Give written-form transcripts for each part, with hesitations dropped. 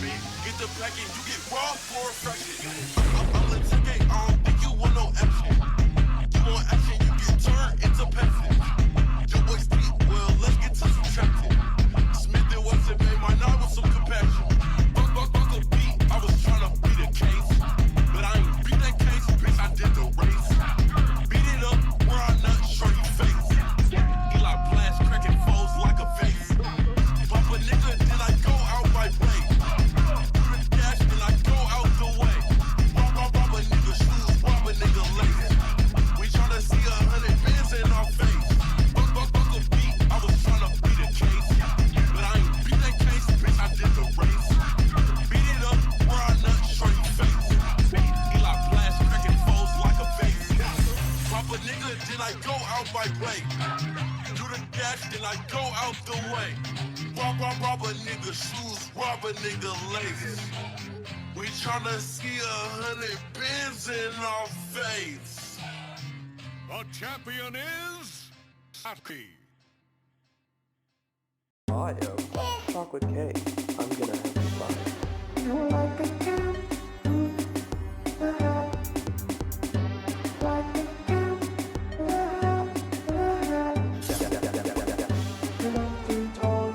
Get the packet, you get raw for a fraction. I'm litigate, I don't think you want no action. You want action, you get turned into passive. Your boy speak well, let's get to subtracting. Smith and Wesson made my night with some compassion. Fuck a beat, I was trying to beat a case. But I ain't beat that case, bitch, I did the race. Beat it up where I nut shorty face. Eli blast cracking foes like a vase. Pop a nigga, then I go out my plate. Do the dash, then I go out the way. Rob a nigga shoes, rob a nigga lace. We tryna see 100 bands in our face. Fuck a beat, I was tryna beat a case. But I ain't beat that case, bitch, I did the race. Beat it up where I nut shorty face. Eli blast cracking foes like a vase. Pop a nigga, then I go out my plate. Do the dash, then I go out the way. Rob a nigga shoes, rob a nigga lace. We tryna see 100 pins in our face. The champion is Happy. I am chocolate cake. I'm gonna have you fun. You like a cat? Like a cat? You're not too tall,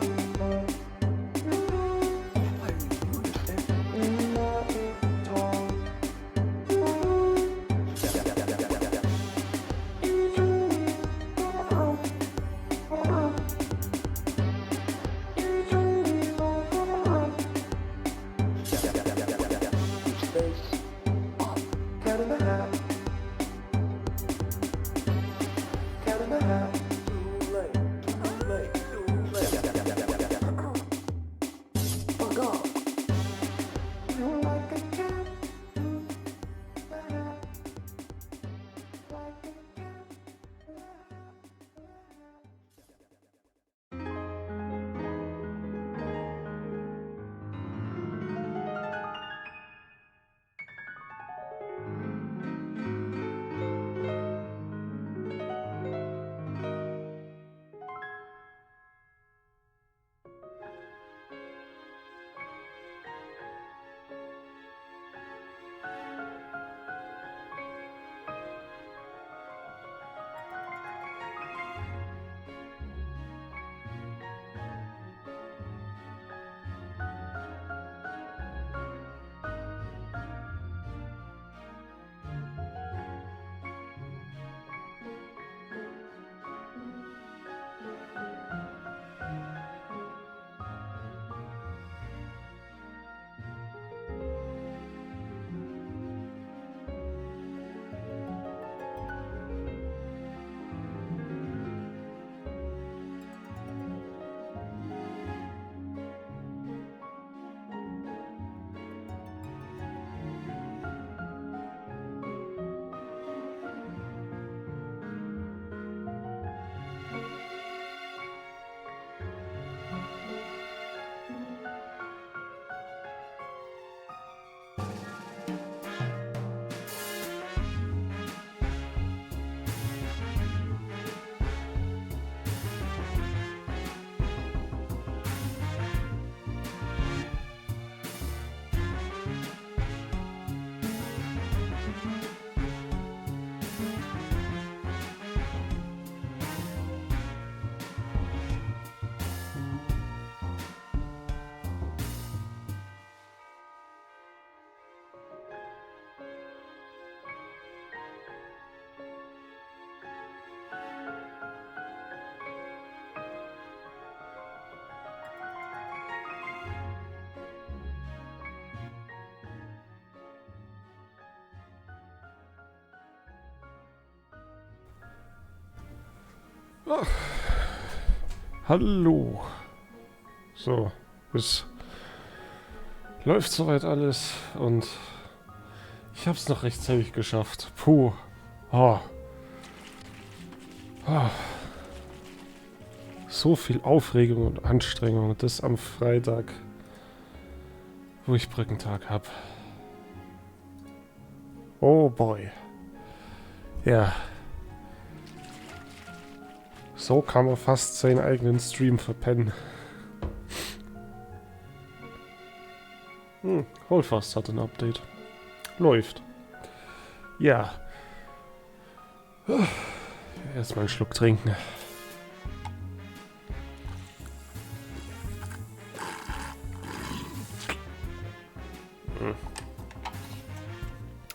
Ach, hallo. So, es läuft soweit alles und ich hab's noch rechtzeitig geschafft. Puh. Oh. Oh. So viel Aufregung und Anstrengung und das am Freitag, wo ich Brückentag hab. Oh boy. Ja. So kann man fast seinen eigenen Stream verpennen. Holdfast hat ein Update. Läuft. Ja. Erstmal einen Schluck trinken.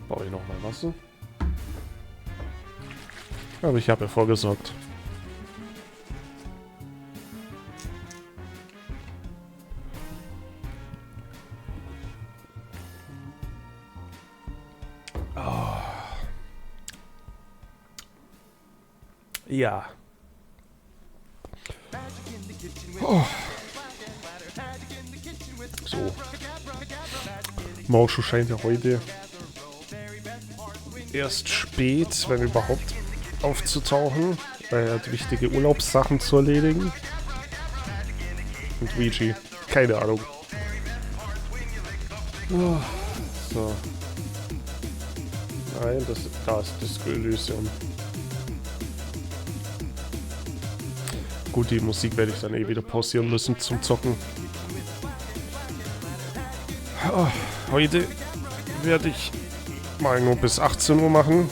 Brauche ich nochmal Wasser? Aber ich habe ja vorgesorgt. Ja. Oh. So. Mauschu scheint ja heute erst spät, wenn überhaupt, aufzutauchen, weil er hat wichtige Urlaubssachen zu erledigen. Und Luigi, keine Ahnung. Oh. So. Nein, da ist das Elysium. Gut, die Musik werde ich dann eh wieder pausieren müssen zum Zocken. Oh, heute werde ich mal nur bis 18 Uhr machen.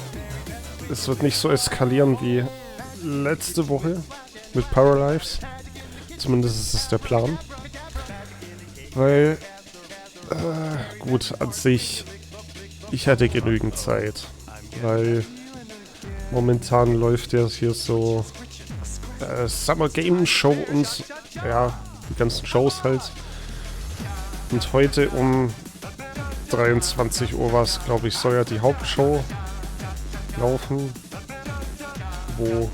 Es wird nicht so eskalieren wie letzte Woche mit Paralives. Zumindest ist es der Plan. Weil, gut, an sich, ich hatte genügend Zeit. Weil momentan läuft ja hier so Summer Game Show und ja, die ganzen Shows halt. Und heute um 23 Uhr war es, glaube ich, soll ja die Hauptshow laufen, wo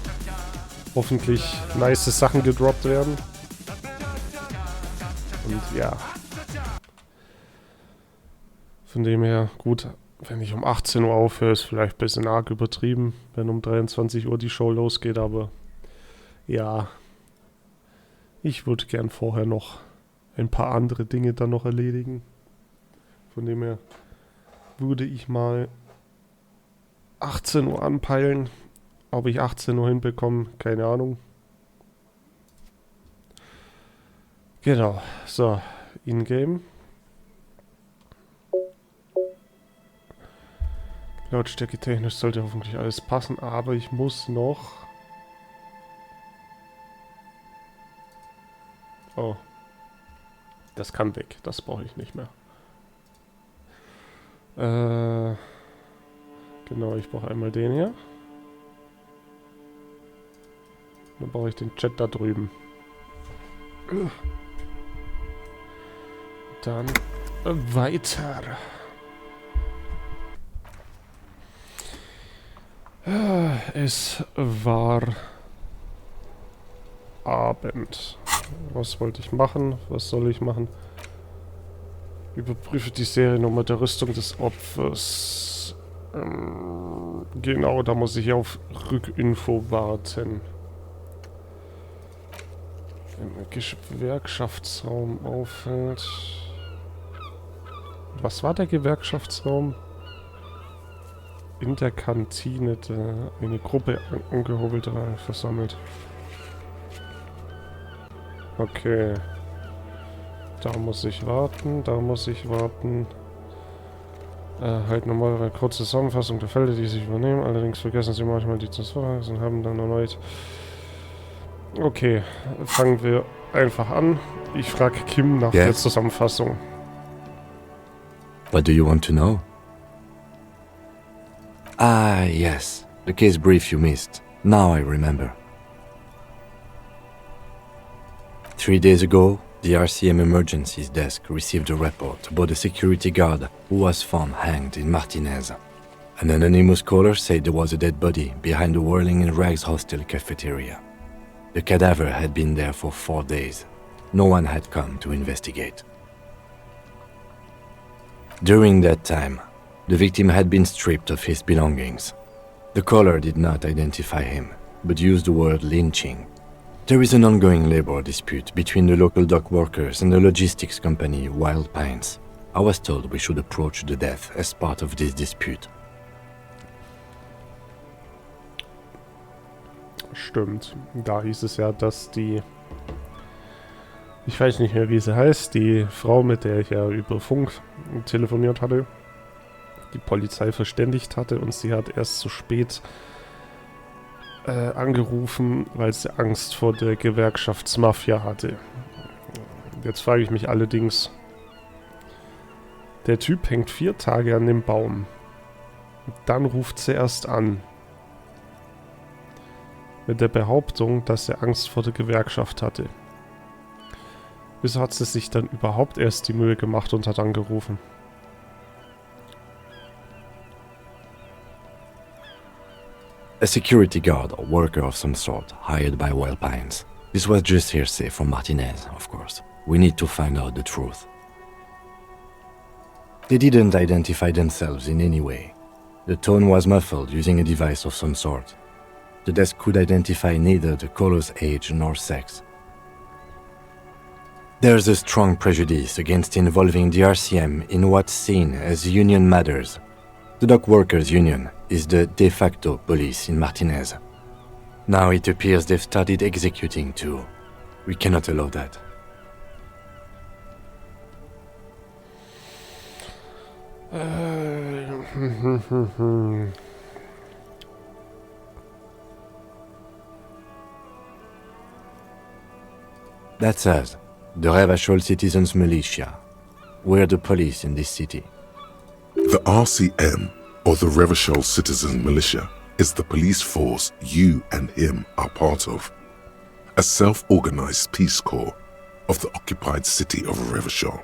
hoffentlich nice Sachen gedroppt werden. Und ja, von dem her, gut, wenn ich um 18 Uhr aufhöre, ist vielleicht ein bisschen arg übertrieben, wenn um 23 Uhr die Show losgeht, aber ja, ich würde gern vorher noch ein paar andere Dinge dann noch erledigen. Von dem her würde ich mal 18 Uhr anpeilen. Ob ich 18 Uhr hinbekomme, keine Ahnung. Genau, so, in-game. Lautstärke technisch sollte hoffentlich alles passen, aber ich muss noch... Oh. Das kann weg. Das brauche ich nicht mehr. Genau, ich brauche einmal den hier. Dann brauche ich den Chat da drüben. Dann weiter. Es war Abend. Was wollte ich machen? Was soll ich machen? Überprüfe die Seriennummer der Rüstung des Opfers. Genau, da muss ich auf Rückinfo warten. Im Gewerkschaftsraum auffällt. Was war der Gewerkschaftsraum? In der Kantine eine Gruppe ungehobelter versammelt. Okay. Da muss ich warten, da muss ich warten. Halt nochmal eine kurze Zusammenfassung der Felder, die sich übernehmen. Allerdings vergessen sie manchmal die Zusammenfassung und haben dann erneut... Okay, fangen wir einfach an. Ich frage Kim nach der Zusammenfassung. What do you want to know? Ah, yes. The case brief you missed. Now I remember. 3 days ago, the RCM Emergencies Desk received a report about a security guard who was found hanged in Martinez. An anonymous caller said there was a dead body behind the Whirling in Rags hostel cafeteria. The cadaver had been there for 4 days. No one had come to investigate. During that time, the victim had been stripped of his belongings. The caller did not identify him, but used the word lynching. There is an ongoing labor dispute between the local dock workers and the logistics company Wild Pines. I was told we should approach the death as part of this dispute. Stimmt. Da hieß es ja, dass die Ich weiß nicht mehr, wie sie heißt. Die Frau, mit der ich ja über Funk telefoniert hatte, die Polizei verständigt hatte und sie hat erst zu spät angerufen, weil sie Angst vor der Gewerkschaftsmafia hatte. Jetzt frage ich mich allerdings, der Typ hängt 4 Tage an dem Baum. Dann ruft sie erst an. Mit der Behauptung, dass er Angst vor der Gewerkschaft hatte. Wieso hat sie sich dann überhaupt erst die Mühe gemacht und hat angerufen? A security guard or worker of some sort, hired by Wild Pines. This was just hearsay from Martinez, of course. We need to find out the truth. They didn't identify themselves in any way. The tone was muffled using a device of some sort. The desk could identify neither the caller's age nor sex. There's a strong prejudice against involving the RCM in what's seen as union matters. The dock workers' union is the de facto police in Martinez. Now it appears they've started executing too. We cannot allow that. That's us, the Revachol Citizens Militia. We're the police in this city. The RCM, or the Revachol Citizens Militia, is the police force you and him are part of. A self-organized peace corps of the occupied city of Revachol.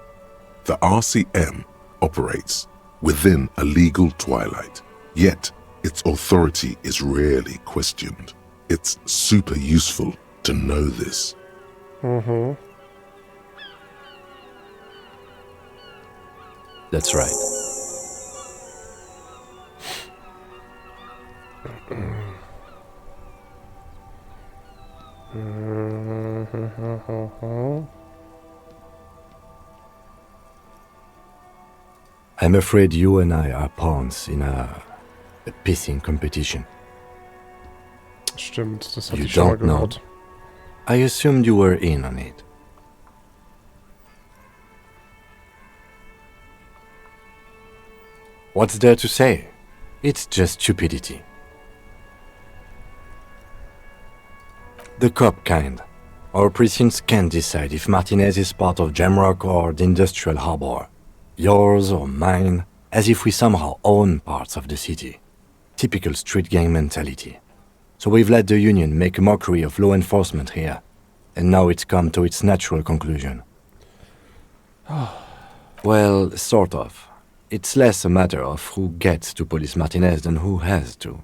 The RCM operates within a legal twilight, yet its authority is rarely questioned. It's super useful to know this. That's right. I'm afraid you and I are pawns in a pissing competition. Stimmt, das hatte You ich schon mal don't know. gehört. I assumed you were in on it. What's there to say? It's just stupidity. The cop kind. Our precincts can't decide if Martinez is part of Jamrock or the Industrial Harbor. Yours or mine, as if we somehow own parts of the city. Typical street gang mentality. So we've let the union make a mockery of law enforcement here. And now it's come to its natural conclusion. Well, sort of. It's less a matter of who gets to police Martinez than who has to.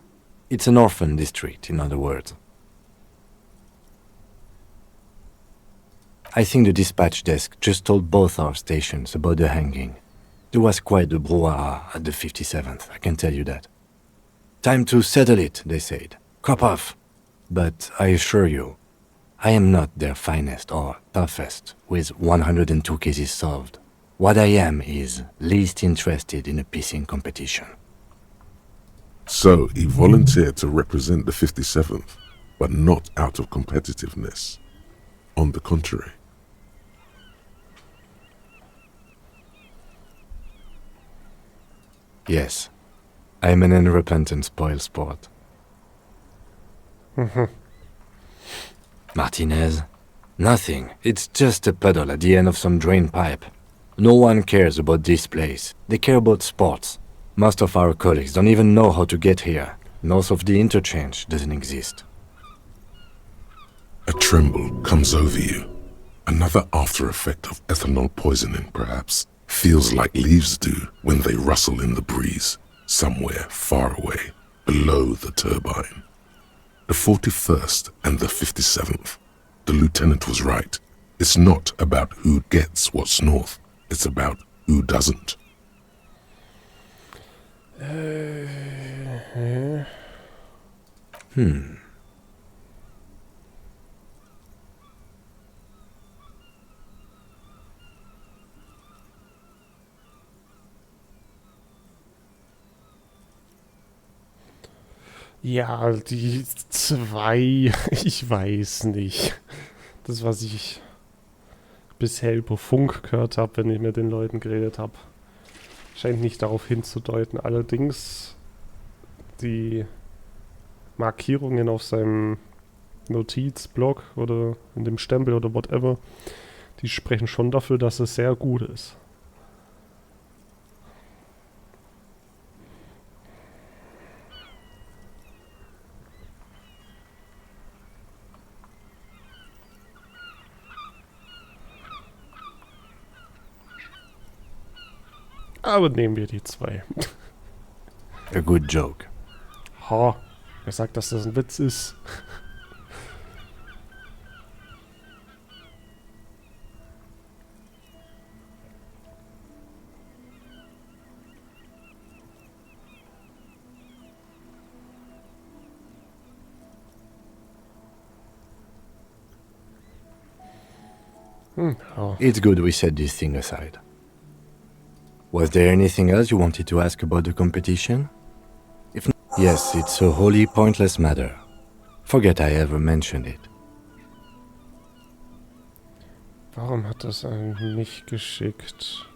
It's an orphan district, in other words. I think the dispatch desk just told both our stations about the hanging. There was quite the brouhaha at the 57th, I can tell you that. Time to settle it, they said. Cop off. But I assure you, I am not their finest or toughest, with 102 cases solved. What I am is least interested in a pissing competition. So he volunteered to represent the 57th, but not out of competitiveness. On the contrary. Yes, I'm an unrepentant spoilsport. Martinez? Nothing. It's just a puddle at the end of some drain pipe. No one cares about this place. They care about sports. Most of our colleagues don't even know how to get here. North of the interchange doesn't exist. A tremble comes over you. Another after effect of ethanol poisoning, perhaps. Feels like leaves do when they rustle in the breeze, somewhere far away, below the turbine. The 41st and the 57th. The lieutenant was right. It's not about who gets what's north. It's about who doesn't. Ja, die 2, ich weiß nicht. Das, was ich bisher über Funk gehört habe, wenn ich mit den Leuten geredet habe. Scheint nicht darauf hinzudeuten. Allerdings die Markierungen auf seinem Notizblock oder in dem Stempel oder whatever, die sprechen schon dafür, dass es sehr gut ist. Aber nehmen wir die 2. A good joke. Ha, wer sagt, dass das ein Witz ist? Ja. It's good we set this thing aside. Was there anything else you wanted to ask about the competition? If not, yes, it's a wholly pointless matter. Forget I ever mentioned it. Warum hat das einen nicht geschickt?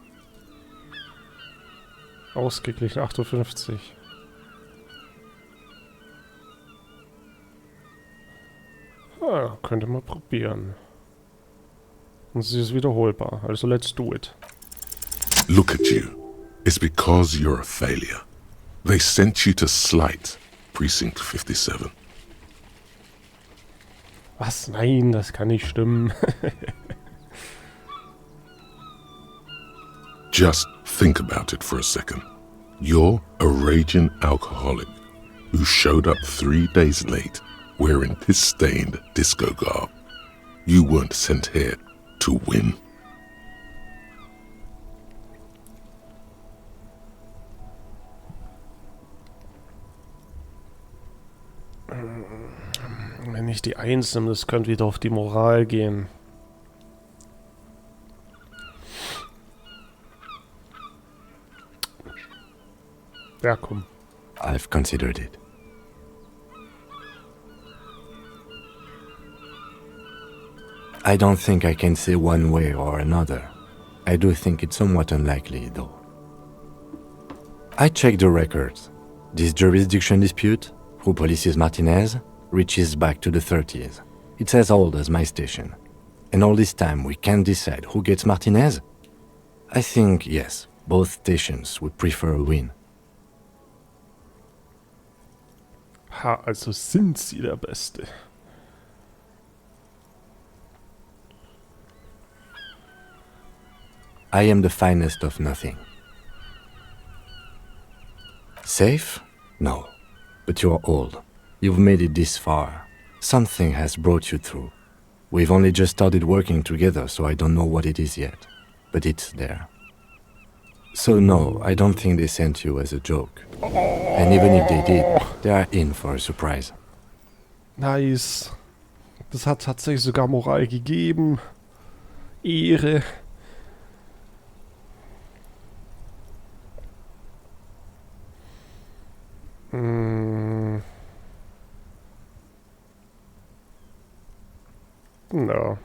Ausgeglichen, 58. Ja, könnte man probieren. Und sie ist wiederholbar, also let's do it. Look at you. It's because you're a failure. They sent you to Slight, Precinct 57. Was? Nein, das kann nicht stimmen. Just think about it for a second. You're a raging alcoholic who showed up 3 days late wearing piss-stained disco garb. You weren't sent here to win. Wenn ich die 1 nehme, das könnte wieder auf die Moral gehen. Ja, komm. I've considered it. I don't think I can say one way or another. I do think it's somewhat unlikely, though. I checked the records. This jurisdiction dispute, who polices Martinez, reaches back to the 30s. It's as old as my station. And all this time we can't decide who gets Martinez? I think, yes, both stations would prefer a win. Ha, also sind sie der Beste. I am the finest of nothing. Safe? No. But you're old. You've made it this far. Something has brought you through. We've only just started working together, so I don't know what it is yet. But it's there. So no, I don't think they sent you as a joke. And even if they did, they are in for a surprise. Nice. Das hat tatsächlich sogar Moral gegeben. Ehre. Ja,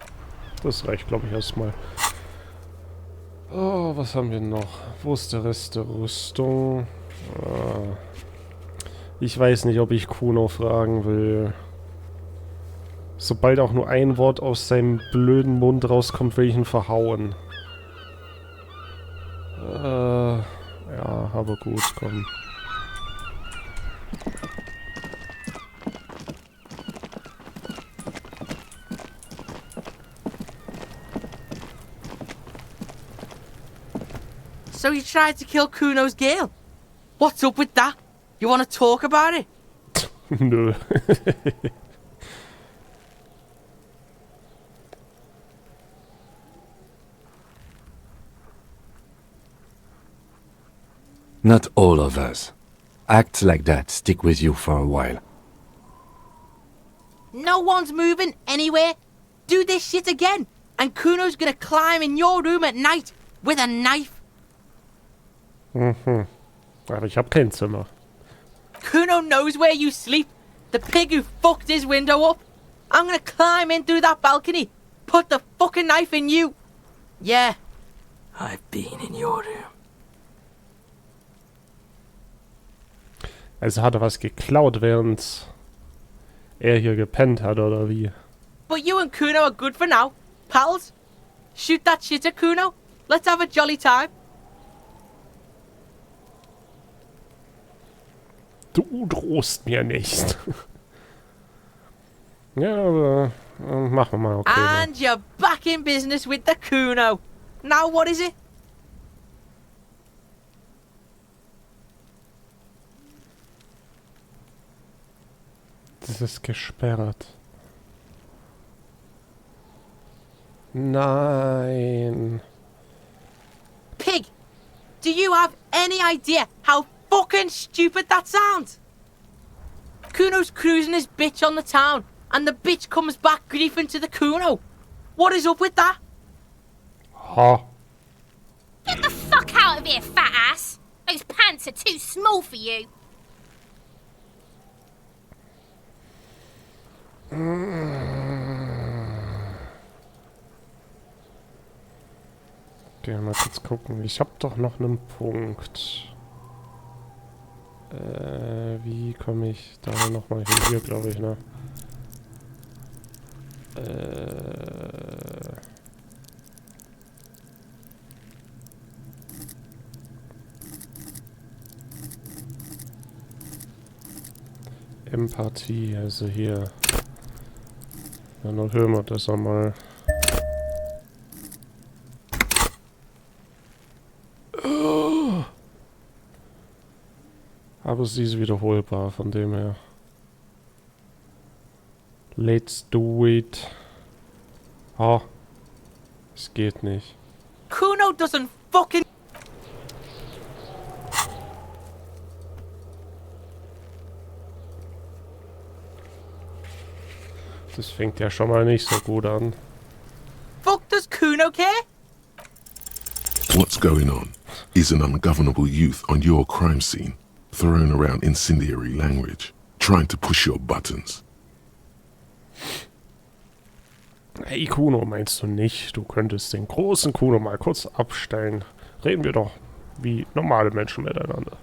das reicht, glaube ich, erstmal. Oh, was haben wir noch? Wo ist der Rest der Rüstung? Ich weiß nicht, ob ich Kuno fragen will. Sobald auch nur ein Wort aus seinem blöden Mund rauskommt, will ich ihn verhauen. Ja, aber gut, komm. So you tried to kill Kuno's girl? What's up with that? You want to talk about it? Nö. Not all of us. Acts like that stick with you for a while. No one's moving anywhere. Do this shit again, and Kuno's gonna climb in your room at night with a knife. Aber ich habe kein Zimmer. Kuno knows where you sleep. The pig who fucked his window up. I'm gonna climb in through that balcony. Put the fucking knife in you. Yeah. I've been in your room. Also hat er was geklaut, während er hier gepennt hat, oder wie? But you and Kuno are good for now. Pals? Shoot that shit at Kuno. Let's have a jolly time. Du drohst mir nicht. Ja, aber machen wir mal, okay. And you're back in business with the Kuno. Now what is it? Das ist gesperrt. Nein. Pig, do you have any idea how fucking stupid that sounds? Kuno's cruising his bitch on the town, and the bitch comes back griefing to the Kuno. What is up with that? Ha. Get the fuck out of here, fat ass! Those pants are too small for you. Okay, mal kurz gucken. Ich hab doch noch einen Punkt. Wie komme ich da nochmal hin? Hier, glaube ich, ne? Empathie, also hier. Ja, dann hören wir das einmal. Aber sie ist wiederholbar, von dem her. Let's do it. Ah, es geht nicht. Kuno doesn't fucking... Das fängt ja schon mal nicht so gut an. Fuck does Kuno care? What's going on is an ungovernable youth on your crime scene, throwing around incendiary language, trying to push your buttons. Hey Kuno, meinst du nicht, du könntest den großen Kuno mal kurz abstellen? Reden wir doch wie normale Menschen miteinander.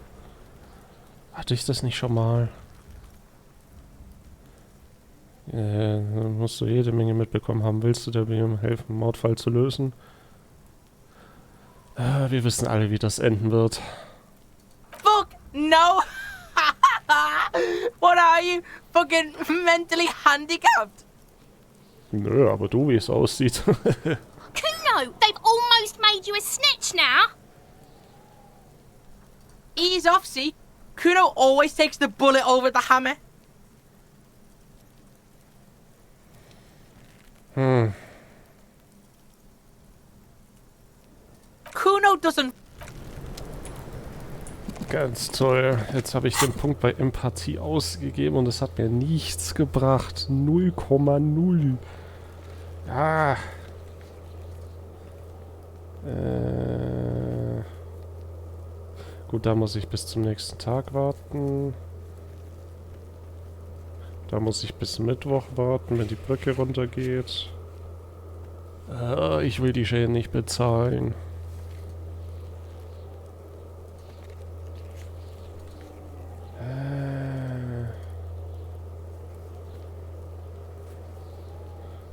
Hatte ich das nicht schon mal? Musst du jede Menge mitbekommen haben. Willst du der BM helfen, einen Mordfall zu lösen? Wir wissen alle, wie das enden wird. Fuck no! What are you? Fucking mentally handicapped? Nö, aber du, wie es aussieht. Kuno, they've almost made you a snitch now. Ease off, see? Kuno always takes the bullet over the hammer. Kuno doesn't... Ganz toll. Jetzt habe ich den Punkt bei Empathie ausgegeben und es hat mir nichts gebracht. 0,0. Ja. Gut, da muss ich bis zum nächsten Tag warten. Da muss ich bis Mittwoch warten, wenn die Brücke runtergeht. Ich will die Schäden nicht bezahlen.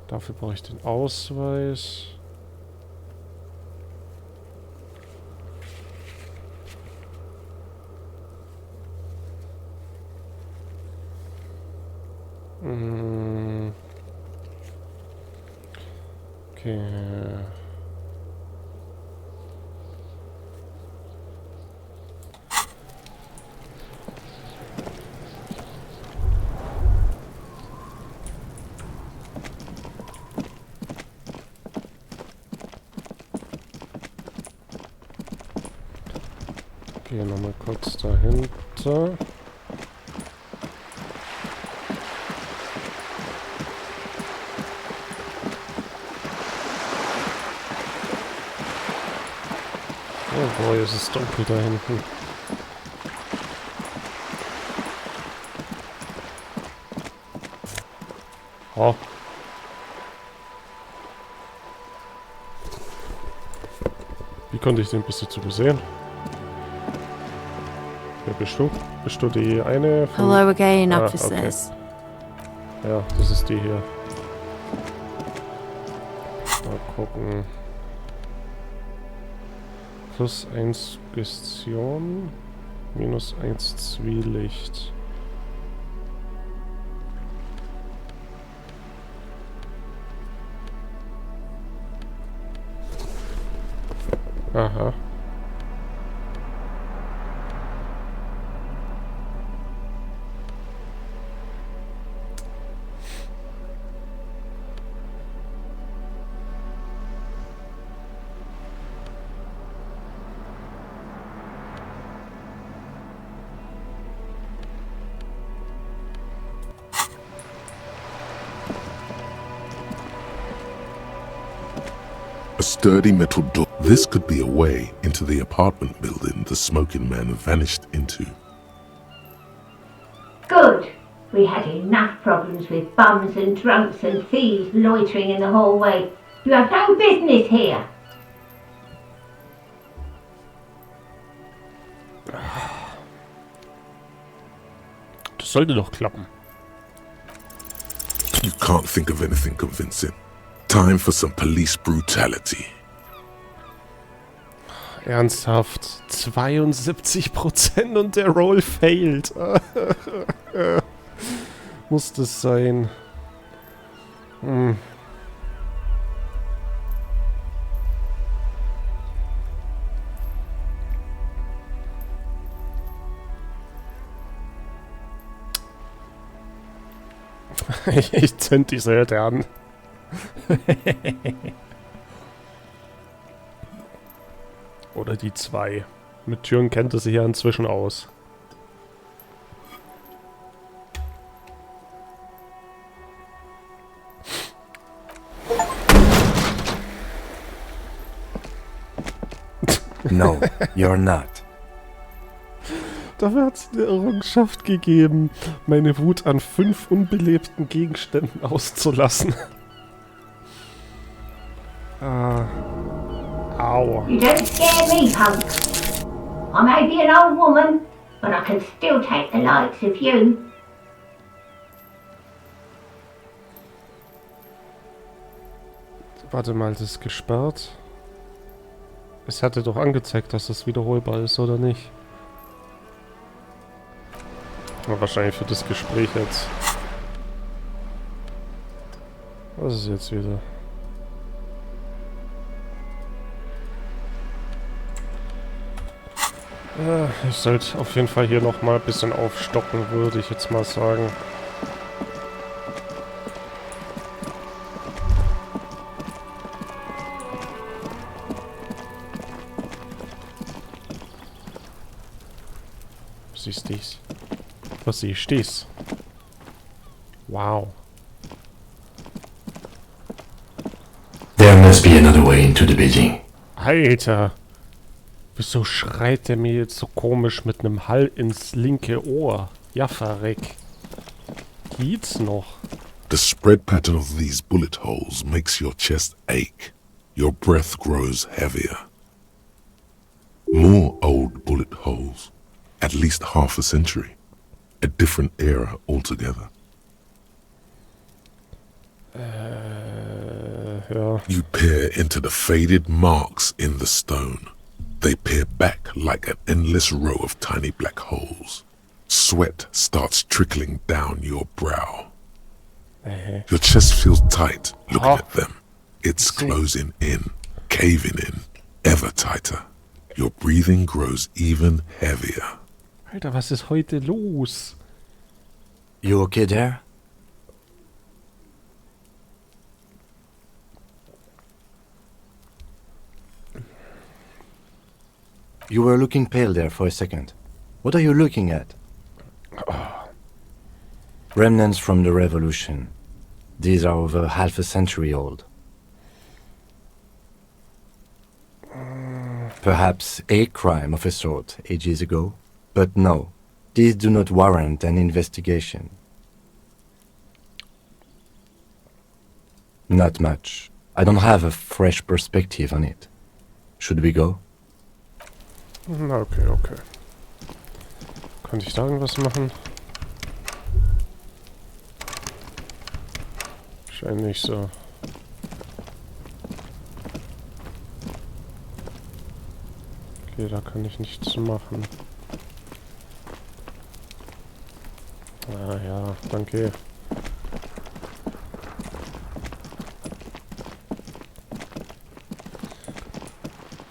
Dafür brauche ich den Ausweis. Okay. Okay, nochmal kurz dahinter. Oh boy, es ist dunkel da hinten. Oh. Wie konnte ich den bis jetzt übersehen? Wer bist du? Bist du die eine von... Hello again, Ah, officers. Ja, das ist die hier. Mal gucken. +1 Gestion, -1 Zwielicht. Aha. A sturdy metal door. This could be a way into the apartment building the smoking man vanished into. Good. We had enough problems with bums and drunks and thieves loitering in the hallway. You have no business here. Das sollte doch klappen. You can't think of anything convincing. Time for some police brutality. Ernsthaft. 72% und der Roll failed. Muss das sein? Hm. Ich zünd die Seite an. Oder die 2. Mit Türen kennt er sich ja inzwischen aus. No, you're not. Dafür hat es eine Errungenschaft gegeben, meine Wut an 5 unbelebten Gegenständen auszulassen. Au. You don't scare me, punk. I may be an old woman, but I can still take the likes of you. Warte mal, das ist gesperrt. Es hatte doch angezeigt, dass das wiederholbar ist, oder nicht? Aber wahrscheinlich für das Gespräch jetzt. Was ist jetzt wieder? Ich sollte auf jeden Fall hier nochmal ein bisschen aufstocken, würde ich jetzt mal sagen. Was ist dies? Was ist dies? Wow. There must be another way into the building. Alter! Wieso schreit der mir jetzt so komisch mit einem Hall ins linke Ohr? Ja, verreck. Geht's noch? The spread pattern of these bullet holes makes your chest ache. Your breath grows heavier. More old bullet holes. At least half a century. A different era altogether. Ja. You peer into the faded marks in the stone. They peer back like an endless row of tiny black holes. Sweat starts trickling down your brow. Your chest feels tight looking at them. It's closing in, caving in, ever tighter. Your breathing grows even heavier. Alter, was ist heute los? You okay there? You were looking pale there for a second. What are you looking at? Remnants from the revolution. These are over half a century old. Perhaps a crime of a sort ages ago, but no, these do not warrant an investigation. Not much. I don't have a fresh perspective on it. Should we go? Na, okay, okay. Konnte ich da irgendwas machen? Scheint nicht so. Okay, da kann ich nichts machen. Ah ja, danke.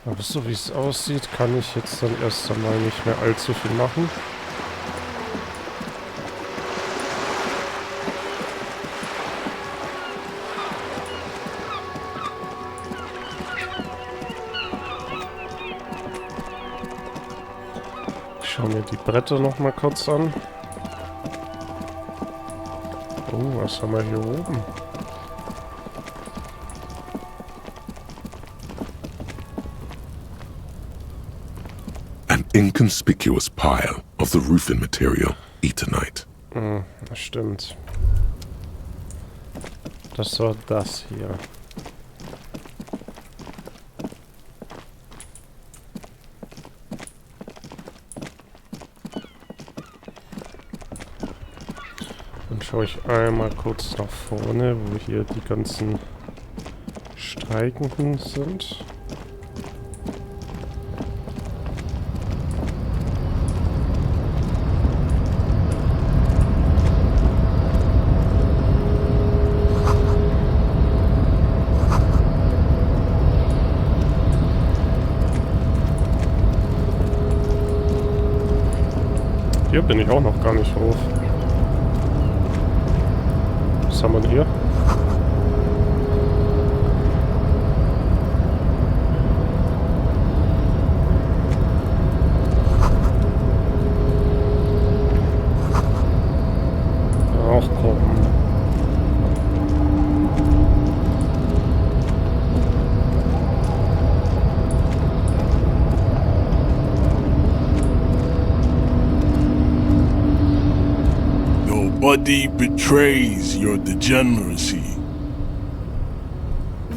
Aber so wie es aussieht, kann ich jetzt dann erst einmal nicht mehr allzu viel machen. Ich schaue mir die Bretter noch mal kurz an. Oh, was haben wir hier oben? An inconspicuous pile of the roofing material, Eternite. Das stimmt. Das war das hier. Dann schaue ich einmal kurz nach vorne, wo hier die ganzen Streikenden sind. Hier bin ich auch noch gar nicht hoch. Was haben wir denn hier? Ach komm. Nobody betrays your degeneracy.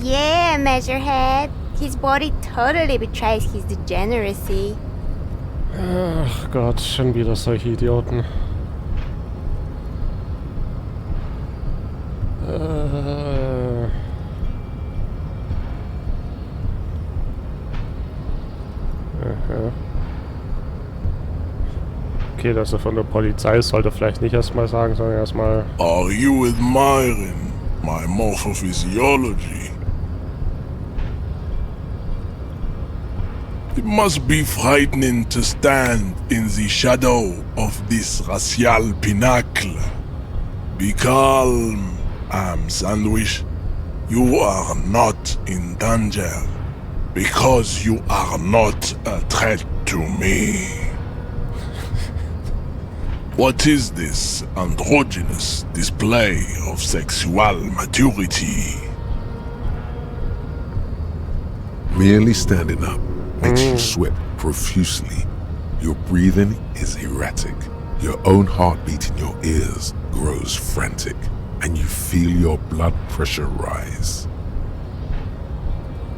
Yeah, Measurehead. His body totally betrays his degeneracy. Ach Gott, schon wieder solche Idioten. Okay, dass er von der Polizei ist, sollte vielleicht nicht erstmal sagen, sondern erstmal... Are you admiring my morphophysiology? It must be frightening to stand in the shadow of this racial pinnacle. Be calm, Sandwich. You are not in danger, because you are not a threat to me. What is this androgynous display of sexual maturity? Merely standing up makes you sweat profusely. Your breathing is erratic. Your own heartbeat in your ears grows frantic, and you feel your blood pressure rise.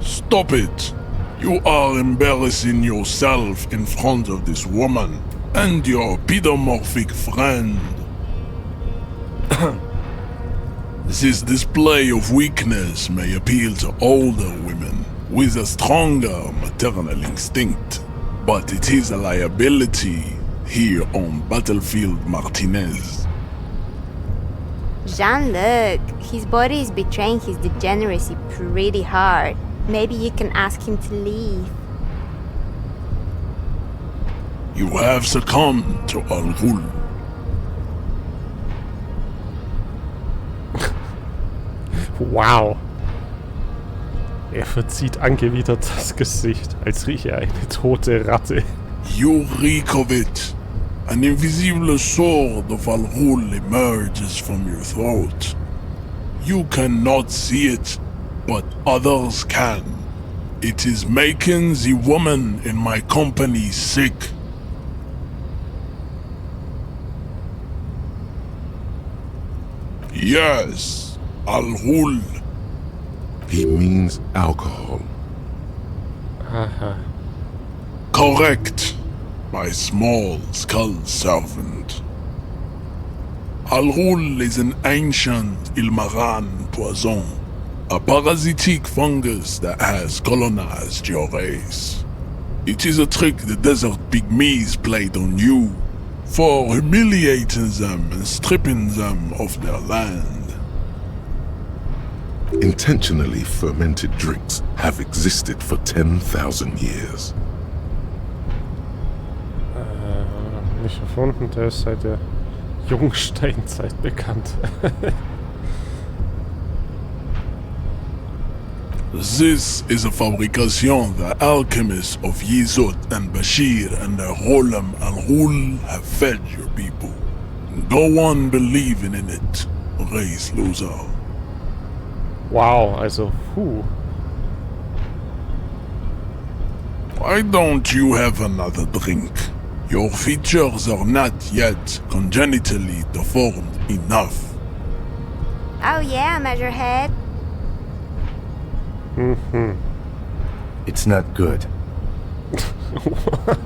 Stop it! You are embarrassing yourself in front of this woman and your pedomorphic friend. This display of weakness may appeal to older women with a stronger maternal instinct, but it is a liability here on Battlefield Martinez. Jean-Luc, his body is betraying his degeneracy pretty hard. Maybe you can ask him to leave. You have succumbed to Al-Ghul. Wow. Er verzieht angewidert das Gesicht, als rieche er eine tote Ratte. You reek of it. An invisible sword of Al-Ghul emerges from your throat. You cannot see it, but others can. It is making the woman in my company sick. Yes, Al-Ghul. He means alcohol. Aha. Correct, my small skull servant. Al-Ghul is an ancient Ilmaran poison, a parasitic fungus that has colonized your race. It is a trick the desert pygmies played on you for humiliating them and stripping them of their land. Intentionally fermented drinks have existed for 10,000 years. Nicht erfunden, der ist seit der Jungsteinzeit bekannt. This is a fabrication the alchemists of Yizot and Bashir and the Ghulam al-Ghul have fed your people. Go on believing in it, race loser. Wow, also, Why don't you have another drink? Your features are not yet congenitally deformed enough. Oh yeah, Measurehead. It's not good.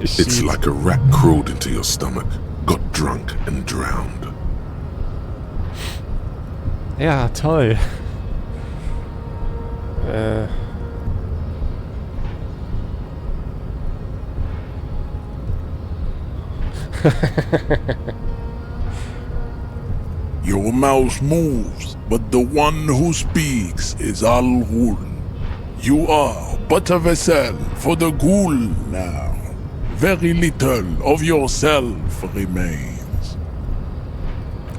It's like a rat crawled into your stomach, got drunk and drowned. Ja, toll. Your mouth moves, but the one who speaks is Al-Ghul. You are but a vessel for the Ghul now. Very little of yourself remains.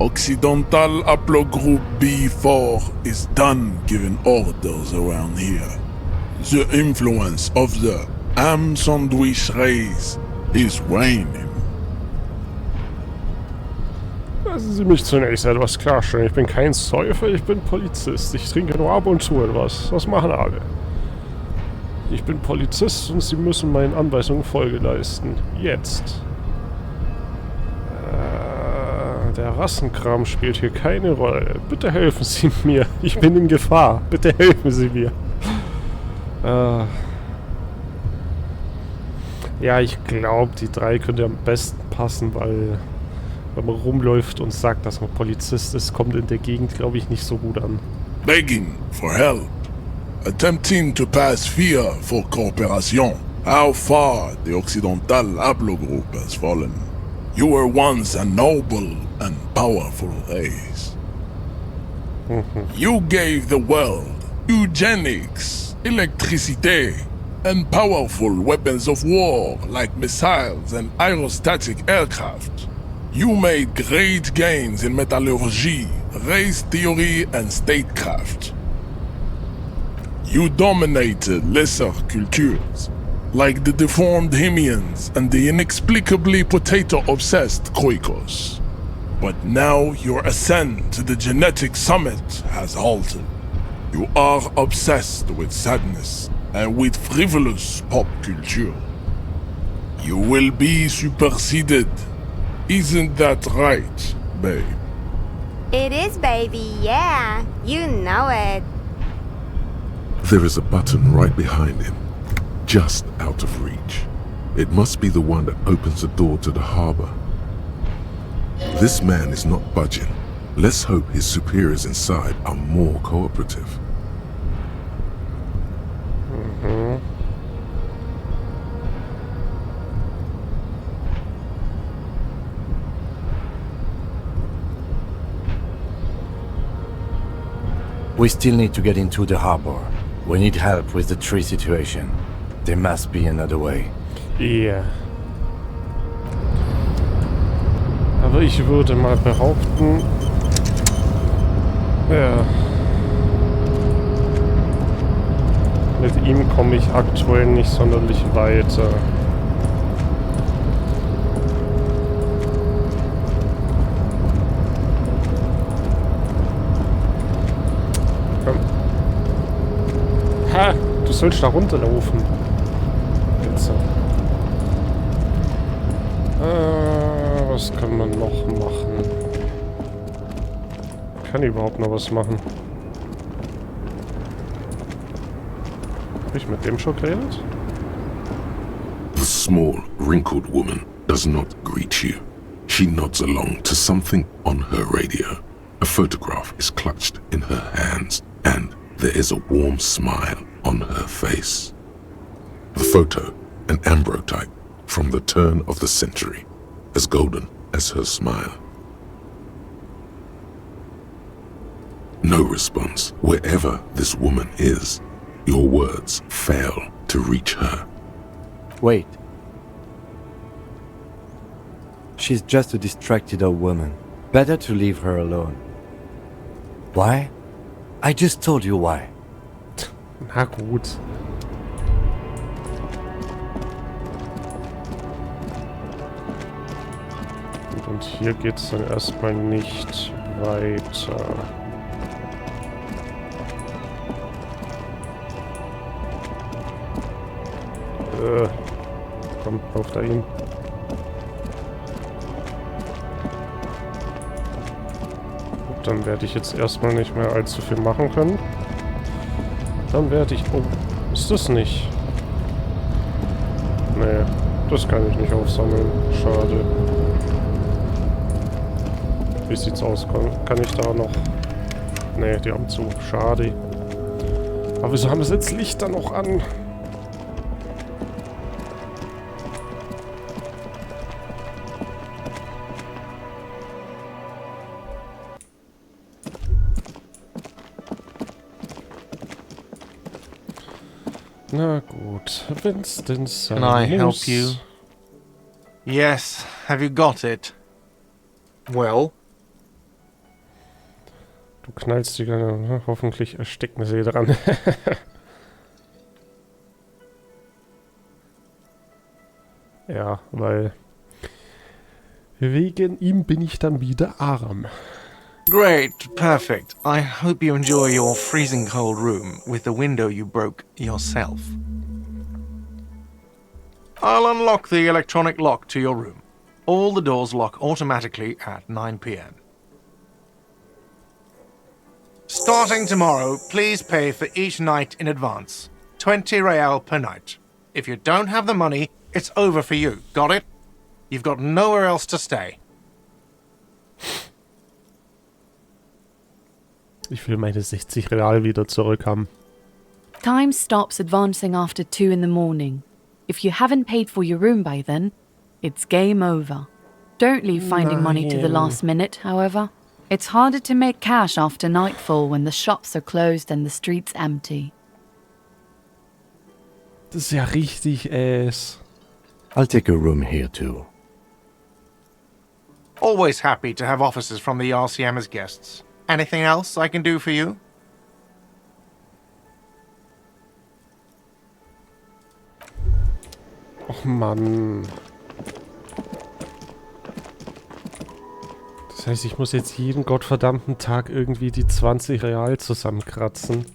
Occidental Haplogroup B4 is done giving orders around here. The influence of the ham sandwich race is waning. Lassen Sie mich zunächst etwas klarstellen. Ich bin kein Säufer, ich bin Polizist. Ich trinke nur ab und zu etwas. Das machen alle. Ich bin Polizist und Sie müssen meinen Anweisungen Folge leisten. Jetzt. Der Rassenkram spielt hier keine Rolle. Bitte helfen Sie mir. Ich bin in Gefahr. Bitte helfen Sie mir. Ja, ich glaube, die 3 könnte am besten passen, weil wenn man rumläuft und sagt, dass man Polizist ist, kommt in der Gegend, glaube ich, nicht so gut an. Begging for help. Attempting to pass fear for cooperation. How far the Occidental Haplogroup has fallen. You were once a noble and powerful race. You gave the world eugenics, electricity, and powerful weapons of war like missiles and aerostatic aircraft. You made great gains in metallurgy, race theory, and statecraft. You dominated lesser cultures, like the deformed Hemians and the inexplicably potato-obsessed Khoikos. But now your ascent to the genetic summit has halted. You are obsessed with sadness and with frivolous pop culture. You will be superseded. Isn't that right, babe? It is, baby, yeah. You know it. There is a button right behind him, just out of reach. It must be the one that opens the door to the harbor. This man is not budging. Let's hope his superiors inside are more cooperative. We still need to get into the harbor. We need help with the tree situation. There must be another way. Ja. Aber ich würde mal behaupten... Ja. Mit ihm komme ich aktuell nicht sonderlich weiter. Komm. Ha! Du sollst da runterlaufen. Jetzt. Was kann man noch machen? Kann ich überhaupt noch was machen? Hab ich mit dem schon geredet? The small, wrinkled woman does not greet you. She nods along to something on her radio. A photograph is clutched in her hands, and there is a warm smile on her face. The photo, an ambrotype from the turn of the century, as golden as her smile. No response wherever this woman is. Your words fail to reach her. Wait. She's just a distracted old woman. Better to leave her alone. Why? I just told you why. Na gut. Und hier geht's dann erstmal nicht weiter. Komm, auf da ihn. Gut, dann werde ich jetzt erstmal nicht mehr allzu viel machen können. Dann werde ich... Oh, ist das nicht? Nee, das kann ich nicht aufsammeln. Schade. Wie sieht's aus? Kann ich da noch... Nee, die haben zu. Schade. Aber wieso haben sie jetzt Lichter noch an? Na gut, wenn's denn sein Can I help muss. you? Yes, have you got it? Well? Du knallst die gerne, hoffentlich ersticken sie dran. Ja, weil wegen ihm bin ich dann wieder arm. Great, perfect. I hope you enjoy your freezing cold room with the window you broke yourself. I'll unlock the electronic lock to your room. All the doors lock automatically at 9 p.m. Starting tomorrow, please pay for each night in advance. 20 real per night. If you don't have the money, it's over for you. Got it? You've got nowhere else to stay. Ich will meine 60 Real wieder zurückhaben. Time stops advancing after 2 in the morning. If you haven't paid for your room by then, it's game over. Don't leave finding money to the last minute, however. It's harder to make cash after nightfall when the shops are closed and the streets empty. Das ist ja richtig ass. I'll take a room here too. Always happy to have officers from the RCM as guests. Anything else I can do for you? Och Mann. Das heißt, ich muss jetzt jeden gottverdammten Tag irgendwie die 20 Real zusammenkratzen.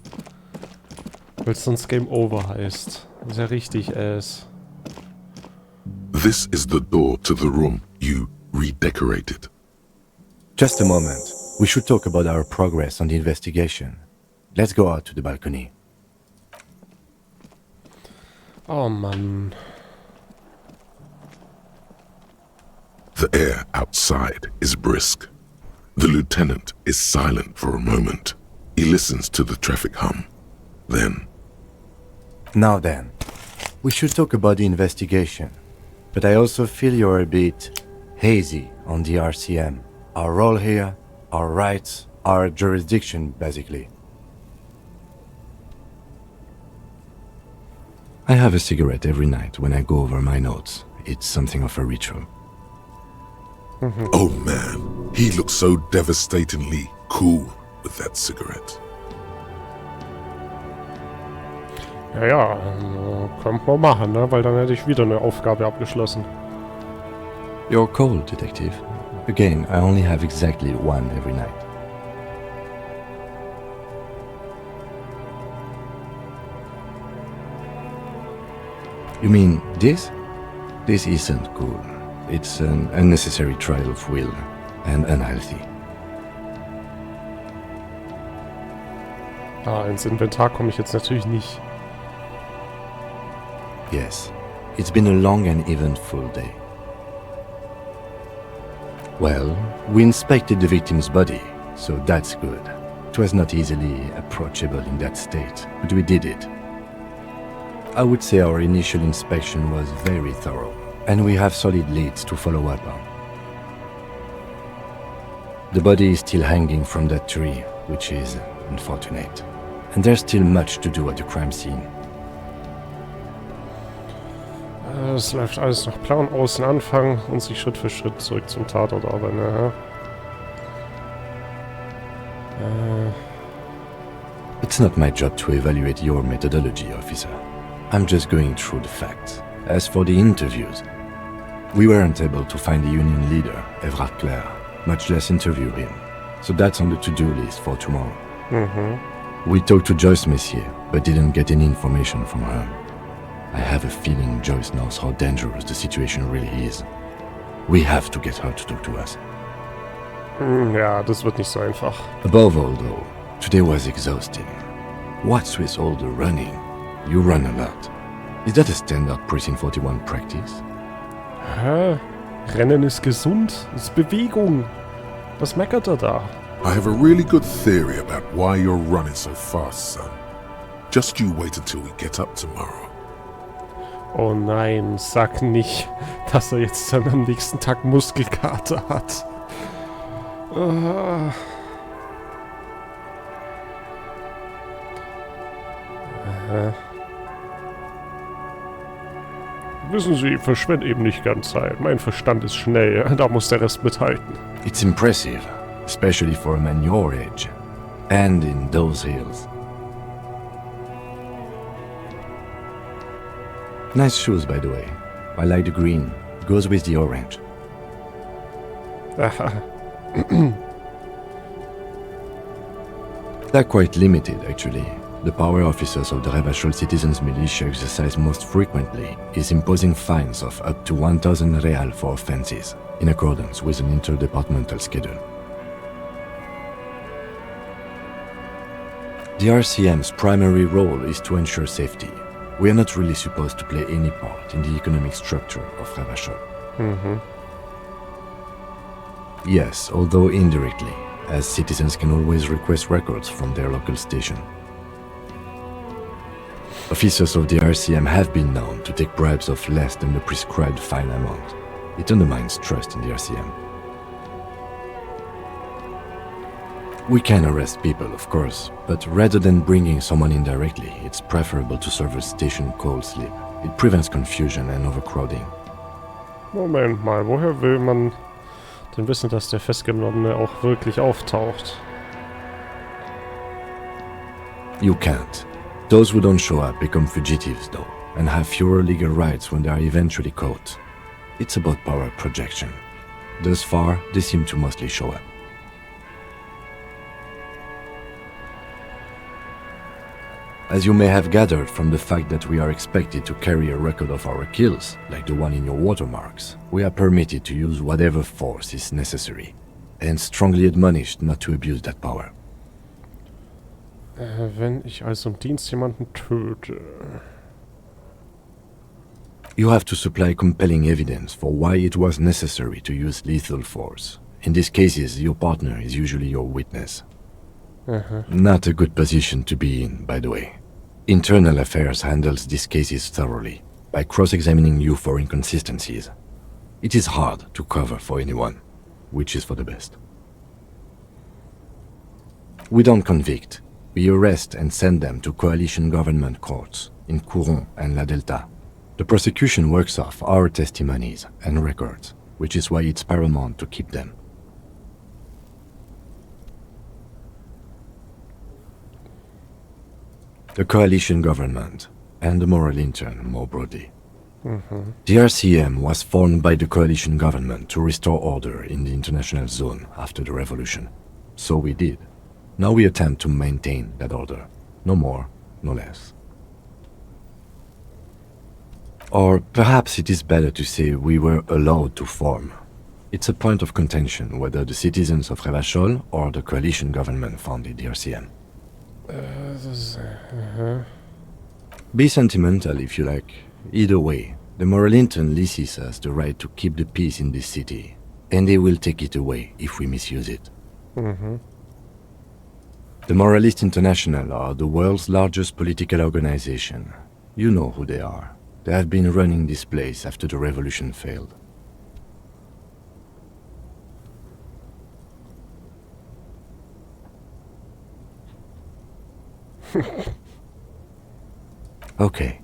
Weil es sonst Game Over heißt. Das ist ja richtig ass. This is the door to the room you redecorated. Just a moment. We should talk about our progress on the investigation. Let's go out to the balcony. Oh Mann. The air outside is brisk. The lieutenant is silent for a moment. He listens to the traffic hum. Then... Now then, we should talk about the investigation. But I also feel you're a bit hazy on the RCM. Our role here, our rights, our jurisdiction, basically. I have a cigarette every night when I go over my notes. It's something of a ritual. Oh man, he looks so devastatingly cool with that cigarette. Ja, könnte man machen, ne? Weil dann hätte ich wieder eine Aufgabe abgeschlossen. You're cold, detective. Again, I only have exactly one every night. You mean this? This isn't cool. It's an unnecessary trial of will and unhealthy. Ah, ins Inventar komme ich jetzt natürlich nicht. Yes, It's been a long and eventful day. Well, we inspected the victim's body, so that's good. It was not easily approachable in that state, but we did it. I would say our initial inspection was very thorough, and we have solid leads to follow up on. The body is still hanging from that tree, which is unfortunate. And there's still much to do at the crime scene. Es läuft alles nach Plan aus, den Anfang und sich Schritt für Schritt zurück zum Tatort arbeiten. Ja. It's not my job to evaluate your methodology, officer. I'm just going through the facts. As for the interviews, we weren't able to find the union leader, Everard Clare, much less interview him. So that's on the to-do list for tomorrow. We talked to Joyce Messier, but didn't get any information from her. I have a feeling Joyce knows how dangerous the situation really is. We have to get her to talk to us. Ja, das wird nicht so einfach. Above all, though, today was exhausting. What's with all the running? You run a lot. Is that a standard Precinct 41 practice? Hä? Rennen ist gesund, ist Bewegung. Was meckert da? I have a really good theory about why you're running so fast, son. Just you wait until we get up tomorrow. Oh nein, sag nicht, dass er jetzt dann am nächsten Tag Muskelkater hat. Wissen Sie, verschwendet eben nicht ganz Zeit. Mein Verstand ist schnell, da muss der Rest mithalten. It's impressive, especially for a man your age. And in those hills. Nice shoes, by the way. I like the green. Goes with the orange. They're quite limited, actually. The power officers of the Revachol Citizens Militia exercise most frequently is imposing fines of up to 1,000 real for offenses, in accordance with an interdepartmental schedule. The RCM's primary role is to ensure safety. We are not really supposed to play any part in the economic structure of Revachol. Yes, although indirectly, as citizens can always request records from their local station. Officers of the RCM have been known to take bribes of less than the prescribed fine amount. It undermines trust in the RCM. We can arrest people, of course, but rather than bringing someone in directly, it's preferable to serve a station cold sleep. It prevents confusion and overcrowding. Moment mal, woher will man denn wissen, dass der Festgenommene auch wirklich auftaucht? You can't. Those who don't show up become fugitives, though, and have fewer legal rights when they are eventually caught. It's about power projection. Thus far, they seem to mostly show up. As you may have gathered from the fact that we are expected to carry a record of our kills, like the one in your watermarks, we are permitted to use whatever force is necessary, and strongly admonished not to abuse that power. Wenn ich also im Dienst jemanden töte... You have to supply compelling evidence for why it was necessary to use lethal force. In these cases, your partner is usually your witness. Not a good position to be in, by the way. Internal Affairs handles these cases thoroughly, by cross-examining you for inconsistencies. It is hard to cover for anyone, which is for the best. We don't convict. We arrest and send them to coalition government courts in Couronne and La Delta. The prosecution works off our testimonies and records, which is why it's paramount to keep them. The coalition government, and the moral intern more broadly. The RCM was formed by the coalition government to restore order in the international zone after the revolution. So we did. Now we attempt to maintain that order. No more, no less. Or perhaps it is better to say we were allowed to form. It's a point of contention whether the citizens of Revachol or the coalition government founded the RCM. Be sentimental if you like. Either way, The Moralintern leases us the right to keep the peace in this city, and they will take it away if we misuse it. Mhm. The Moralist International are the world's largest political organization. You know who they are. They have been running this place after the revolution failed. Okay.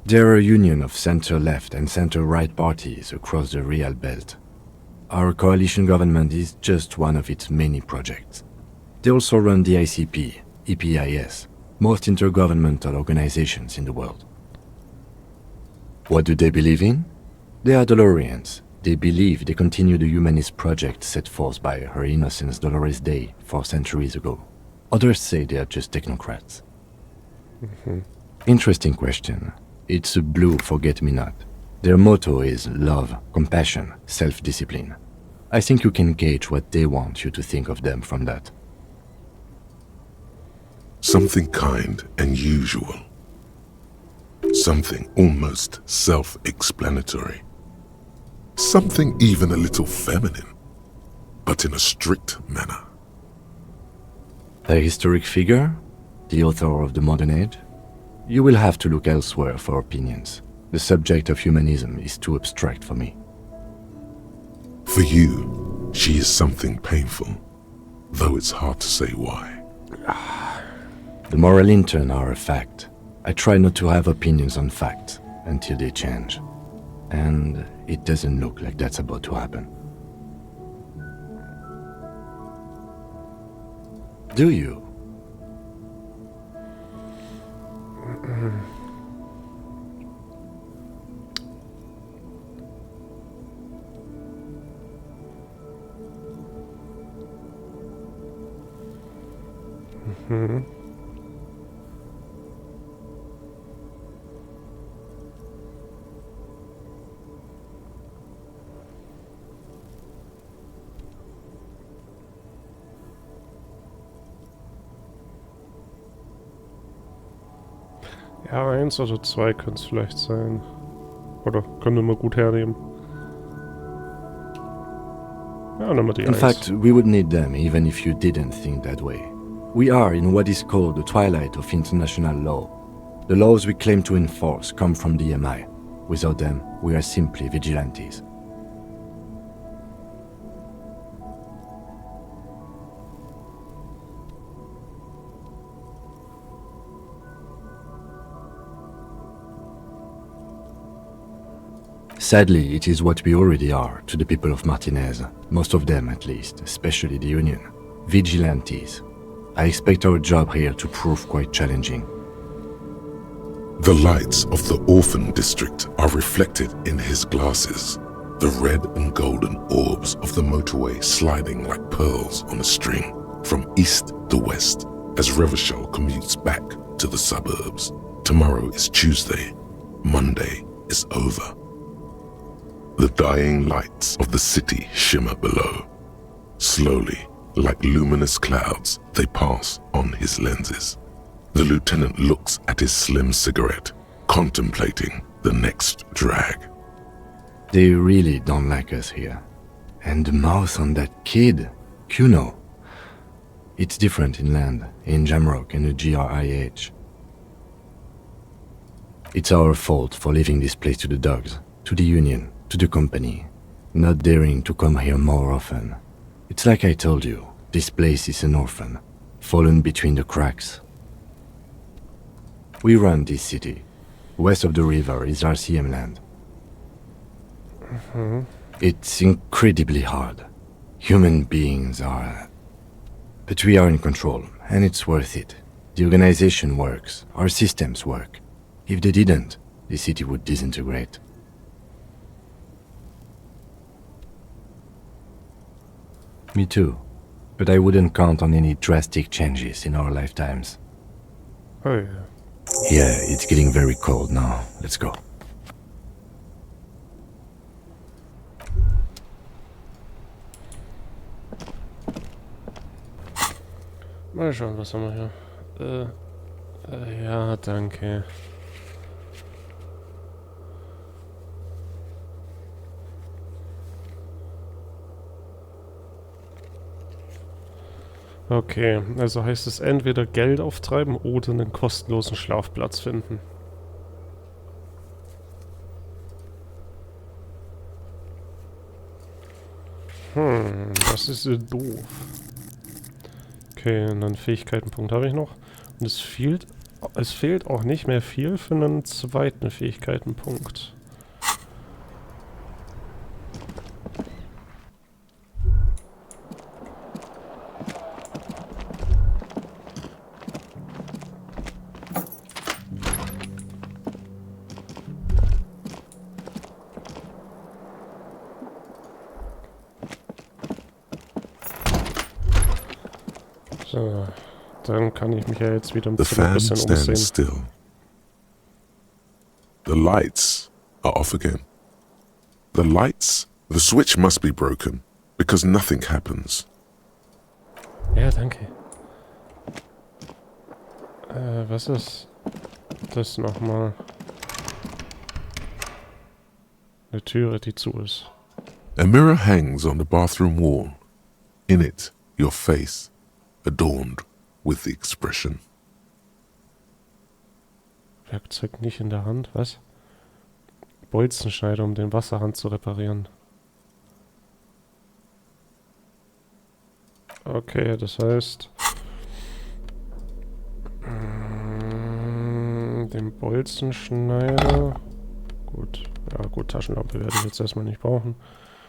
They're a union of center-left and center-right parties across the Real Belt. Our coalition government is just one of its many projects. They also run the ICP, EPIS, most intergovernmental organizations in the world. What do they believe in? They are Dolorians. They believe they continue the humanist project set forth by Her Innocence Dolores Day 4 centuries ago. Others say they are just technocrats. Interesting question. It's a blue forget-me-not. Their motto is love, compassion, self-discipline. I think you can gauge what they want you to think of them from that. Something kind and usual. Something almost self-explanatory. Something even a little feminine, but in a strict manner. A historic figure? The author of the modern age? You will have to look elsewhere for opinions. The subject of humanism is too abstract for me. For you, she is something painful, though it's hard to say why. The Moralintern are a fact. I try not to have opinions on facts until they change. And it doesn't look like that's about to happen. Do you? Mhm. Ja, 1 oder 2 könnte es vielleicht sein. Oder könnte man gut hernehmen. Ja, nehmen wir die In 1. fact, we would need them even if you didn't think that way. We are in what is called the twilight of international law. The laws we claim to enforce come from the MI. Without them, we are simply vigilantes. Sadly, it is what we already are to the people of Martinez, most of them at least, especially the Union. Vigilantes. I expect our job here to prove quite challenging. The lights of the orphan district are reflected in his glasses, the red and golden orbs of the motorway sliding like pearls on a string from east to west as Revachol commutes back to the suburbs. Tomorrow is Tuesday. Monday is over. The dying lights of the city shimmer below. Slowly, like luminous clouds, they pass on his lenses. The lieutenant looks at his slim cigarette, contemplating the next drag. They really don't like us here. And the mouth on that kid, Kuno. It's different inland, in Jamrock and the GRIH. It's our fault for leaving this place to the dogs, to the Union, to the company, not daring to come here more often. It's like I told you, this place is an orphan, fallen between the cracks. We run this city. West of the river is RCM land. It's incredibly hard. Human beings are... But we are in control, and it's worth it. The organization works, our systems work. If they didn't, the city would disintegrate. Me too. But I wouldn't count on any drastic changes in our lifetimes. Oh yeah. Yeah, it's getting very cold now. Let's go. Mal schauen, was haben wir hier? Ja, danke. Okay, also heißt es entweder Geld auftreiben oder einen kostenlosen Schlafplatz finden. Das ist doof. Okay, und dann Fähigkeitenpunkt habe ich noch. Und es fehlt auch nicht mehr viel für einen zweiten Fähigkeitenpunkt. So, dann kann ich mich ja jetzt wieder ein The fan bisschen stands umsehen. still. The lights are off again. The switch must be broken, because nothing happens. Ja, danke. Was ist das nochmal? Eine Türe, die zu ist. A mirror hangs on the bathroom wall. In it, your face, adorned with the expression. Werkzeug nicht in der Hand, was? Bolzenschneider, um den Wasserhahn zu reparieren. Okay, das heißt... den Bolzenschneider... Gut, ja gut, Taschenlampe werde ich jetzt erstmal nicht brauchen.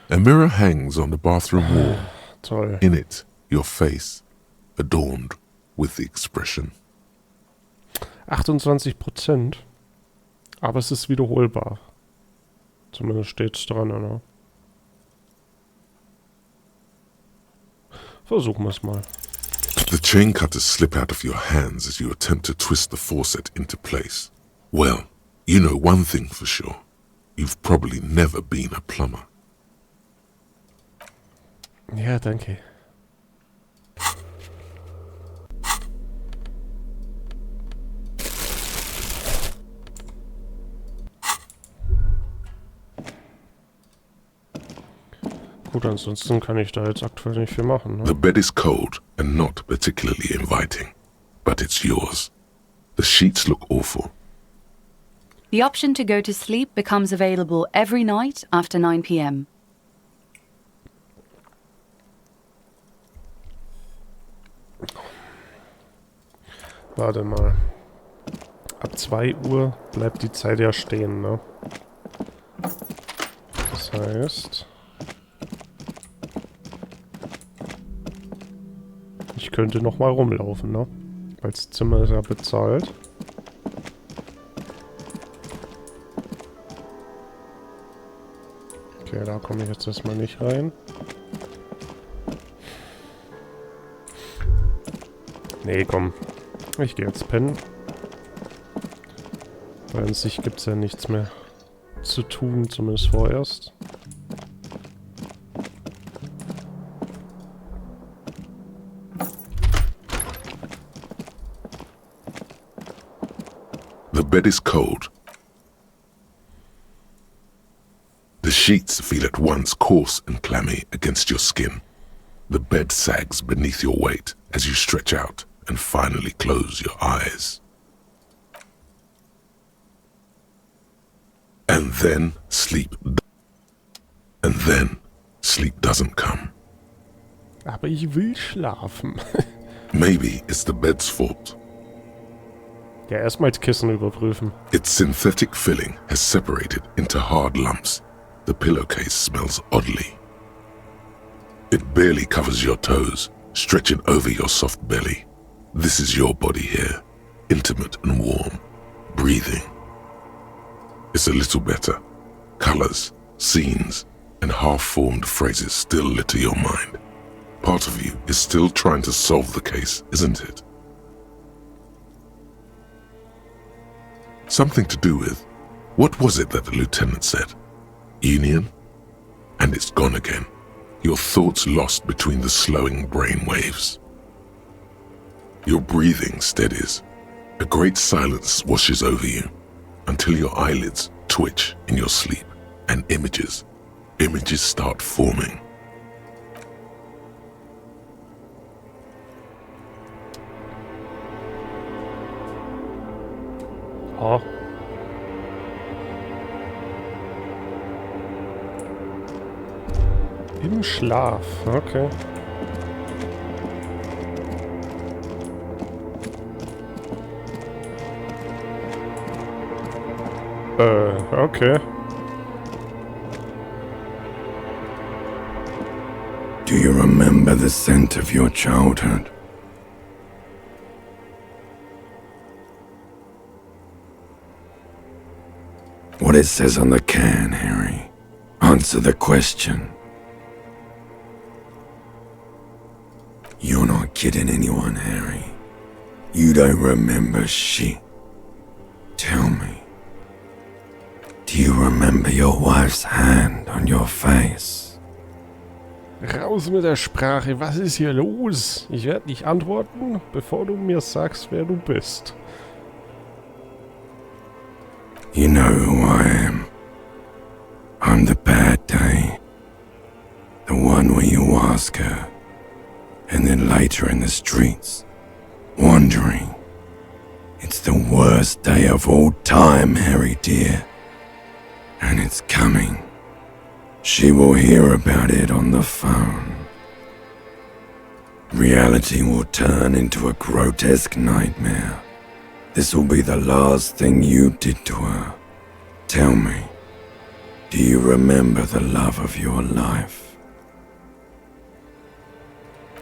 A mirror hangs on the bathroom wall. Toll. In it, your face, adorned with the expression. 28%. Aber es ist wiederholbar. Zumindest steht es dran, oder? Versuchen wir es mal. The chain cutters slip out of your hands as you attempt to twist the faucet into place. Well, you know one thing for sure. You've probably never been a plumber. Ja, danke. Gut, ansonsten kann ich da jetzt aktuell nicht viel machen, ne? The bed is cold and not particularly inviting, but it's yours. The sheets look awful. The option to go to sleep becomes available every night after 9 p.m. Warte mal. Ab 2 Uhr bleibt die Zeit ja stehen, ne? Das heißt... ich könnte noch mal rumlaufen, ne? Weil das Zimmer ist ja bezahlt. Okay, da komme ich jetzt erstmal nicht rein. Nee, komm. Ich gehe jetzt pennen. Weil an sich gibt es ja nichts mehr zu tun, zumindest vorerst. The bed is cold. The sheets feel at once coarse and clammy against your skin. The bed sags beneath your weight as you stretch out and finally close your eyes. And then sleep doesn't come. Aber ich will schlafen. Maybe it's the bed's fault. Ja, erstmal das Kissen überprüfen. Its synthetic filling has separated into hard lumps. The pillowcase smells oddly. It barely covers your toes, stretching over your soft belly. This is your body here, intimate and warm, breathing. It's a little better. Colors, scenes, and half-formed phrases still litter your mind. Part of you is still trying to solve the case, isn't it? Something to do with, what was it that the lieutenant said? Union? And it's gone again. Your thoughts lost between the slowing brain waves. Your breathing steadies. A great silence washes over you until your eyelids twitch in your sleep and images start forming. Oh. Im Schlaf, okay. Okay. Do you remember the scent of your childhood? What it says on the can, Harry. Answer the question. You're not kidding anyone, Harry. You don't remember shit. Tell me. Do you remember your wife's hand on your face? Raus mit der Sprache, was ist hier los? Ich werde nicht antworten, bevor du mir sagst, wer du bist. You know who I am. I'm the bad day. The one where you ask her, and then later in the streets, wandering. It's the worst day of all time, Harry dear. And it's coming. She will hear about it on the phone. Reality will turn into a grotesque nightmare. This will be the last thing you did to her. Tell me, do you remember the love of your life?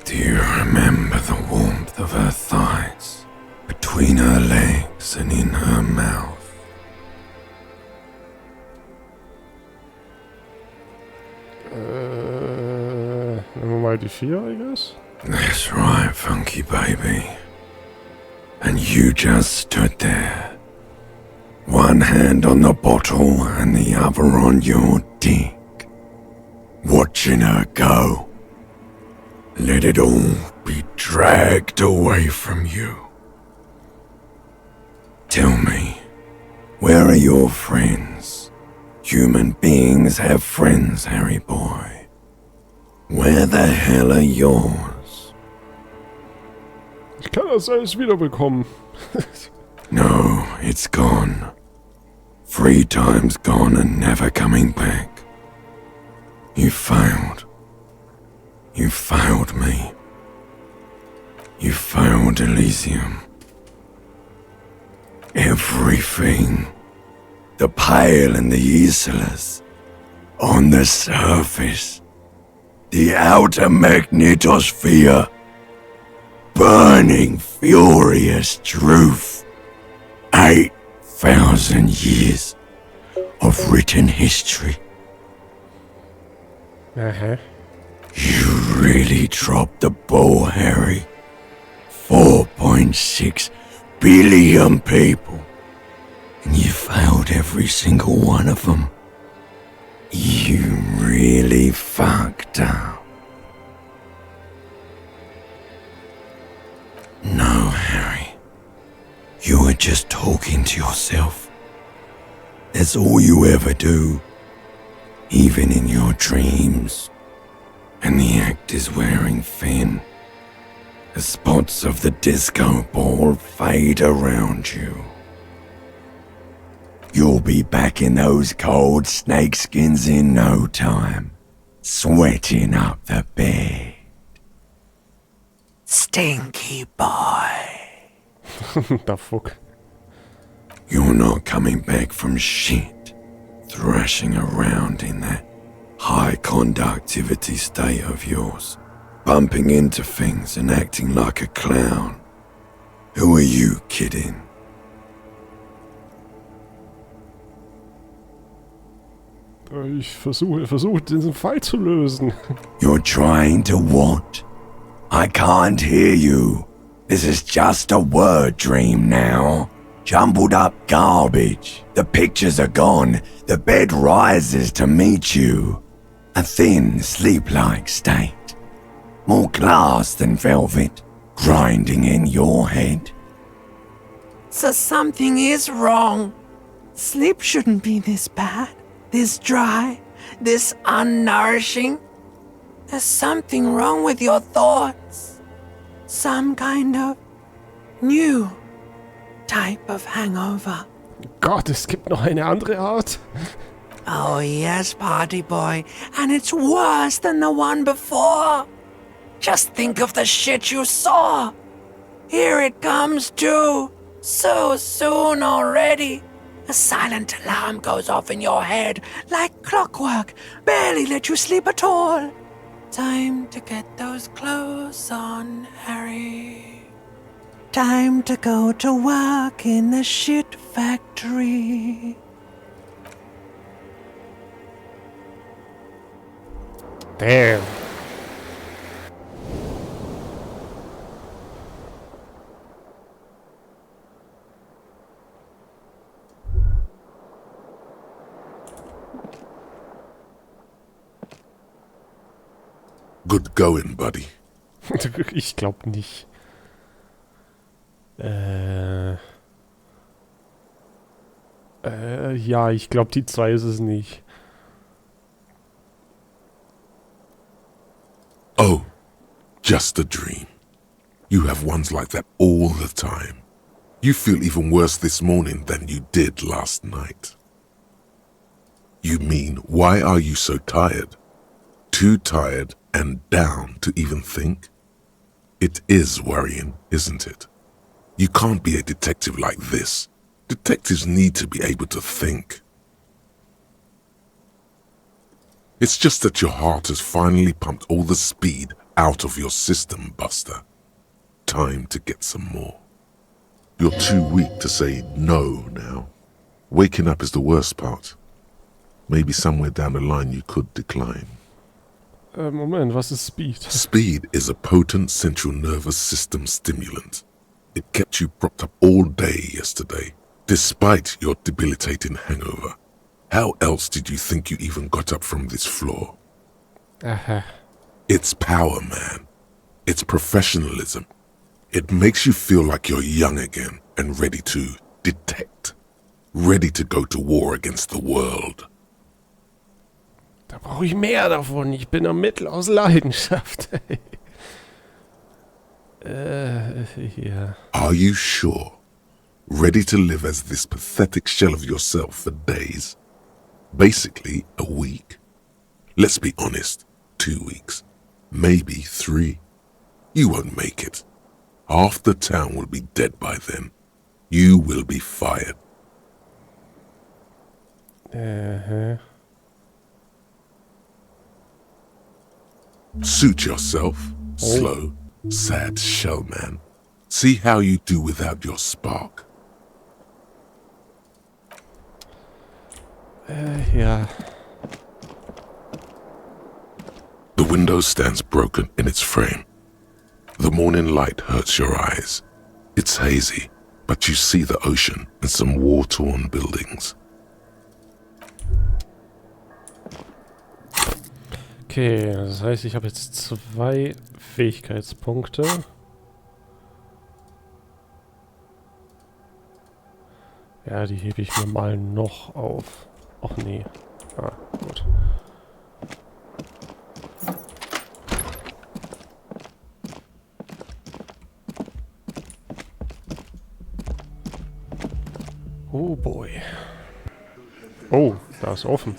Do you remember the warmth of her thighs, between her legs and in her mouth? Nehmen wir mal die 4, I guess? That's right, funky baby. And you just stood there. One hand on the bottle and the other on your dick. Watching her go. Let it all be dragged away from you. Tell me, where are your friends? Human beings have friends, Harry boy. Where the hell are yours? Ich kann das alles wiederbekommen. No, it's gone. 3 times gone and never coming back. You failed. You failed me. You failed Elysium. Everything. The Pale and the Isolas. On the surface. The outer magnetosphere. Burning, furious truth. 8,000 years of written history. Uh-huh. You really dropped the ball, Harry. 4.6 billion people. And you failed every single one of them. You really fucked up. No, Harry. You were just talking to yourself. That's all you ever do. Even in your dreams. And the act is wearing thin. The spots of the disco ball fade around you. You'll be back in those cold snakeskins in no time, sweating up the bed. Stinky boy. The fuck? You're not coming back from shit, thrashing around in that high conductivity state of yours, bumping into things and acting like a clown. Who are you kidding? Ich versuche diesen Fall zu lösen. You're trying to what? I can't hear you. This is just a word dream now. Jumbled up garbage. The pictures are gone. The bed rises to meet you. A thin, sleep-like state. More glass than velvet, grinding in your head. So something is wrong. Sleep shouldn't be this bad, this dry, this unnourishing. There's something wrong with your thoughts. Some kind of new type of hangover. Gott, es gibt noch eine andere Art. Oh yes, party boy, and it's worse than the one before. Just think of the shit you saw. Here it comes too. So soon already. A silent alarm goes off in your head like clockwork, barely let you sleep at all. Time to get those clothes on, Harry. Time to go to work in the shit factory. Damn. Good going, buddy. Ich glaube nicht. Ja, ich glaube, die 2 ist es nicht. Oh, just a dream. You have ones like that all the time. You feel even worse this morning than you did last night. You mean, why are you so tired? Too tired and down to even think? It is worrying, isn't it? You can't be a detective like this. Detectives need to be able to think. It's just that your heart has finally pumped all the speed out of your system, Buster. Time to get some more. You're too weak to say no now. Waking up is the worst part. Maybe somewhere down the line you could decline. Moment, was ist Speed? Speed is a potent central nervous system stimulant. It kept you propped up all day yesterday, despite your debilitating hangover. How else did you think you even got up from this floor? It's power, man. It's professionalism. It makes you feel like you're young again and ready to detect. Ready to go to war against the world. Da brauche ich mehr davon. Ich bin ermittelt aus Leidenschaft. Ja. Are you sure? Ready to live as this pathetic shell of yourself for days? Basically, a week. Let's be honest, 2 weeks. Maybe 3. You won't make it. Half the town will be dead by then. You will be fired. Suit yourself, slow, sad shell man. See how you do without your spark. Ja. The window stands broken in its frame. The morning light hurts your eyes. It's hazy, but you see the ocean and some war-torn buildings. Okay, das heißt, ich habe jetzt 2 Fähigkeitspunkte. Ja, die hebe ich mir mal noch auf. Ach nee. Ah, gut. Oh boy. Oh, da ist offen.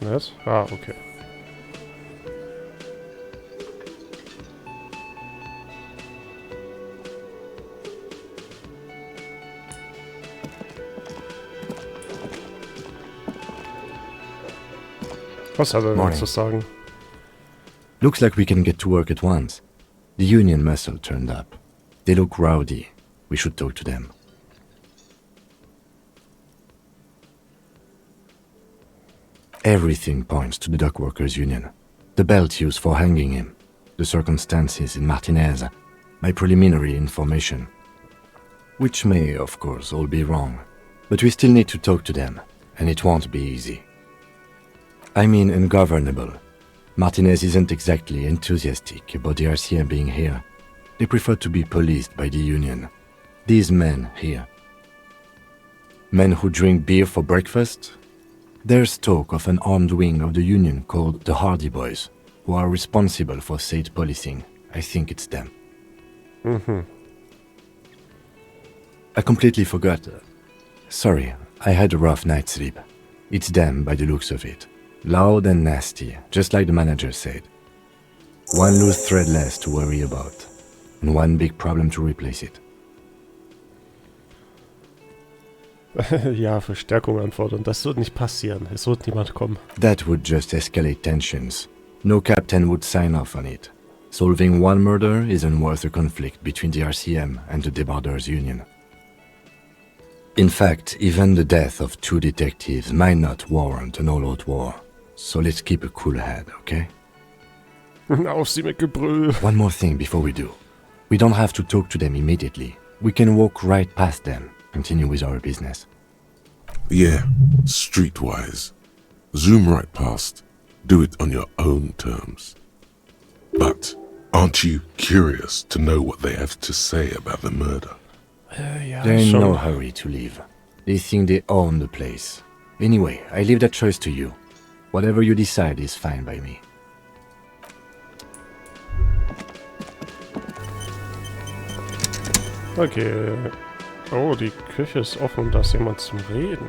Was? Ah, okay. Was hat er denn zu sagen? Looks like we can get to work at once. The union muscle turned up. They look rowdy. We should talk to them. Everything points to the dock workers' union. The belt used for hanging him, the circumstances in Martinez, my preliminary information. Which may, of course, all be wrong. But we still need to talk to them, and it won't be easy. I mean ungovernable. Martinez isn't exactly enthusiastic about the RCM being here. They prefer to be policed by the union. These men here. Men who drink beer for breakfast? There's talk of an armed wing of the union called the Hardy Boys, who are responsible for state policing. I think it's them. I completely forgot. Sorry, I had a rough night's sleep. It's them by the looks of it. Loud and nasty, just like the manager said. One loose thread less to worry about, and one big problem to replace it. Ja, Verstärkung anfordern. Das wird nicht passieren. Es wird niemand kommen. That would just escalate tensions. No captain would sign off on it. Solving one murder isn't worth a conflict between the RCM and the Debarders Union. In fact, even the death of 2 detectives might not warrant an all-out war. So let's keep a cool head, okay? Auf sie mit Gebrüll. One more thing before we do. We don't have to talk to them immediately. We can walk right past them, continue with our business. Yeah, streetwise. Zoom right past. Do it on your own terms. But aren't you curious to know what they have to say about the murder? Ja, They're in schon. no hurry to leave. They think they own the place. Anyway, I leave that choice to you. Whatever you decide is fine by me. Okay. Oh, die Küche ist offen, da ist jemand zum Reden.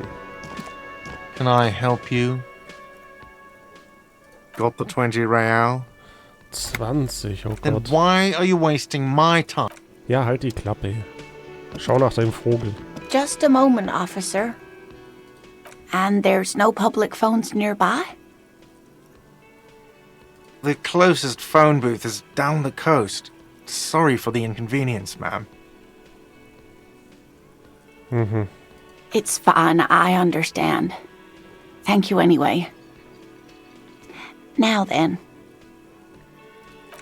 Can I help you? Got the 20 real? 20, oh Then Gott. why are you wasting my time? Ja, halt die Klappe. Schau nach deinem Vogel. Just a moment, officer. And there's no public phones nearby? The closest phone booth is down the coast. Sorry for the inconvenience, ma'am. It's fine, I understand. Thank you anyway. Now then.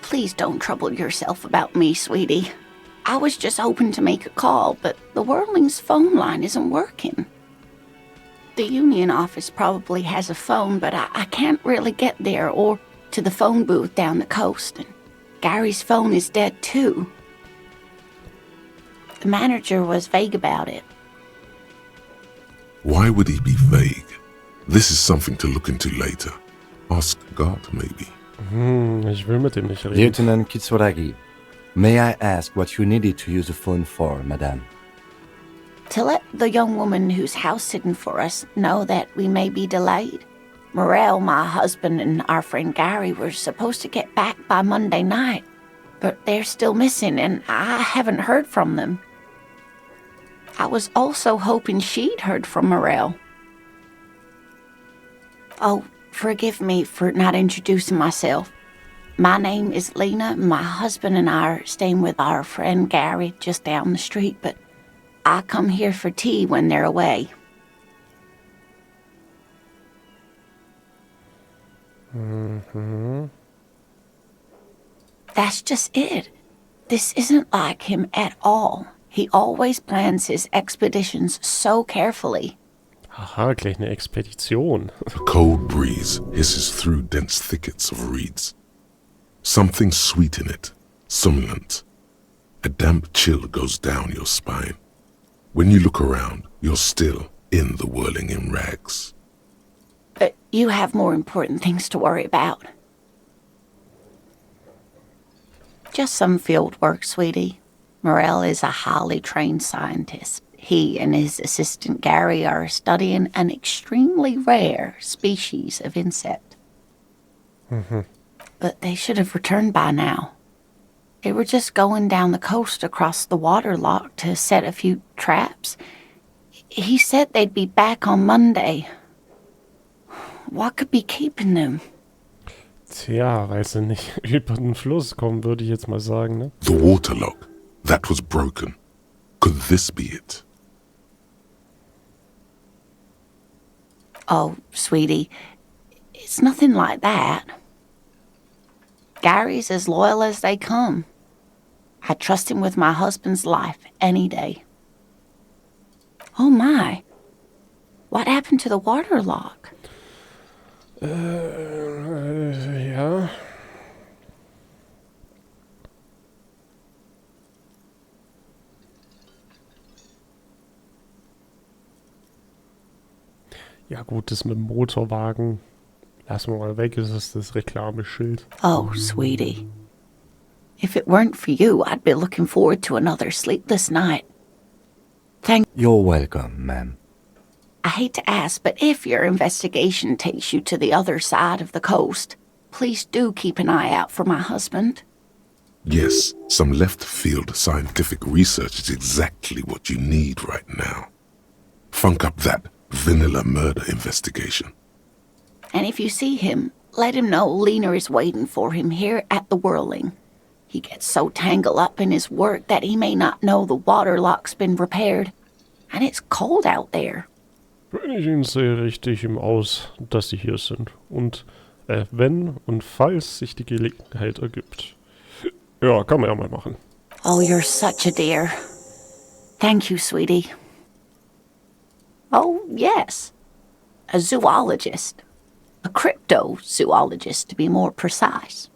Please don't trouble yourself about me, sweetie. I was just hoping to make a call, but the Whirling's phone line isn't working. The union office probably has a phone, but I can't really get there or to the phone booth down the coast. And Gary's phone is dead too. The manager was vague about it. Why would he be vague? This is something to look into later. Ask God, maybe. Ich will mit dem nicht reden. Lieutenant Kitsuragi, may I ask what you needed to use the phone for, madame? To let the young woman who's house-sitting for us know that we may be delayed. Morel, my husband, and our friend Gary were supposed to get back by Monday night, but they're still missing, and I haven't heard from them. I was also hoping she'd heard from Morel. Oh, forgive me for not introducing myself. My name is Lena. My husband and I are staying with our friend Gary just down the street, but I come here for tea when they're away. That's just it. This isn't like him at all. He always plans his expeditions so carefully. Aha, gleich eine Expedition. A cold breeze hisses through dense thickets of reeds. Something sweet in it, somnolent. A damp chill goes down your spine. When you look around, you're still in the whirling in rags. But you have more important things to worry about. Just some field work, sweetie. Morel is a highly trained scientist. He and his assistant Gary are studying an extremely rare species of insect. But they should have returned by now. They were just going down the coast across the water lock to set a few traps. He said they'd be back on Monday. What could be keeping them? Tja, weil sie nicht über den Fluss kommen, würde ich jetzt mal sagen, ne? The water lock, that was broken. Could this be it? Oh, sweetie, it's nothing like that. Gary's as loyal as they come. I trust him with my husband's life any day. Oh my, what happened to the water lock? Ja. Ja gut, das mit dem Motorwagen lassen wir mal weg, das ist das Reklameschild. Oh, sweetie. If it weren't for you, I'd be looking forward to another sleepless night. You're welcome, ma'am. I hate to ask, but if your investigation takes you to the other side of the coast, please do keep an eye out for my husband. Yes, some left-field scientific research is exactly what you need right now. Funk up that vanilla murder investigation. And if you see him, let him know Lena is waiting for him here at the Whirling. He gets so tangled up in his work that he may not know the water lock's been repaired. And it's cold out there. Wenn ich ihn sehe, richte ich ihm aus, dass Sie hier sind. Und wenn und falls sich die Gelegenheit ergibt. Ja, kann man ja mal machen. Oh, you're such a dear. Thank you, sweetie. Oh, yes. A zoologist. A cryptozoologist, to be more precise.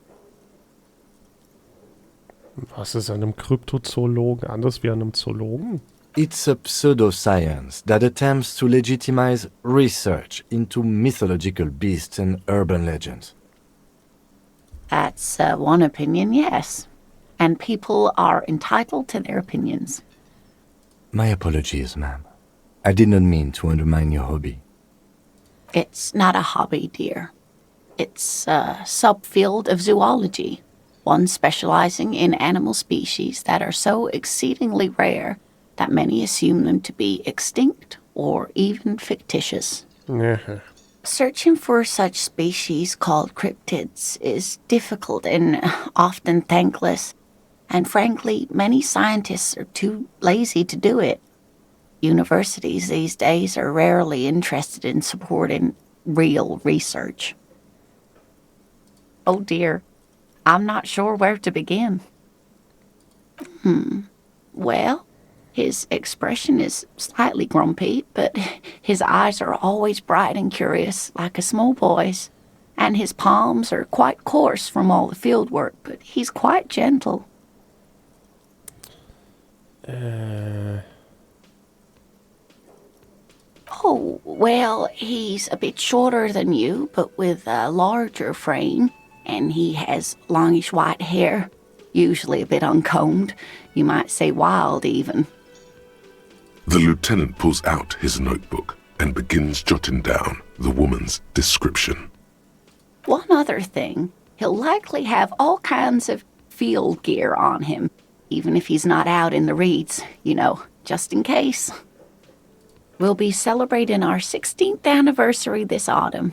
Was ist an einem Kryptozoologen anders wie an einem Zoologen? It's a pseudoscience that attempts to legitimize research into mythological beasts and urban legends. That's one opinion, yes. And people are entitled to their opinions. My apologies, ma'am. I did not mean to undermine your hobby. It's not a hobby, dear. It's a subfield of zoology, one specializing in animal species that are so exceedingly rare that many assume them to be extinct or even fictitious. Searching for such species called cryptids is difficult and often thankless, and frankly, many scientists are too lazy to do it. Universities these days are rarely interested in supporting real research. Oh dear, I'm not sure where to begin. Well, his expression is slightly grumpy, but his eyes are always bright and curious, like a small boy's. And his palms are quite coarse from all the field work, but he's quite gentle. Oh, well, he's a bit shorter than you, but with a larger frame, and he has longish white hair, usually a bit uncombed. You might say wild, even. The lieutenant pulls out his notebook and begins jotting down the woman's description. One other thing, he'll likely have all kinds of field gear on him, even if he's not out in the reeds, you know, just in case. We'll be celebrating our 16th anniversary this autumn.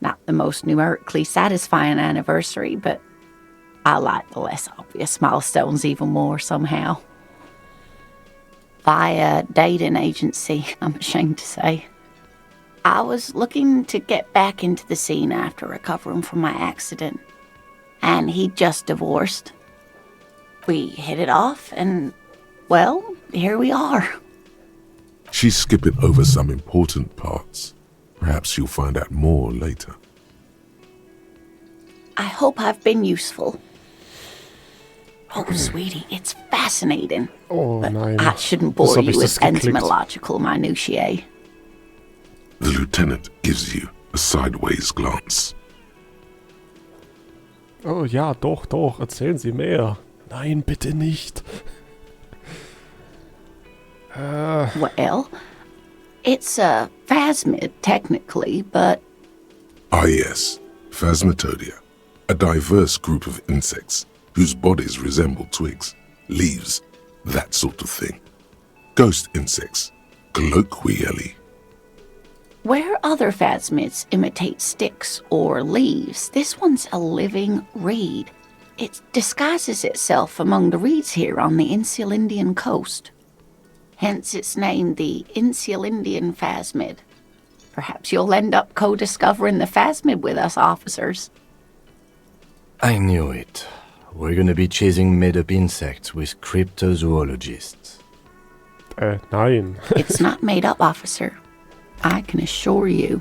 Not the most numerically satisfying anniversary, but I like the less obvious milestones even more somehow. Via dating agency, I'm ashamed to say. I was looking to get back into the scene after recovering from my accident, and he'd just divorced. We hit it off, and, well, here we are. She's skipping over some important parts. Perhaps you'll find out more later. I hope I've been useful. Oh, sweetie, it's fascinating. Oh, but nein. I shouldn't bore you with entomological minutiae. The lieutenant gives you a sideways glance. Oh ja, doch, erzählen Sie mehr. Nein, bitte nicht. Well, it's a phasmid, technically, but... Ah yes, Phasmatodia, a diverse group of insects whose bodies resemble twigs, leaves, that sort of thing. Ghost insects, colloquially. Where other phasmids imitate sticks or leaves, this one's a living reed. It disguises itself among the reeds here on the Insulindian coast. Hence its name, the Insulindian phasmid. Perhaps you'll end up co-discovering the phasmid with us officers. I knew it. We're gonna be chasing made-up insects with cryptozoologists. Nein. It's not made up, officer. I can assure you.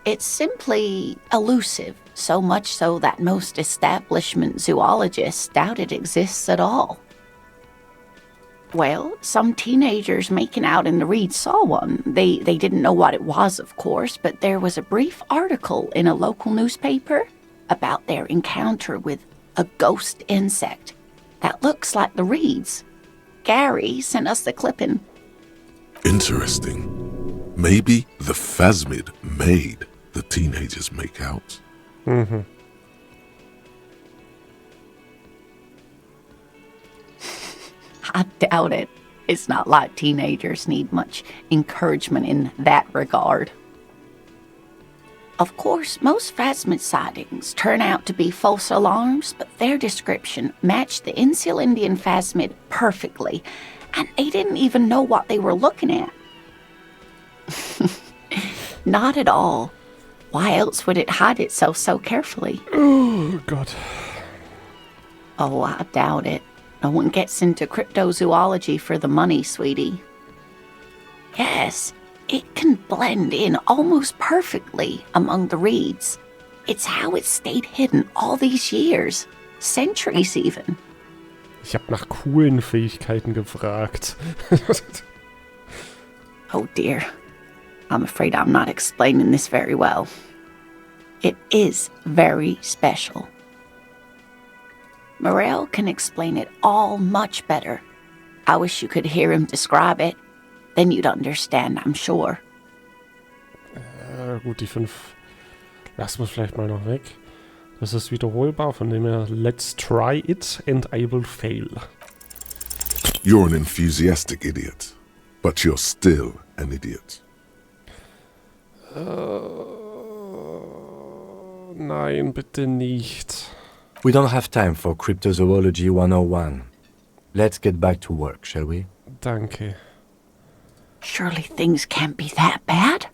It's simply elusive, so much so that most establishment zoologists doubt it exists at all. Well, some teenagers making out in the reeds saw one. They didn't know what it was, of course, but there was a brief article in a local newspaper about their encounter with a ghost insect that looks like the reeds. Gary sent us the clipping. Interesting. Maybe the phasmid made the teenagers make out. Mm-hmm. I doubt it. It's not like teenagers need much encouragement in that regard. Of course, most phasmid sightings turn out to be false alarms, but their description matched the Insil Indian phasmid perfectly, and they didn't even know what they were looking at. Not at all. Why else would it hide itself so carefully? Oh, God. Oh, I doubt it. No one gets into cryptozoology for the money, sweetie. Yes, it can blend in almost perfectly among the reeds. It's how it stayed hidden all these years. Centuries even. Ich habe nach coolen Fähigkeiten gefragt. Oh dear. I'm afraid I'm not explaining this very well. It is very special. Morel can explain it all much better. I wish you could hear him describe it. Then you'd understand, I'm sure. Gut, die 5 lassen wir vielleicht mal noch weg. Das ist wiederholbar, von dem her, let's try it and I will fail. You're an enthusiastic idiot, but you're still an idiot. Nein, bitte nicht. We don't have time for Cryptozoology 101. Let's get back to work, shall we? Danke. Surely things can't be that bad?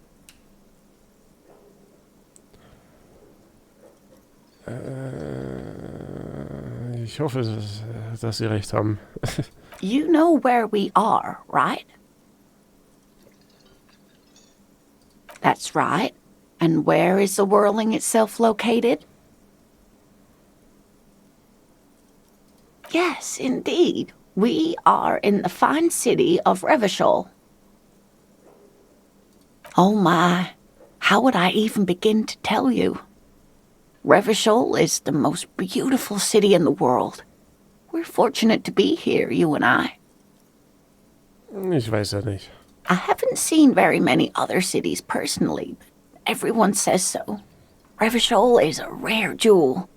Ich hoffe, dass Sie recht haben. You know where we are, right? That's right. And where is the whirling itself located? Yes, indeed. We are in the fine city of Revachol. Oh my, how would I even begin to tell you? Revachol is the most beautiful city in the world. We're fortunate to be here, you and I. Ich weiß ja nicht. I haven't seen very many other cities personally, but everyone says so. Revachol is a rare jewel.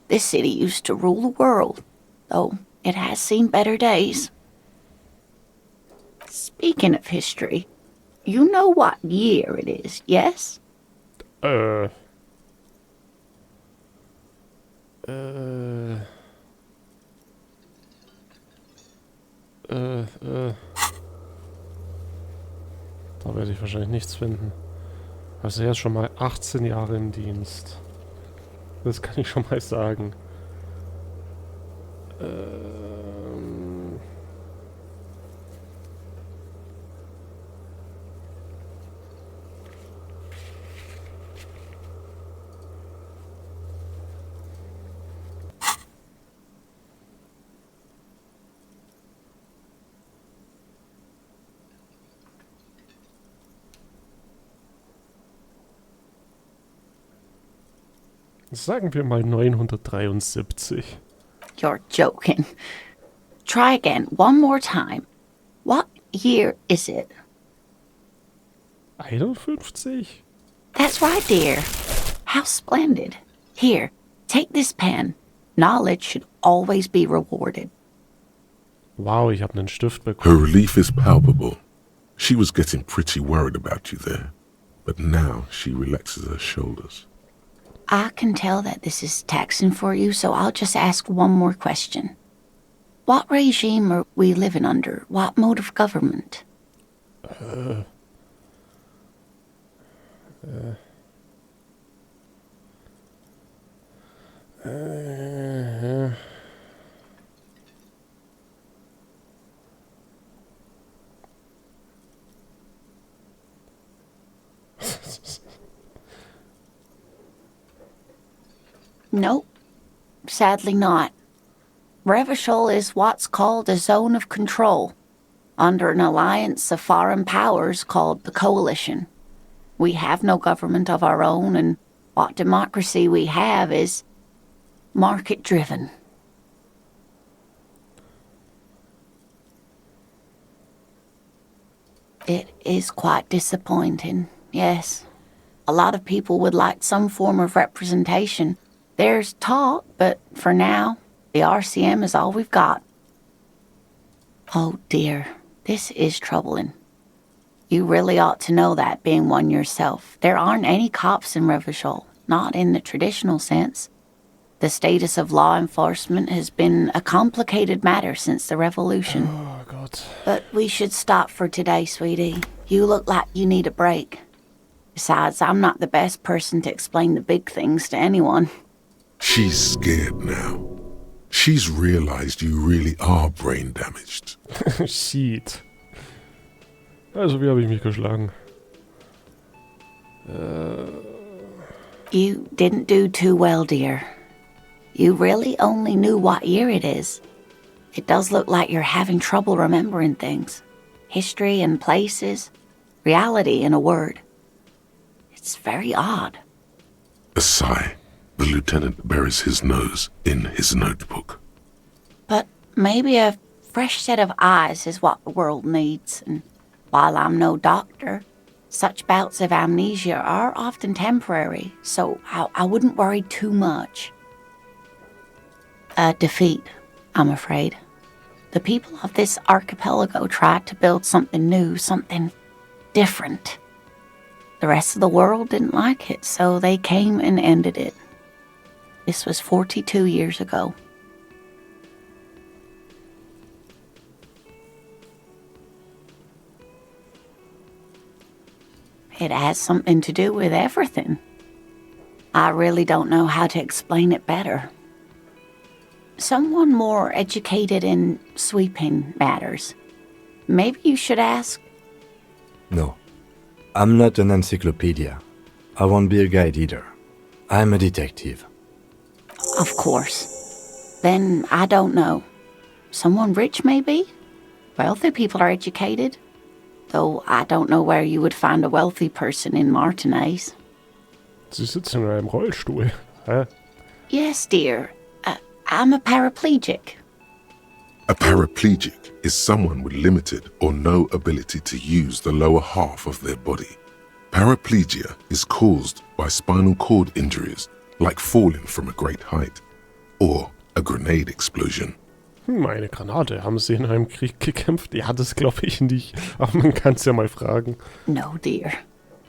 This city used to rule the world, though it has seen better days. Speaking of history, you know what year it is, yes? Da werde ich wahrscheinlich nichts finden. Also er ist schon mal 18 Jahre im Dienst. Das kann ich schon mal sagen. Sagen wir mal 973. You're joking. Try again, one more time. What year is it? 51? That's right, dear. How splendid. Here, take this pen. Knowledge should always be rewarded. Wow, ich habe einen Stift Her bekommen. relief is palpable. She was getting pretty worried about you there, but now she relaxes her shoulders. I can tell that this is taxing for you, so I'll just ask one more question. What regime are we living under? What mode of government? Nope, sadly not. Revachol is what's called a zone of control, under an alliance of foreign powers called the Coalition. We have no government of our own, and what democracy we have is market-driven. It is quite disappointing, yes. A lot of people would like some form of representation. There's talk, but for now, the RCM is all we've got. Oh dear, this is troubling. You really ought to know that, being one yourself. There aren't any cops in Revachol, not in the traditional sense. The status of law enforcement has been a complicated matter since the revolution. Oh, God. But we should stop for today, sweetie. You look like you need a break. Besides, I'm not the best person to explain the big things to anyone. She's scared now. She's realized you really are brain damaged. Shit. Also, wie habe ich mich geschlagen? You didn't do too well, dear. You really only knew what year it is. It does look like you're having trouble remembering things. History and places. Reality, in a word. It's very odd. A sigh. The lieutenant buries his nose in his notebook. But maybe a fresh set of eyes is what the world needs, and while I'm no doctor, such bouts of amnesia are often temporary, so I wouldn't worry too much. A defeat, I'm afraid. The people of this archipelago tried to build something new, something different. The rest of the world didn't like it, so they came and ended it. This was 42 years ago. It has something to do with everything. I really don't know how to explain it better. Someone more educated in sweeping matters. Maybe you should ask. No. I'm not an encyclopedia. I won't be a guide either. I'm a detective. Of course. Then I don't know. Someone rich, maybe? Wealthy people are educated. Though I don't know where you would find a wealthy person in Martinez. Sie sitzen in einem Rollstuhl. Hä? Yes, dear. I'm a paraplegic. A paraplegic is someone with limited or no ability to use the lower half of their body. Paraplegia is caused by spinal cord injuries, like falling from a great height, or a grenade explosion. Eine Granate. Haben sie in einem Krieg gekämpft? Ja, das glaube ich nicht. Aber man kann es ja mal fragen. No, dear.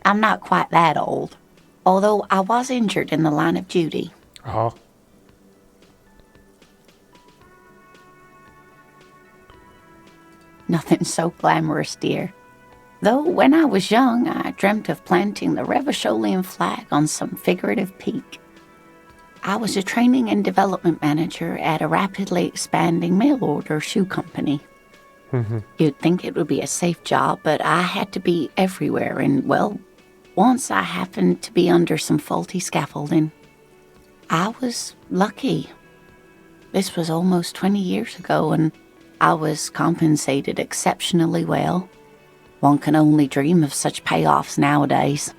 I'm not quite that old. Although I was injured in the line of duty. Aha. Nothing so glamorous, dear. Though when I was young, I dreamt of planting the Revacholian flag on some figurative peak. I was a training and development manager at a rapidly expanding mail-order shoe company. You'd think it would be a safe job, but I had to be everywhere, and, well, once I happened to be under some faulty scaffolding. I was lucky. This was almost 20 years ago, and I was compensated exceptionally well. One can only dream of such payoffs nowadays.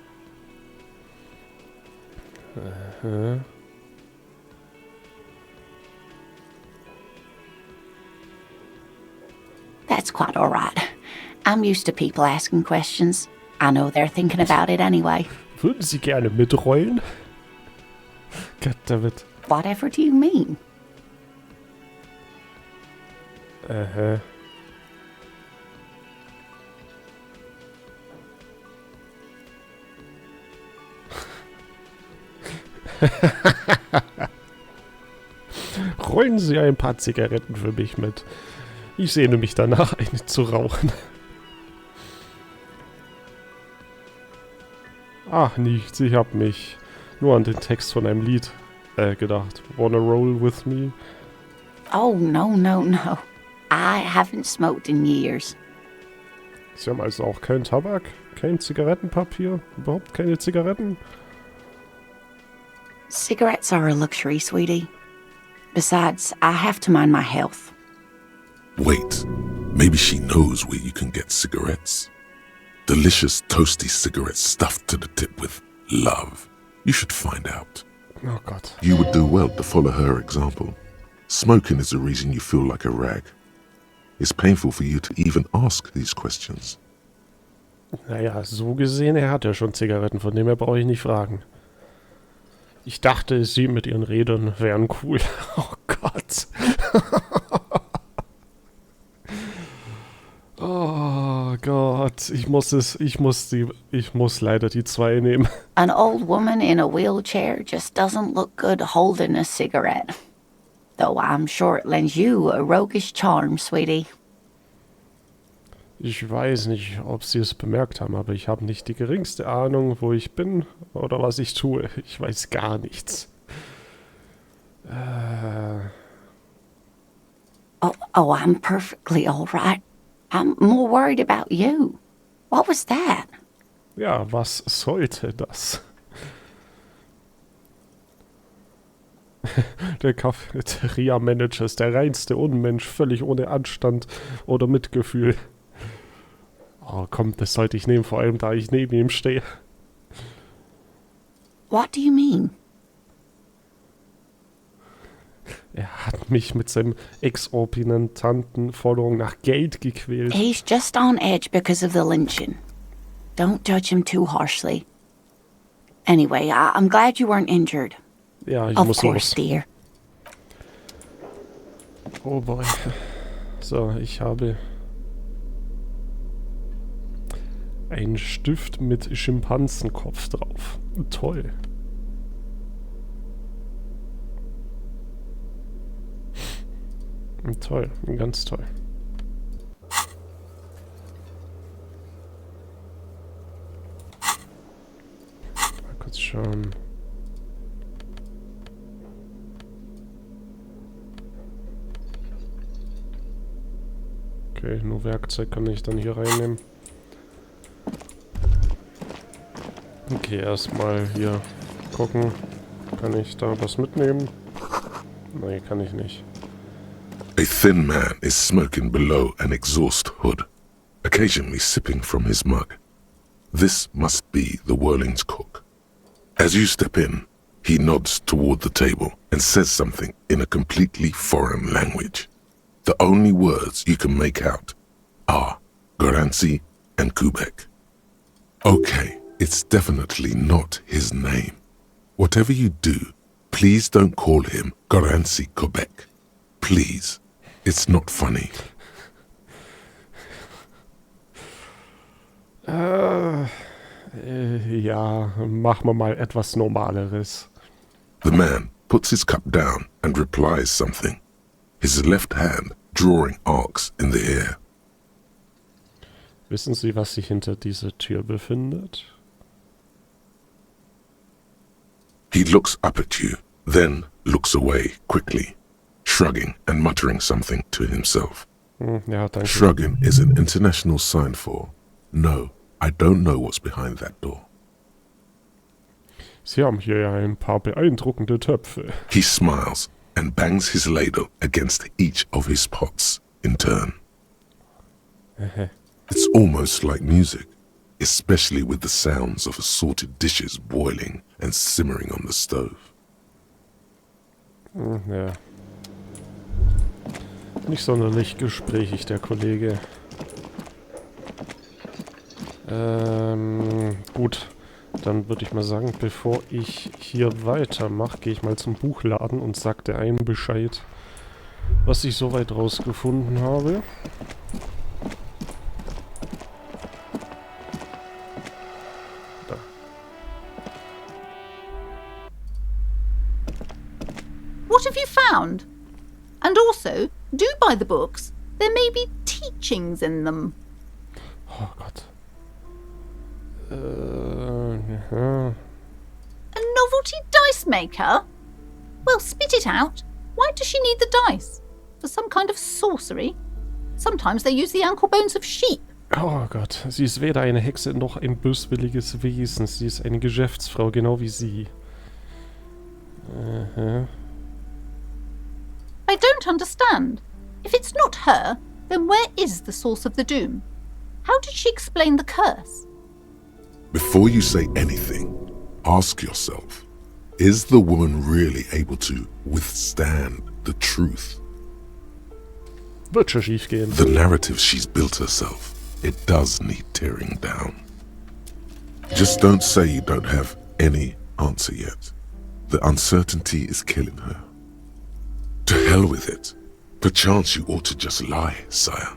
That's quite all right. I'm used to people asking questions. I know they're thinking about it anyway. Würden Sie gerne mitrollen? Goddammit. Whatever do you mean? Rollen Sie ein paar Zigaretten für mich mit. Ich sehne mich danach, eine zu rauchen. Ach, nichts. Ich hab mich nur an den Text von einem Lied gedacht. Wanna roll with me? Oh, no. I haven't smoked in years. Sie haben also auch keinen Tabak, kein Zigarettenpapier, überhaupt keine Zigaretten? Cigarettes are a luxury, sweetie. Besides, I have to mind my health. Wait, maybe she knows where you can get cigarettes. Delicious toasty cigarettes stuffed to the tip with love. You should find out. Oh Gott. You would do well to follow her example. Smoking is the reason you feel like a rag. It's painful for you to even ask these questions. Naja, so gesehen, er hat ja schon Zigaretten, von dem her brauche ich nicht fragen. Ich dachte, sie mit ihren Rädern wären cool. Oh Gott. Oh Gott, ich muss leider die 2 nehmen. An old woman in a wheelchair just doesn't look good holding a cigarette. Though I'm sure it lends you a roguish charm, sweetie. Ich weiß nicht, ob Sie es bemerkt haben, aber ich habe nicht die geringste Ahnung, wo ich bin oder was ich tue. Ich weiß gar nichts. Oh, I'm perfectly all right. I'm more worried about you. What was that? Ja, was sollte das? Der Cafeteria-Manager ist der reinste Unmensch, völlig ohne Anstand oder Mitgefühl. Oh komm, das sollte ich nehmen, vor allem da ich neben ihm stehe. What do you mean? Er hat mich mit seinem exorbitanten Forderung nach Geld gequält. He's just on edge because of the lynching. Don't judge him too harshly. Anyway, I'm glad you weren't injured. Ja, ich of muss course, los. Dear. Oh boy. So, ich habe einen Stift mit Schimpansenkopf drauf. Toll. Toll, ganz toll. Mal kurz schauen. Okay, nur Werkzeug kann ich dann hier reinnehmen. Okay, erstmal hier gucken. Kann ich da was mitnehmen? Nein, kann ich nicht. A thin man is smoking below an exhaust hood, occasionally sipping from his mug. This must be the Whirling's cook. As you step in, he nods toward the table and says something in a completely foreign language. The only words you can make out are Goranci and Kubek. Okay, it's definitely not his name. Whatever you do, please don't call him Goranci Kubek. Please. It's not funny. Ja, machen wir mal etwas Normaleres. The man puts his cup down and replies something, his left hand drawing arcs in the air. Wissen Sie, was sich hinter dieser Tür befindet? He looks up at you, then looks away quickly, shrugging and muttering something to himself. Ja, danke. Shrugging is an international sign for, no, I don't know what's behind that door. Sie haben hier ja ein paar beeindruckende Töpfe. He smiles and bangs his ladle against each of his pots in turn. It's almost like music, especially with the sounds of assorted dishes boiling and simmering on the stove. Ja. Nicht sonderlich gesprächig, der Kollege. Gut. Dann würde ich mal sagen, bevor ich hier weitermache, gehe ich mal zum Buchladen und sag der einen Bescheid, was ich soweit rausgefunden habe. Da. What have you found? And also, do buy the books. There may be teachings in them. Oh Gott. Ja. A novelty dice maker? Well, spit it out. Why does she need the dice? For some kind of sorcery? Sometimes they use the ankle bones of sheep. Oh Gott, sie ist weder eine Hexe noch ein böswilliges Wesen. Sie ist eine Geschäftsfrau, genau wie Sie. I don't understand. If it's not her, then where is the source of the doom? How did she explain the curse? Before you say anything, ask yourself, is the woman really able to withstand the truth? Wird schon schief gehen. The narrative she's built herself, it does need tearing down. Just don't say you don't have any answer yet. The uncertainty is killing her. To hell with it. Perchance you ought to just lie, sire.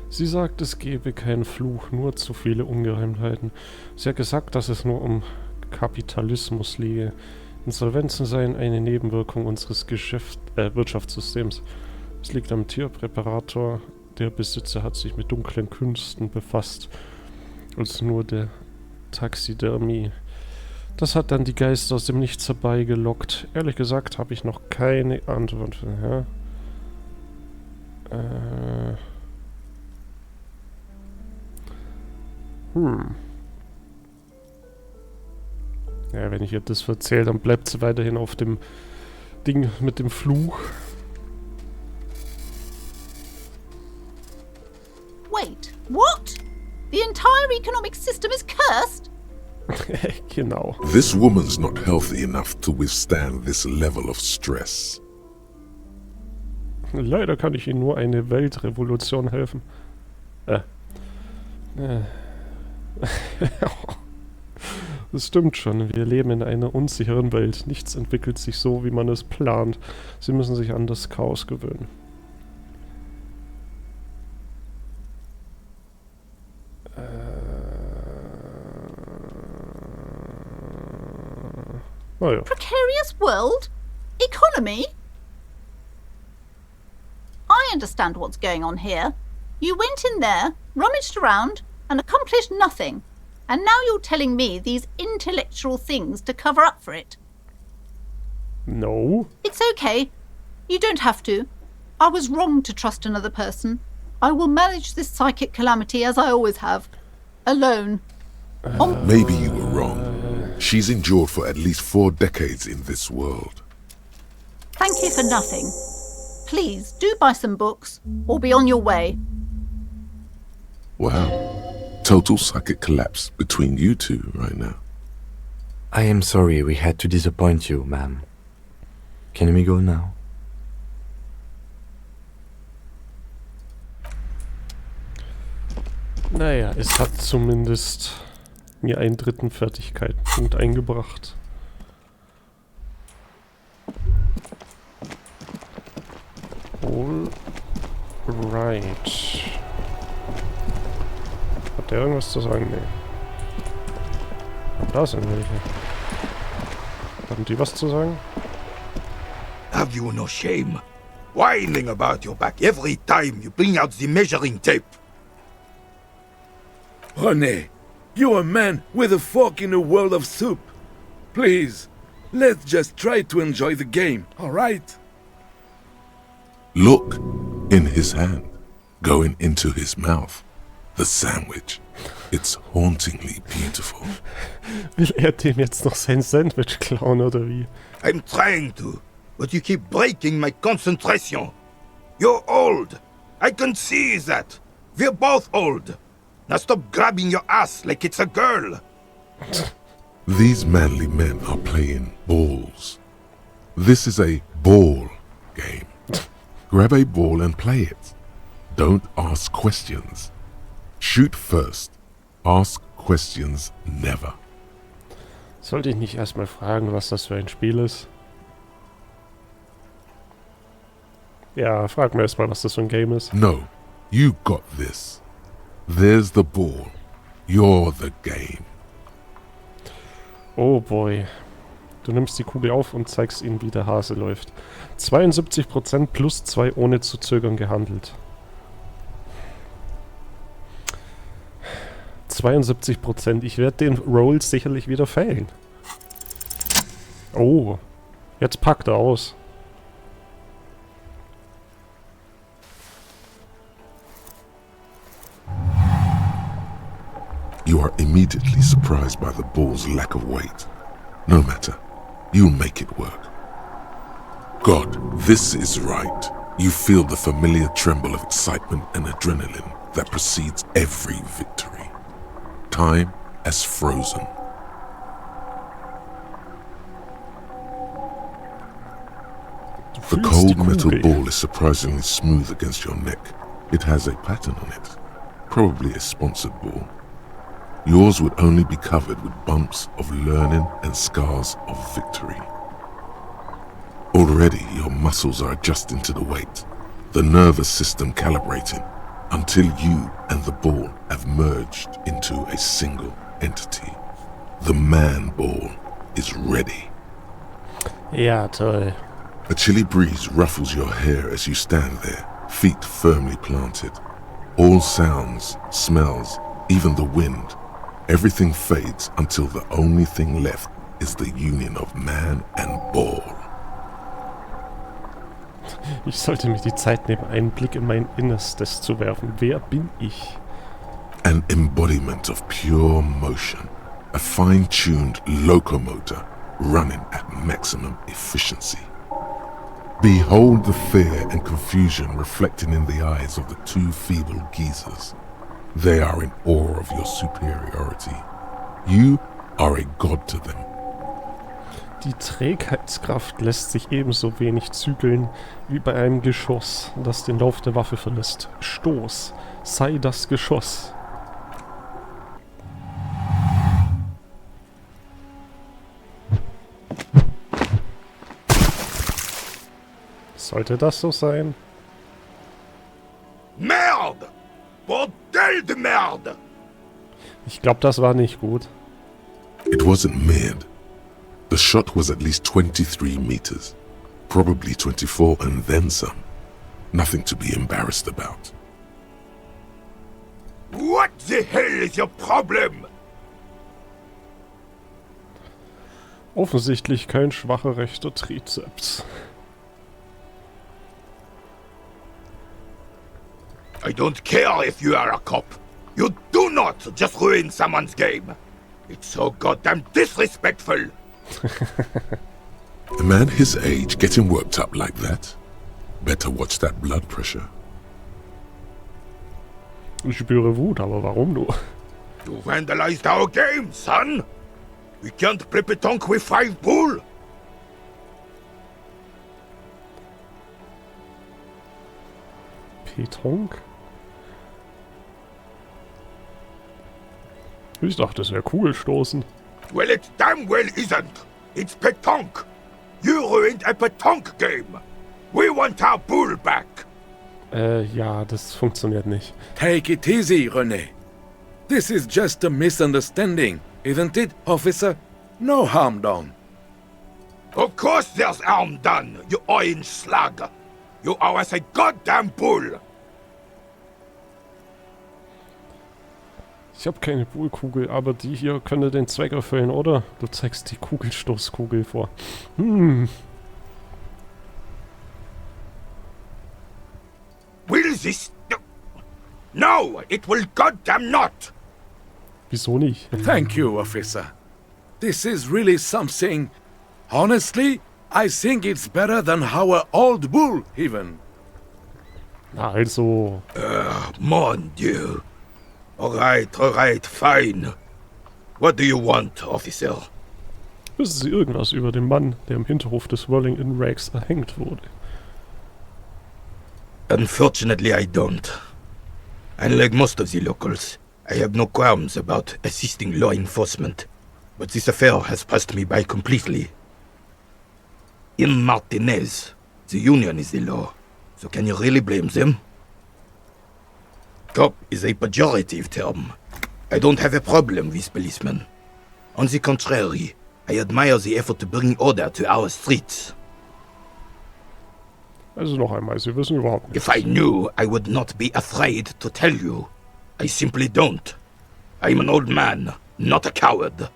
Sie sagt, es gebe keinen Fluch, nur zu viele Ungereimtheiten. Sie hat gesagt, dass es nur um Kapitalismus liege. Insolvenzen seien eine Nebenwirkung unseres Wirtschaftssystems. Es liegt am Tierpräparator. Der Besitzer hat sich mit dunklen Künsten befasst, als nur der Taxidermie. Das hat dann die Geister aus dem Nichts herbeigelockt. Ehrlich gesagt habe ich noch keine Antwort. Ja? Ja, wenn ich ihr das erzähle, dann bleibt sie weiterhin auf dem Ding mit dem Fluch. Wait, what? The entire economic system is cursed? Genau. This woman's not healthy enough to withstand this level of stress. Leider kann ich Ihnen nur eine Weltrevolution helfen. Das stimmt schon. Wir leben in einer unsicheren Welt. Nichts entwickelt sich so, wie man es plant. Sie müssen sich an das Chaos gewöhnen. Oh ja. Precarious world? Economy? I understand what's going on here. You went in there, rummaged around, and accomplished nothing. And now you're telling me these intellectual things to cover up for it. No. It's okay. You don't have to. I was wrong to trust another person. I will manage this psychic calamity as I always have. Alone. Maybe you were wrong. She's endured for at least 4 decades in this world. Thank you for nothing. Please, do buy some books, or be on your way. Wow. Total psychic collapse between you two right now. I am sorry we had to disappoint you, ma'am. Can we go now? Naja, es hat zumindest mir einen 3. Fertigkeitenpunkt eingebracht. Alright. Hat der irgendwas zu sagen? Nee. Aber da sind welche. Haben die was zu sagen? Have you no shame? Whining about your back every time you bring out the measuring tape. René, you're a man with a fork in a world of soup. Please, let's just try to enjoy the game, alright? Look, in his hand, going into his mouth, the sandwich. It's hauntingly beautiful. Will dem jetzt noch sein Sandwich klauen, oder wie? I'm trying to, but you keep breaking my concentration. You're old. I can see that. We're both old. Now stop grabbing your ass like it's a girl. These manly men are playing balls. This is a ball game. Grab a ball and play it. Don't ask questions. Shoot first. Ask questions never. Sollte ich nicht erstmal fragen, was das für ein Spiel ist? Ja, frag mir erstmal, was das für ein Game ist. No, you got this. There's the ball. You're the game. Oh boy. Du nimmst die Kugel auf und zeigst ihnen, wie der Hase läuft. 72% plus 2 ohne zu zögern gehandelt. 72%. Ich werde den Roll sicherlich wieder failen. Oh. Jetzt packt er aus. You are immediately surprised by the ball's lack of weight. No matter. You'll make it work. God, this is right. You feel the familiar tremble of excitement and adrenaline that precedes every victory. Time as frozen. The cold metal ball is surprisingly smooth against your neck, It has a pattern on it, probably a sponsored ball. Yours would only be covered with bumps of learning and scars of victory. Already your muscles are adjusting to the weight, the nervous system calibrating, until you and the ball have merged into a single entity. The man ball is ready. Ja, toll. A chilly breeze ruffles your hair as you stand there, feet firmly planted. All sounds, smells, even the wind, everything fades until the only thing left is the union of man and ball. Ich sollte mir die Zeit nehmen, einen Blick in mein Innerstes zu werfen. Wer bin ich? An embodiment of pure motion, a fine-tuned locomotor running at maximum efficiency. Behold the fear and confusion reflecting in the eyes of the two feeble geezers. They are in awe of your superiority. You are a god to them. Die Trägheitskraft lässt sich ebenso wenig zügeln wie bei einem Geschoss, das den Lauf der Waffe verlässt. Stoß, sei das Geschoss. Sollte das so sein? Merde! Bordel de merde! Ich glaube, das war nicht gut. It wasn't mid. The shot was at least 23 meters, probably 24 and then some. Nothing to be embarrassed about. What the hell is your problem? Offensichtlich kein schwacher rechter Trizeps. I don't care if you are a cop. You do not just ruin someone's game. It's so goddamn disrespectful. A man his age getting worked up like that? Better watch that blood pressure. Ich spüre Wut, aber warum nur? You vandalized our game, son. We can't play petanque with 5 bull. Petanque? Ich dachte, es wäre Kugelstoßen. Well, it damn well isn't. It's petanque. You ruined a petanque game. We want our bull back. Ja, das funktioniert nicht. Take it easy, René. This is just a misunderstanding, isn't it, officer? No harm done. Of course there's harm done, you orange slug. You owe us a goddamn bull. Ich habe keine Bullkugel, aber die hier könnte den Zweck erfüllen, oder? Du zeigst die Kugelstoßkugel vor. Will this... No, it will goddamn not. Wieso nicht? Thank you, officer. This is really something. Honestly, I think it's better than our old bull, even. Na also... Mon Dieu. Alright, fine. What do you want, officer? Wissen Sie irgendwas über den Mann, der im Hinterhof des Whirling in Rags erhängt wurde? Unfortunately, I don't. Unlike most of the locals, I have no qualms about assisting law enforcement, but this affair has passed me by completely. In Martinez, the union is the law, so can you really blame them? Cop is a pejorative term. I don't have a problem with policemen. On the contrary, I admire the effort to bring order to our streets. Also noch einmal, Sie wissen überhaupt nichts. If I knew, I would not be afraid to tell you. I simply don't. I'm an old man, not a coward.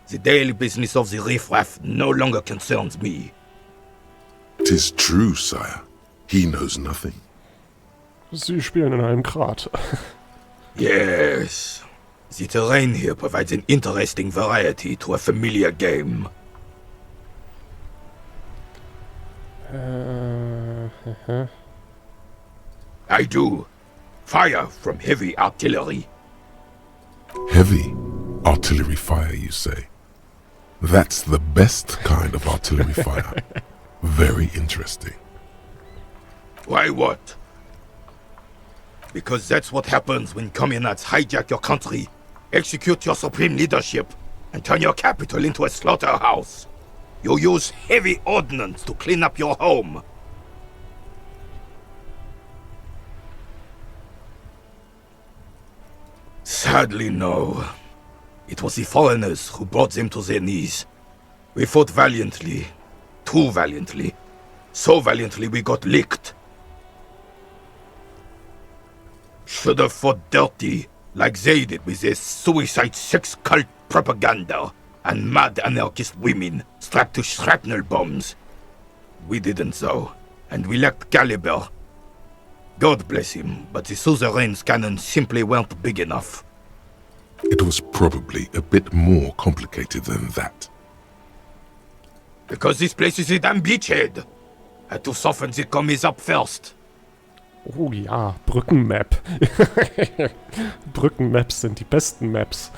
The daily business of the riffraff no longer concerns me. 'Tis true, sire. He knows nothing. Sie spielen in einem Grat. Yes. The terrain here provides an interesting variety to a familiar game. I do. Fire from heavy artillery. Heavy artillery fire, you say? That's the best kind of artillery fire. Very interesting. Why what? Because that's what happens when communards hijack your country, execute your supreme leadership, and turn your capital into a slaughterhouse. You use heavy ordnance to clean up your home. Sadly, no. It was the foreigners who brought them to their knees. We fought valiantly. Too valiantly. So valiantly we got licked. Should have fought dirty, like they did with their suicide sex cult propaganda and mad anarchist women strapped to shrapnel bombs. We didn't though, and we lacked caliber. God bless him, but the suzerain's cannons simply weren't big enough. It was probably a bit more complicated than that. Because this place is a damn beachhead. Had to soften the commies up first. Oh ja, Brückenmap. Brückenmaps sind die besten Maps.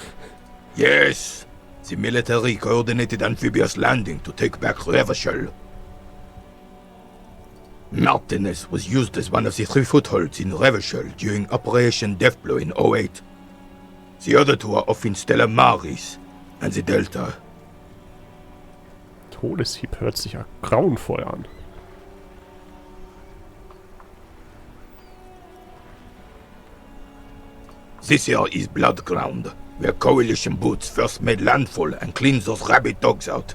Yes, the military coordinated amphibious landing to take back Revachol. Martinez was used as one of the 3 footholds in Revachol during Operation Deathblow in 08. The other 2 are off in Stella Maris and the Delta. Todeshieb hört sich ja grauenvoll an. This here is Blood Ground, where coalition boots first made landfall and cleaned those rabid dogs out.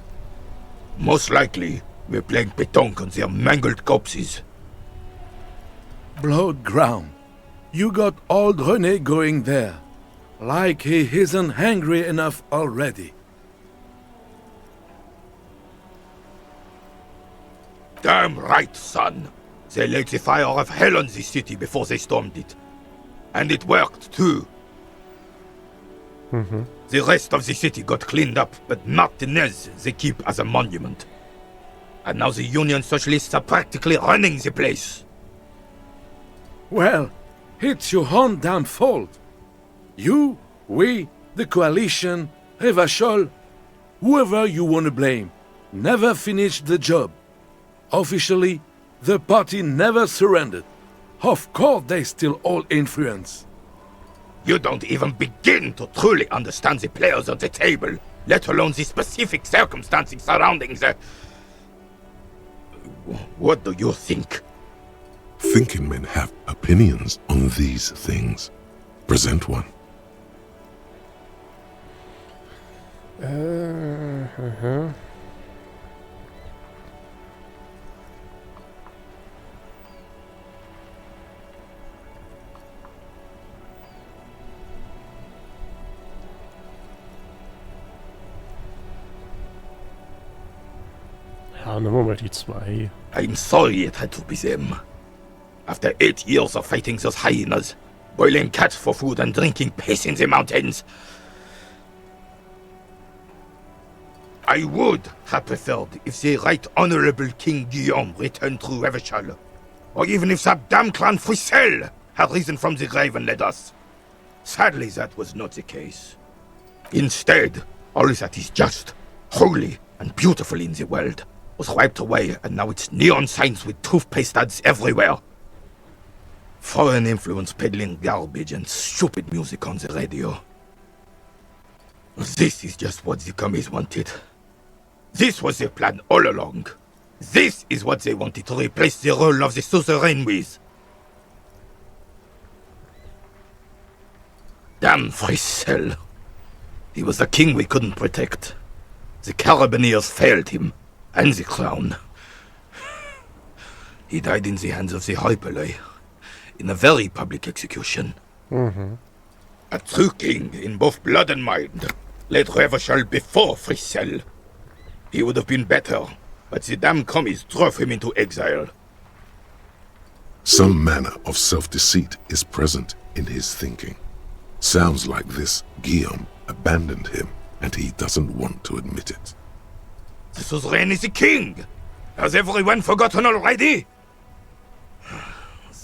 Most likely, we're playing pétanque on their mangled corpses. Blood ground. You got old René going there. Like he isn't hungry enough already. Damn right, son. They laid the fire of hell on this city before they stormed it. And it worked, too. The rest of the city got cleaned up, but Martinez they keep as a monument. And now the Union Socialists are practically running the place. Well, it's your own damn fault. You, we, the coalition, Revachol, whoever you want to blame, never finished the job. Officially, the party never surrendered. Of course they still all influence. You don't even begin to truly understand the players on the table, let alone the specific circumstances surrounding the... What do you think? Thinking men have opinions on these things. Present one. Ja, nehmen wir mal die 2. I'm sorry it had to be them. After 8 years of fighting those hyenas, boiling cats for food and drinking piss in the mountains, I would have preferred if the Right Honorable King Guillaume returned through Revachol, or even if that damn clan Frissel had risen from the grave and led us. Sadly, that was not the case. Instead, all that is just, holy, and beautiful in the world was wiped away, and now it's neon signs with toothpaste ads everywhere. Foreign influence peddling garbage and stupid music on the radio. This is just what the commies wanted. This was their plan all along. This is what they wanted to replace the role of the suzerain with. Damn Frissel. He was the king we couldn't protect. The Carabineers failed him, and the crown. He died in the hands of the Hyperlay, in a very public execution. A true king in both blood and mind led Revachol before Frissel. He would have been better, but the damn commies drove him into exile. Some manner of self-deceit is present in his thinking. Sounds like this Guillaume abandoned him, and he doesn't want to admit it. The suzerain is the king! Has everyone forgotten already?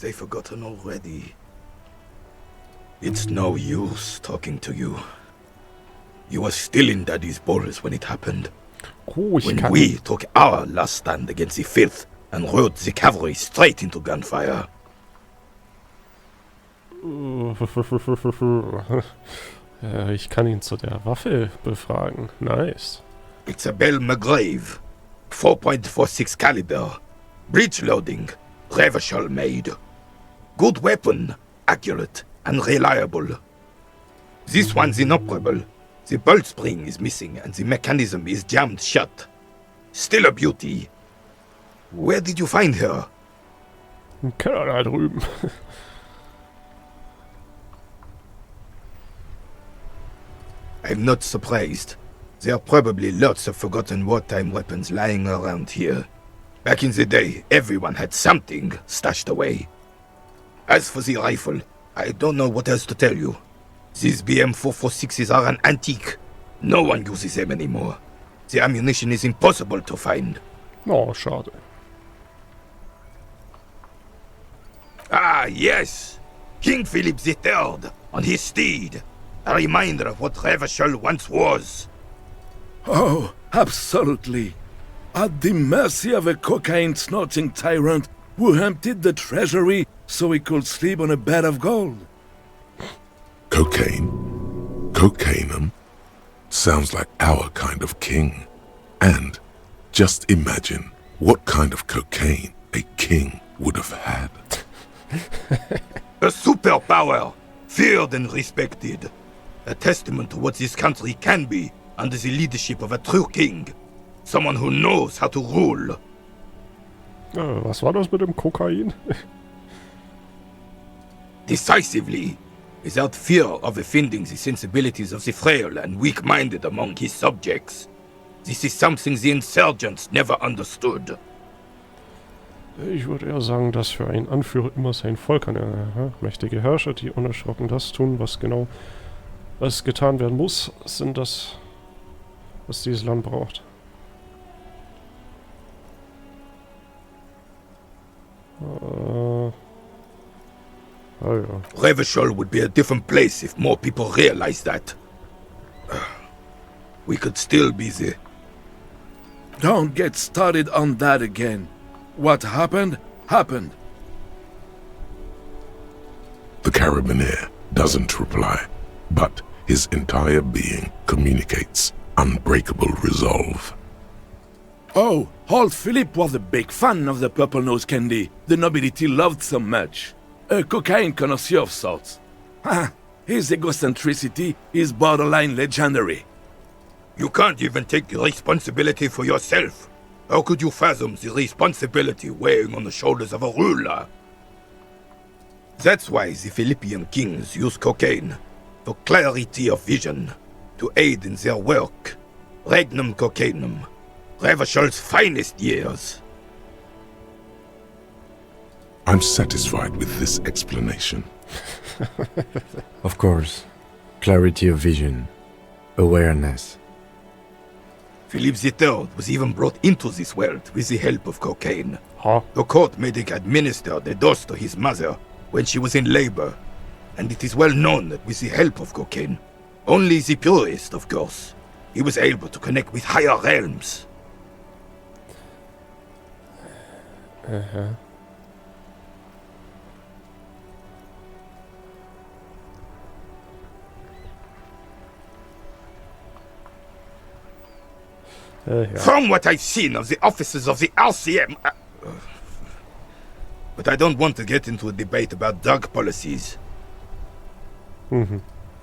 They've forgotten already. It's no use talking to you. You were still in Daddy's balls when it happened. When we took our last stand against the filth and rode the cavalry straight into gunfire. Ich kann ihn zu der Waffe befragen. Nice. It's a Bell McGrave. 4.46 caliber. Breech loading. Revachol made. Good weapon. Accurate and reliable. This one's inoperable. The bolt spring is missing and the mechanism is jammed shut. Still a beauty. Where did you find her? Im Keller da drüben. I'm not surprised. There are probably lots of forgotten wartime weapons lying around here. Back in the day, everyone had something stashed away. As for the rifle, I don't know what else to tell you. These BM-446s are an antique. No one uses them anymore. The ammunition is impossible to find. Oh, schade. Ah, yes! King Philip III on his steed. A reminder of what Revachol once was. Oh, absolutely. At the mercy of a cocaine-snorting tyrant who emptied the treasury so he could sleep on a bed of gold. Cocaine? Cocainum? Sounds like our kind of king. And just imagine what kind of cocaine a king would have had. A superpower, feared and respected. A testament to what this country can be under the leadership of a true king. Someone who knows how to rule. Was war das mit dem Kokain? Decisively, without fear of offending the sensibilities of the frail and weak-minded among his subjects. This is something the insurgents never understood. Ich würde eher sagen, dass für einen Anführer immer sein Volk kann. Mächtige Herrscher, die unerschrocken das tun, was getan werden muss, sind das, was dieses Land braucht. Oh ja. Revachol would be a different place if more people realized that. We could still be there. Don't get started on that again. What happened, happened. The carabiner doesn't reply, but his entire being communicates unbreakable resolve. Oh, old Philip was a big fan of the purple nose candy the nobility loved so much. A cocaine connoisseur of sorts. His egocentricity is borderline legendary. You can't even take responsibility for yourself. How could you fathom the responsibility weighing on the shoulders of a ruler? That's why the Philippian kings use cocaine, for clarity of vision, to aid in their work. Regnum cocainum, Revachol's finest years. I'm satisfied with this explanation. Of course. Clarity of vision. Awareness. Philip III was even brought into this world with the help of cocaine. Huh? The court made him administer the dose to his mother when she was in labor, and it is well known that with the help of cocaine, only the purest, of course, he was able to connect with higher realms. Uh-huh. From what I've seen of the officers of the RCM... but I don't want to get into a debate about drug policies.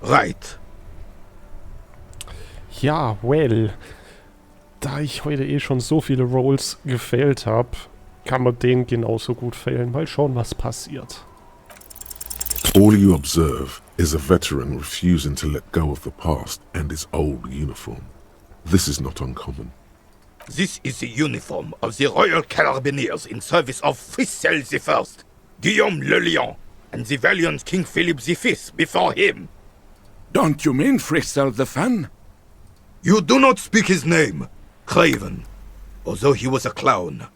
Right. Ja, well. Da ich heute eh schon so viele Rolls gefailt habe, kann man den genauso gut failen. Mal schauen, was passiert. All you observe is a veteran refusing to let go of the past and his old uniform. This is not uncommon. This is the uniform of the Royal Carabineers in service of Frissel I, Guillaume le Lion, and the valiant King Philip V before him. Don't you mean Frissel the Fan? You do not speak his name, Craven, although he was a clown.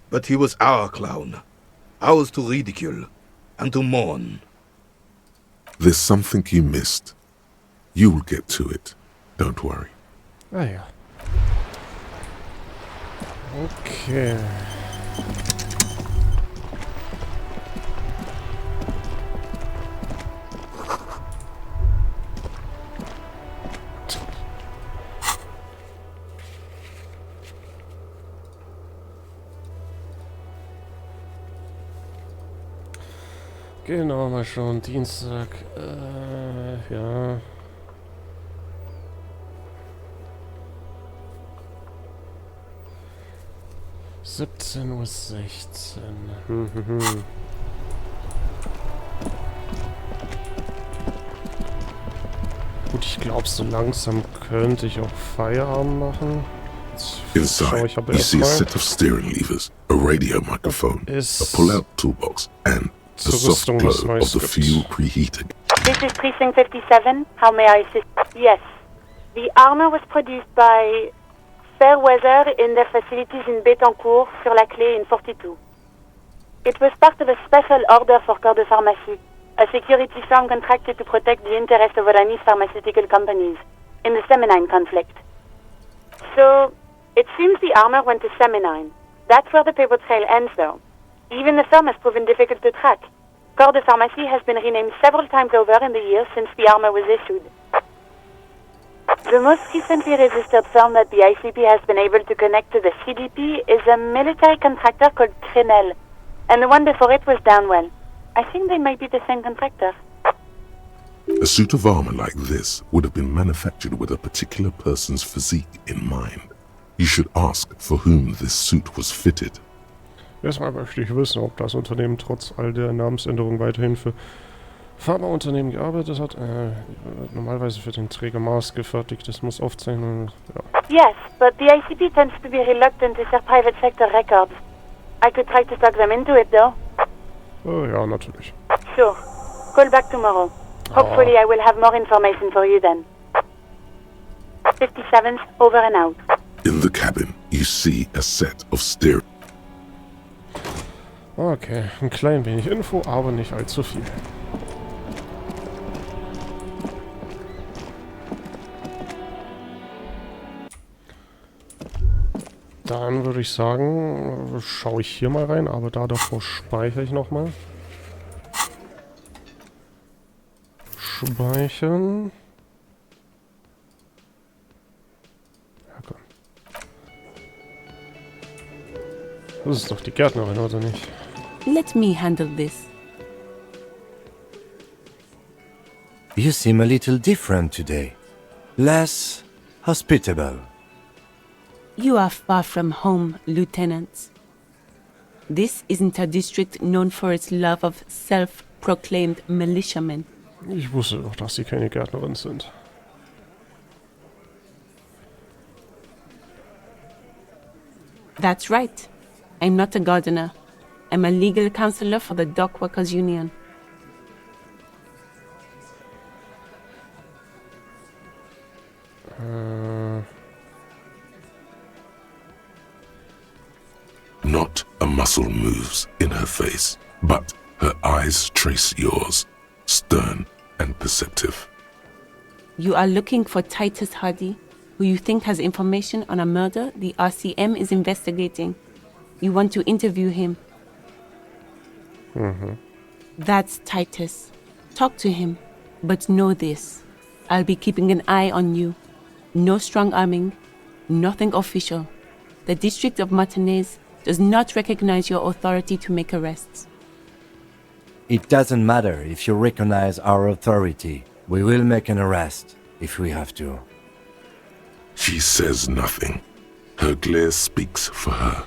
But he was our clown, ours to ridicule and to mourn. There's something you missed. You will get to it. Don't worry. Ah ja. Okay. Genau, mal schauen. Dienstag. Ja. (17:16 Uhr). Gut, ich glaube, so langsam könnte ich auch Feierabend machen. Inside, you see a set of steering levers, a radio microphone, a pull-out toolbox, and the soft glow of the fuel preheating. This is Precinct 57. How may I assist? Yes. The armor was produced by Fairweather in their facilities in Bétancourt, sur la Clé in 42. It was part of a special order for Corps de Pharmacie, a security firm contracted to protect the interests of Oranese pharmaceutical companies in the Seminine conflict. So, it seems the armor went to Seminine. That's where the paper trail ends, though. Even the firm has proven difficult to track. Corps de Pharmacie has been renamed several times over in the years since the armor was issued. The most recently registered firm that the ICP has been able to connect to the CDP is a military contractor called Crenel, and the one before it was Downwell. I think they might be the same contractor. A suit of armor like this would have been manufactured with a particular person's physique in mind. You should ask for whom this suit was fitted. Erstmal möchte ich wissen, ob das Unternehmen trotz all der Namensänderungen weiterhin für Pharmaunternehmen gearbeitet hat. Normalerweise für den Träger Mars gefertigt. Das muss oft sein. Ja. Yes, but the ICP tends to be reluctant to share private sector records. I could try to talk them into it, though. Ja, natürlich. Sure. Call back tomorrow. Hopefully I will have more information for you then. 57th, over and out. In the cabin, you see a set of steering. Okay, ein klein wenig Info, aber nicht allzu viel. Dann würde ich sagen, schaue ich hier mal rein, aber davor speichere ich nochmal. Speichern. Ja, komm. Das ist doch die Gärtnerin, oder nicht? Let me handle this. You seem a little different today. Less hospitable. You are far from home, Lieutenant. This isn't a district known for its love of self-proclaimed militiamen. Ich wusste doch, dass Sie keine Gärtnerin sind. That's right. I'm not a gardener. I'm a legal counselor for the Dock Workers Union. Not a muscle moves in her face, but her eyes trace yours, stern and perceptive. You are looking for Titus Hardy, who you think has information on a murder the RCM is investigating. You want to interview him. That's Titus. Talk to him, but know this. I'll be keeping an eye on you. No strong arming, nothing official. The District of Martinez does not recognize your authority to make arrests. It doesn't matter if you recognize our authority. We will make an arrest if we have to. She says nothing. Her glare speaks for her.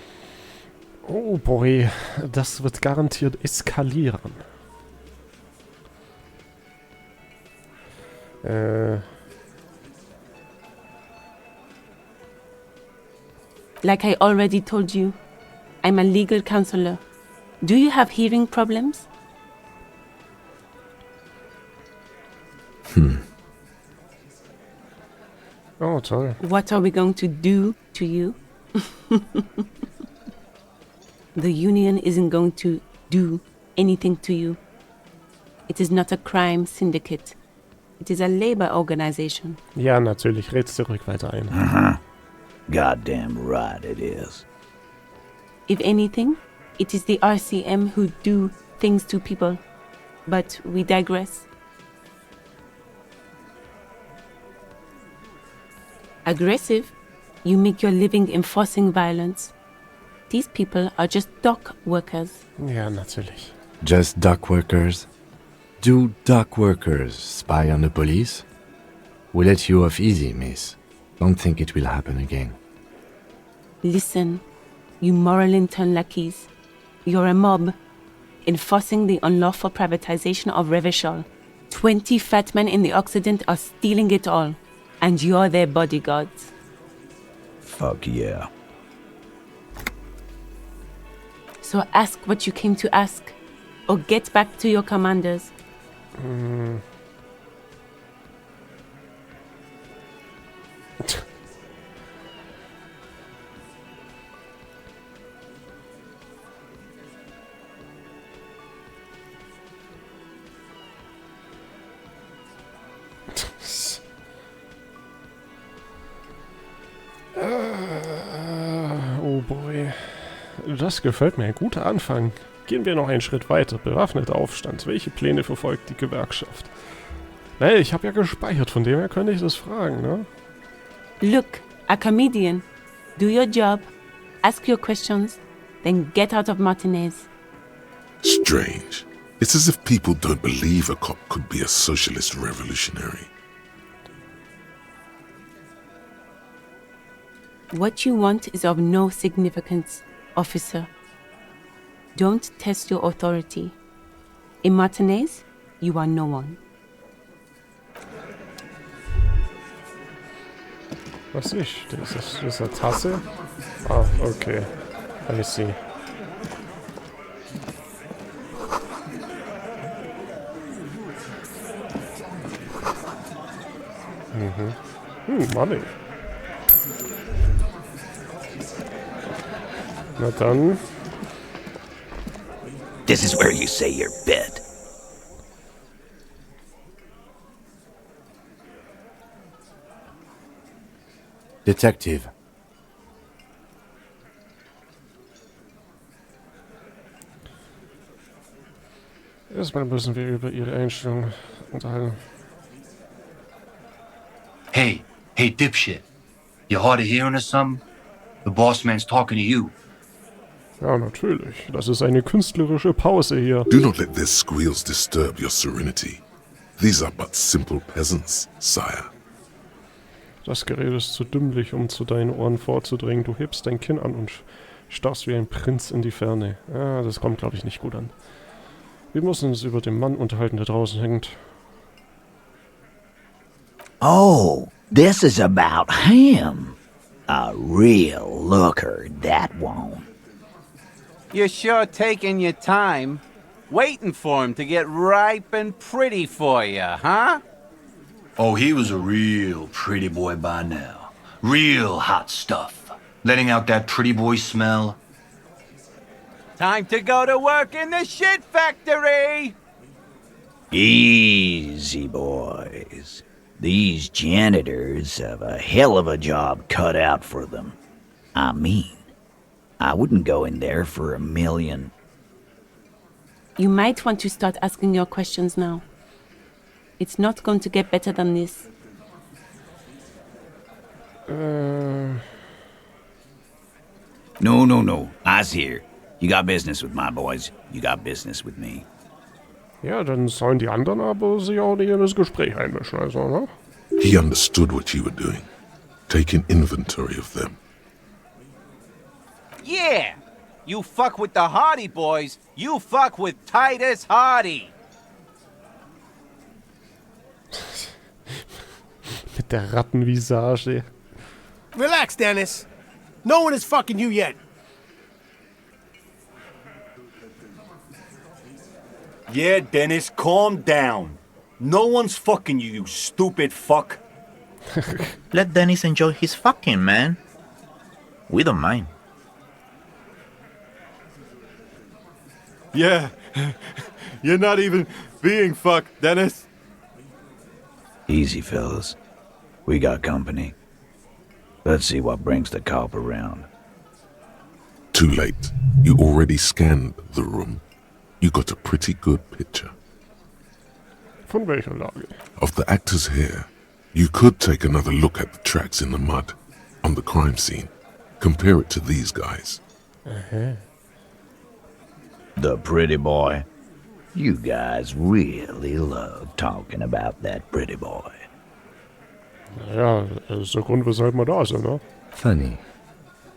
Oh boy, das wird garantiert eskalieren. Like I already told you, I'm a legal counselor. Do you have hearing problems? Oh, toll. What are we going to do to you? The union isn't going to do anything to you. It is not a crime syndicate. It is a labor organization. Ja, natürlich. Redst du ruhig weiter ein. Goddamn right it is. If anything, it is the RCM who do things to people. But we digress. Aggressive, you make your living enforcing violence. These people are just dock workers. Ja, natürlich. Just dock workers? Do dock workers spy on the police? We let you off easy, miss. Don't think it will happen again. Listen, you moral-intern lackeys. You're a mob, enforcing the unlawful privatization of Revachol. 20 fat men in the Occident are stealing it all, and you're their bodyguards. Fuck yeah. So ask what you came to ask, or get back to your commanders. Oh boy. Das gefällt mir. Ein guter Anfang. Gehen wir noch einen Schritt weiter. Bewaffneter Aufstand. Welche Pläne verfolgt die Gewerkschaft? Naja, ich habe ja gespeichert. Von dem her könnte ich das fragen, ne? Look, a comedian. Do your job, ask your questions, then get out of Martinez. Strange. It's as if people don't believe a cop could be a socialist revolutionary. What you want is of no significance, officer. Don't test your authority. In Martinez, you are no one. Was ist? Das ist eine Tasse? Ah, okay. I see. Money. Na dann. This is where you say your bid. Detective. Erstmal müssen wir über Ihre Einstellung unterhalten. Hey, dipshit. You hard of hearing or something? The boss man's talking to you. Ja, natürlich. Das ist eine künstlerische Pause hier. Do not let their squeals disturb your serenity. These are but simple peasants, sire. Das Gerät ist zu dümmlich, um zu deinen Ohren vorzudringen. Du hebst dein Kinn an und starrst wie ein Prinz in die Ferne. Ja, das kommt, glaube ich, nicht gut an. Wir müssen uns über den Mann unterhalten, der draußen hängt. Oh, this is about him. A real looker, that one. You're sure taking your time, waiting for him to get ripe and pretty for you, huh? Oh, he was a real pretty boy by now. Real hot stuff. Letting out that pretty boy smell. Time to go to work in the shit factory! Easy, boys. These janitors have a hell of a job cut out for them. I mean, I wouldn't go in there for $1 million. You might want to start asking your questions now. It's not going to get better than this. No. I's here. You got business with my boys. You got business with me. Ja, dann sollen die anderen aber sich auch nicht in das Gespräch einmischen, also, ne? He understood what you were doing, taking inventory of them. Yeah! You fuck with the Hardy boys, you fuck with Titus Hardy! Mit der Rattenvisage. Relax, Dennis. No one is fucking you yet. Yeah, Dennis, calm down. No one's fucking you, you stupid fuck. Let Dennis enjoy his fucking, man. We don't mind. Yeah, you're not even being fucked, Dennis. Easy, fellas. We got company. Let's see what brings the cop around. Too late. You already scanned the room. You got a pretty good picture. Von welcher Lage? Of the actors here. You could take another look at the tracks in the mud, on the crime scene. Compare it to these guys. The pretty boy, You guys really love talking about that pretty boy. Ja, das ist der Grund, weshalb wir da sind, ne? Funny.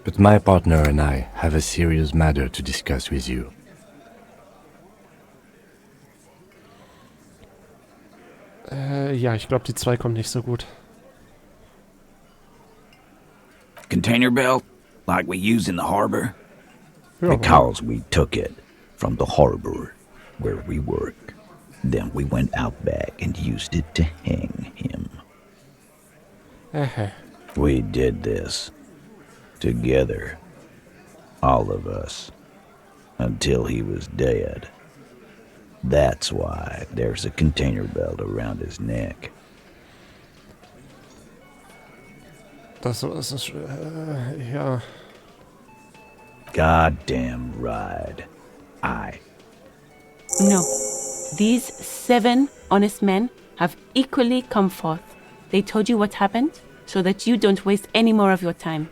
But my partner and I have a serious matter to discuss with you. Ja, ich glaube, die 2 kommt nicht so gut. Container belt, like we use in the harbor? Ja. Because we took it from the harbor where we work. Then we went out back and used it to hang him. We did this together, all of us, until he was dead. That's why there's a container belt around his neck. Das ist, ja. Goddamn right. No. These 7 honest men have equally come forth. They told you what happened so that you don't waste any more of your time.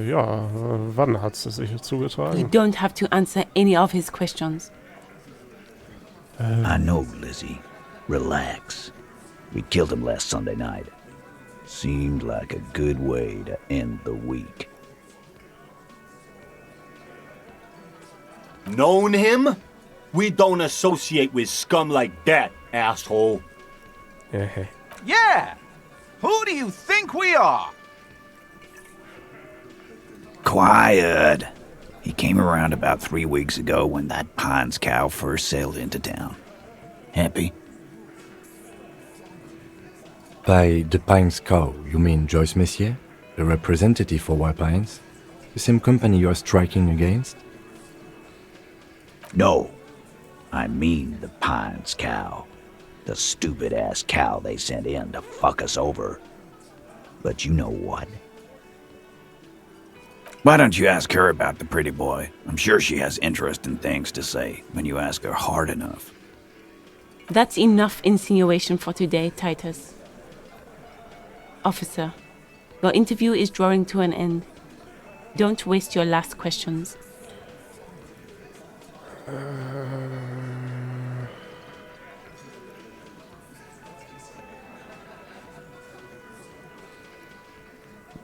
Ja, wann hat sie sich You zugetragen? don't have to answer any of his questions. I know, Lizzie. Relax. We killed him last Sunday night. Seemed like a good way to end the week. Known him? We don't associate with scum like that, asshole. Yeah! Who do you think we are? Quiet. He came around about 3 weeks ago when that Pines cow first sailed into town. Happy? By the Pines cow, you mean Joyce Messier, the representative for White Pines? The same company you are striking against? No. I mean the Pines cow. The stupid-ass cow they sent in to fuck us over. But you know what? Why don't you ask her about the pretty boy? I'm sure she has interesting things to say when you ask her hard enough. That's enough insinuation for today, Titus. Officer, your interview is drawing to an end. Don't waste your last questions.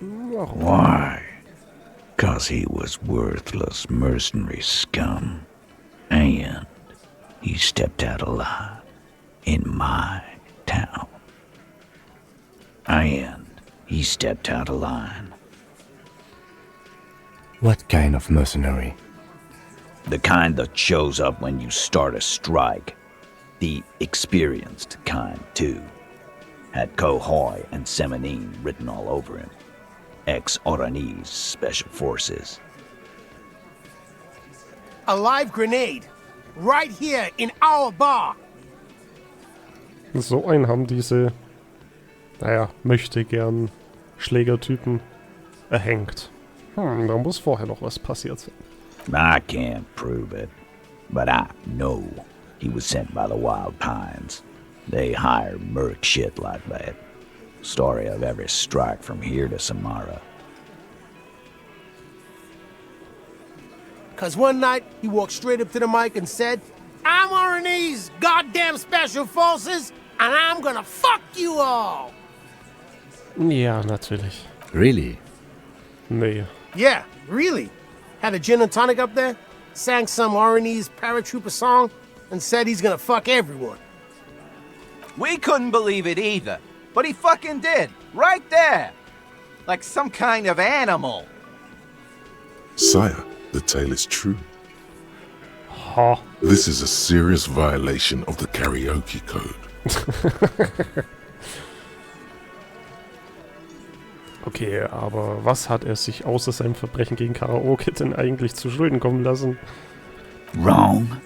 Why? 'Cause he was worthless mercenary scum. And he stepped out alive in my town. And he stepped out of line. What kind of mercenary? The kind that shows up when you start a strike. The experienced kind, too. Had Cohoy and Semenine written all over him. Ex-Oranese Special Forces. A live grenade. Right here in our bar. So einen haben diese, naja, möchte gern Schlägertypen erhängt. Da muss vorher noch was passiert sein. I can't prove it, but I know he was sent by the Wild Pines. They hire merc shit like that. Story of every strike from here to Samara. 'Cause one night, he walked straight up to the mic and said, I'm Oranese goddamn Special Forces, and I'm gonna fuck you all! Ja, natürlich. Really? Nee. Yeah, really. Had a gin and tonic up there, sang some Oranese paratrooper song, and said he's gonna fuck everyone. We couldn't believe it either, but he fucking did, right there. Like some kind of animal. Sire, the tale is true. Ha. This is a serious violation of the karaoke code. Okay, aber was hat er sich außer seinem Verbrechen gegen Karaoke denn eigentlich zu Schulden kommen lassen? Wrong.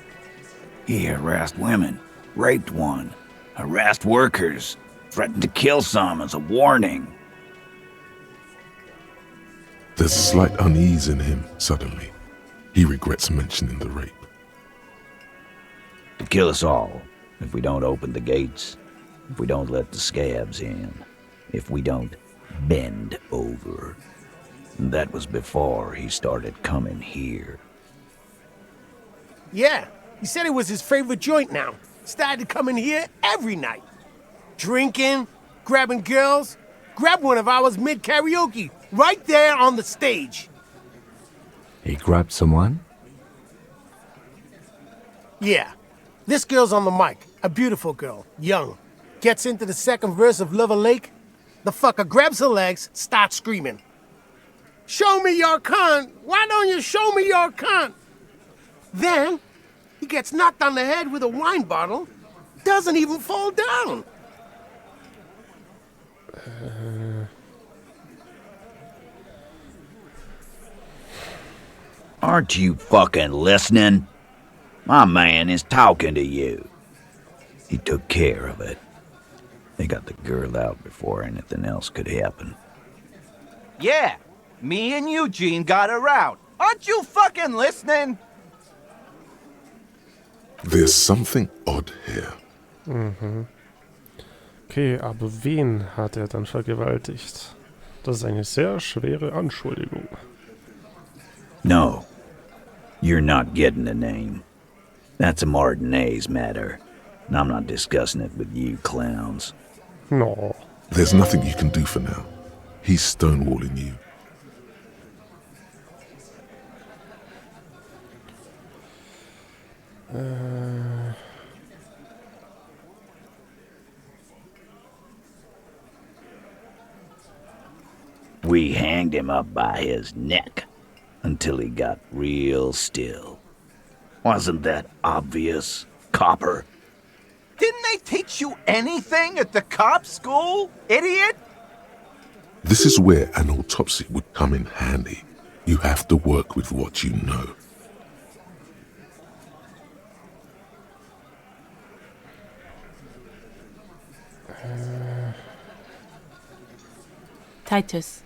He harassed women, raped one, harassed workers, threatened to kill some as a warning. There's a slight unease in him suddenly. He regrets mentioning the rape. To kill us all, if we don't open the gates, if we don't let the scabs in, if we don't bend over. That was before he started coming here. Yeah, he said it was his favorite joint now. Started to come in here every night. Drinking, grabbing girls. Grabbed one of ours mid-karaoke, right there on the stage. He grabbed someone? Yeah. This girl's on the mic. A beautiful girl. Young. Gets into the second verse of Lover Lake. The fucker grabs her legs, starts screaming. Show me your cunt! Why don't you show me your cunt? Then, he gets knocked on the head with a wine bottle. Doesn't even fall down. Aren't you fucking listening? My man is talking to you. He took care of it. They got the girl out before anything else could happen. Yeah, me and Eugene got her out. Aren't you fucking listening? There's something odd here. Mhm. Okay, aber wen hat er dann vergewaltigt? Das ist eine sehr schwere Anschuldigung. No, you're not getting the name. That's a Martinez matter, and I'm not discussing it with you clowns. No. There's nothing you can do for now. He's stonewalling you. We hanged him up by his neck until he got real still. Wasn't that obvious, copper? Didn't they teach you anything at the cop school, idiot? This is where an autopsy would come in handy. You have to work with what you know. Titus,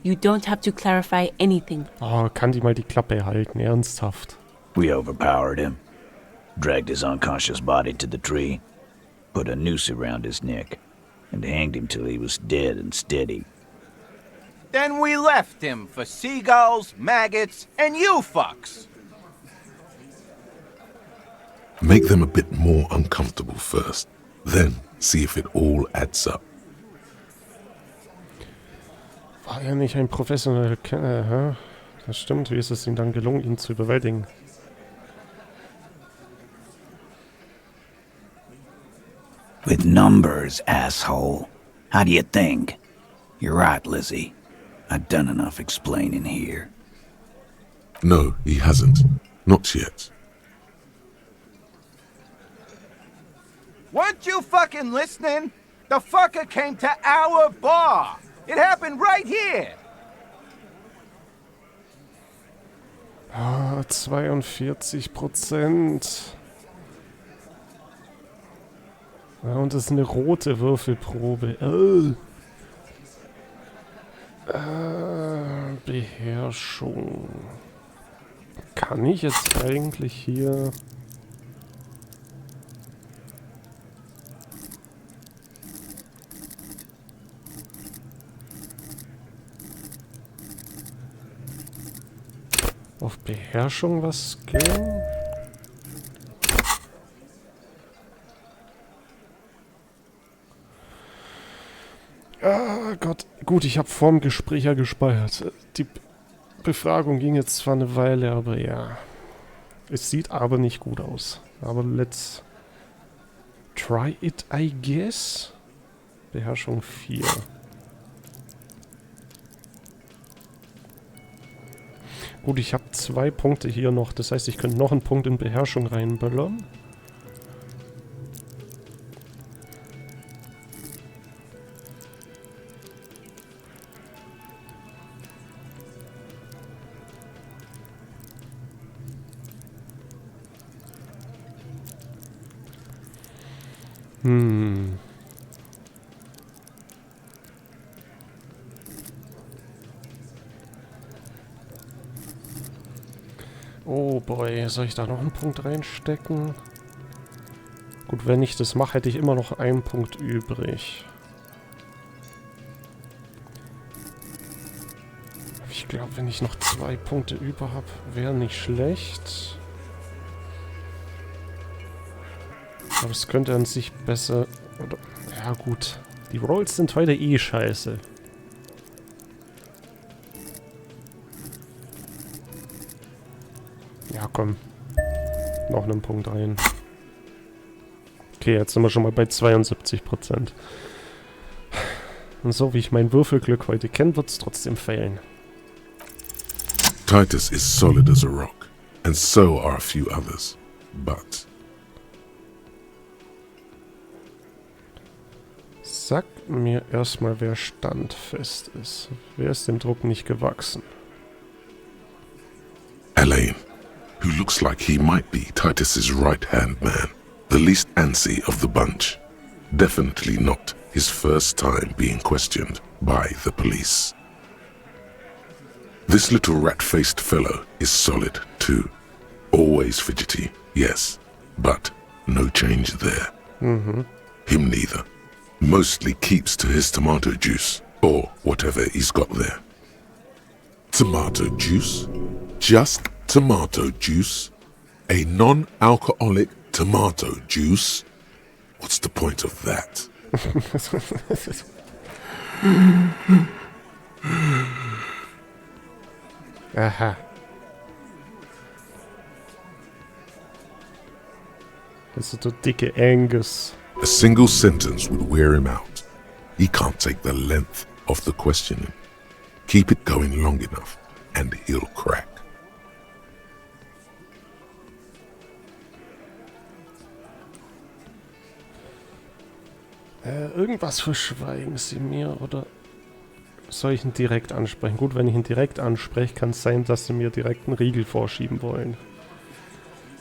you don't have to clarify anything. Oh, kann die mal die Klappe halten, ernsthaft. We overpowered him, dragged his unconscious body to the tree, put a noose around his neck, and hanged him till he was dead and steady. Then we left him for seagulls, maggots, and you fucks. Make them a bit more uncomfortable first. Then see if it all adds up. War er nicht ein professioneller Kenner, hä? Das stimmt, wie ist es ihm dann gelungen, ihn zu überwältigen? With numbers, asshole. How do you think? You're right, Lizzie. I've done enough explaining here. No, he hasn't. Not yet. Weren't you fucking listening? The fucker came to our bar. It happened right here. Ah, 42%. Ja, und das ist eine rote Würfelprobe. Beherrschung. Kann ich jetzt eigentlich hier... auf Beherrschung was gehen? Ah Gott, gut, ich habe vorm Gespräch ja gespeichert. Die Befragung ging jetzt zwar eine Weile, aber ja. Es sieht aber nicht gut aus. Aber let's try it, I guess. Beherrschung 4. Gut, ich habe 2 Punkte hier noch. Das heißt, ich könnte noch einen Punkt in Beherrschung reinböllern. Oh boy, soll ich da noch einen Punkt reinstecken? Gut, wenn ich das mache, hätte ich immer noch einen Punkt übrig. glaube, wenn ich noch 2 Punkte über habe, wäre nicht schlecht. Aber es könnte an sich besser... Oder, ja gut, die Rolls sind heute eh scheiße. Ja, komm. Noch einen Punkt rein. Okay, jetzt sind wir schon mal bei 72%. Und so wie ich mein Würfelglück heute kenne, wird es trotzdem fehlen. Titus is solid as a rock, and so are a few others. But... Sag mir erstmal, wer standfest ist. Wer ist dem Druck nicht gewachsen? Elaine, who looks like he might be Titus's right-hand man, the least antsy of the bunch. Definitely not his first time being questioned by the police. This little rat-faced fellow is solid too. Always fidgety, yes, but no change there. Mhm. Him neither. Mostly keeps to his tomato juice, or whatever he's got there. Tomato juice? Just tomato juice? A non-alcoholic tomato juice? What's the point of that? Aha. Das ist der dicke Angus. A single sentence would wear him out. He can't take the length of the questioning. Keep it going long enough, and he'll crack. Irgendwas verschweigen Sie mir, oder soll ich ihn direkt ansprechen? Gut, wenn ich ihn direkt anspreche, kann es sein, dass Sie mir direkt einen Riegel vorschieben wollen.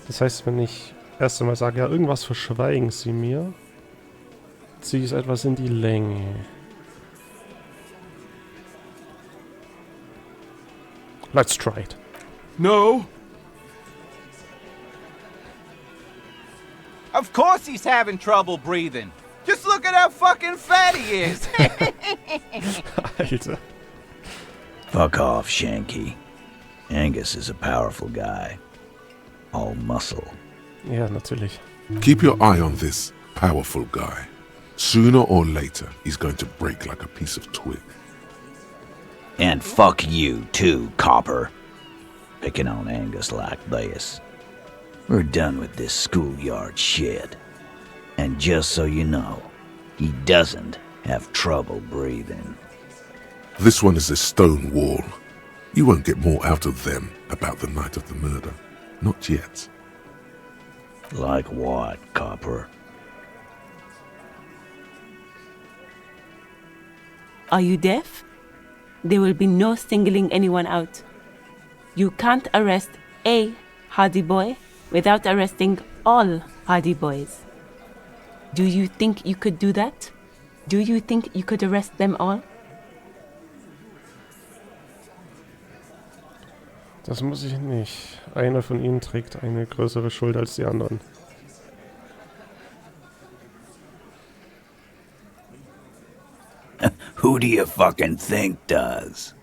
Das heißt, wenn ich erst einmal sage, ja, irgendwas verschweigen Sie mir, ziehe ich es etwas in die Länge. Let's try it. No. Of course he's having trouble breathing. Just look at how fucking fat he is. Alter. Fuck off, Shanky. Angus is a powerful guy. All muscle. Ja, natürlich. Keep your eye on this powerful guy. Sooner or later, he's going to break like a piece of twig. And fuck you, too, copper. Picking on Angus like this. We're done with this schoolyard shit. And just so you know, he doesn't have trouble breathing. This one is a stone wall. You won't get more out of them about the night of the murder. Not yet. Like what, copper? Are you deaf? There will be no singling anyone out. You can't arrest a Hardy Boy without arresting all Hardy Boys. Do you think you could do that? Do you think you could arrest them all? Das muss ich nicht. Einer von ihnen trägt eine größere Schuld als die anderen. Who do you fucking think does?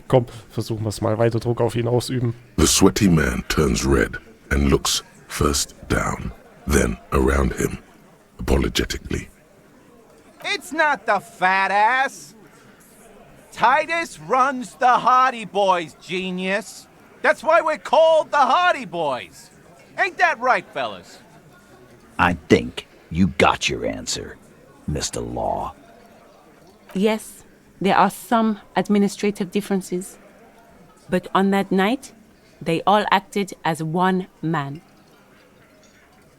Komm, versuchen wir es mal. Weiter Druck auf ihn ausüben. The sweaty man turns red and looks first down, then around him, apologetically. It's not the fat ass. Titus runs the Hardy Boys, genius. That's why we're called the Hardy Boys. Ain't that right, fellas? I think you got your answer, Mr. Law. Yes, there are some administrative differences. But on that night, they all acted as one man.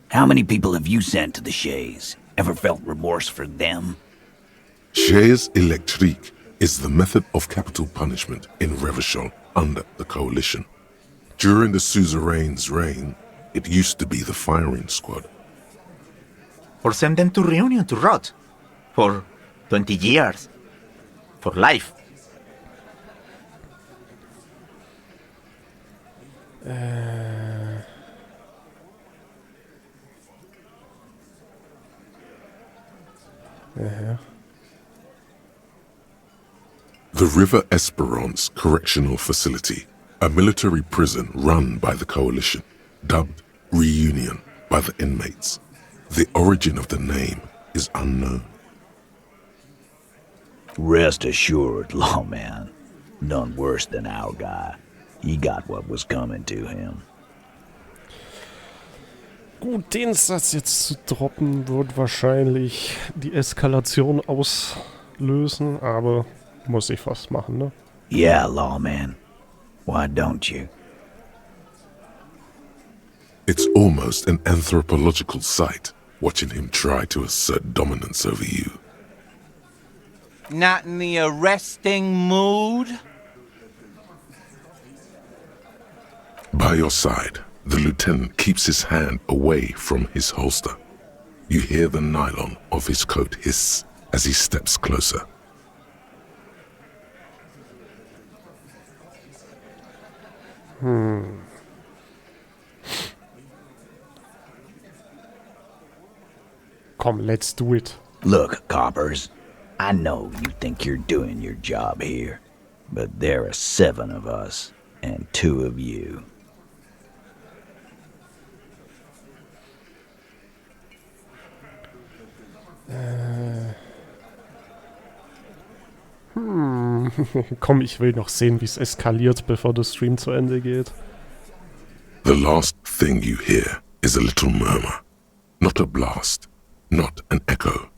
How many people have you sent to the Shays? Ever felt remorse for them? Chaise électrique is the method of capital punishment in Revachol under the Coalition. During the suzerain's reign, it used to be the firing squad. Or send them to Reunion to rot. For 20 years. For life. Ja. The River Esperance Correctional Facility, a military prison run by the Coalition, dubbed Reunion by the inmates. The origin of the name is unknown. Rest assured, lawman. None worse than our guy. He got what was coming to him. Gut, den Satz jetzt zu droppen, wird wahrscheinlich die Eskalation auslösen, aber muss ich fast machen, ne? Yeah, lawman. Why don't you? It's almost an anthropological sight, watching him try to assert dominance over you. Not in the arresting mood? By your side, the lieutenant keeps his hand away from his holster. You hear the nylon of his coat hiss as he steps closer. Komm, let's do it. Look, coppers, I know you think you're doing your job here, but there are 7 of us and 2 of you. Komm, ich will noch sehen, wie es eskaliert, bevor der Stream zu Ende geht. The last thing you hear is a little murmur. Not a blast, not an echo.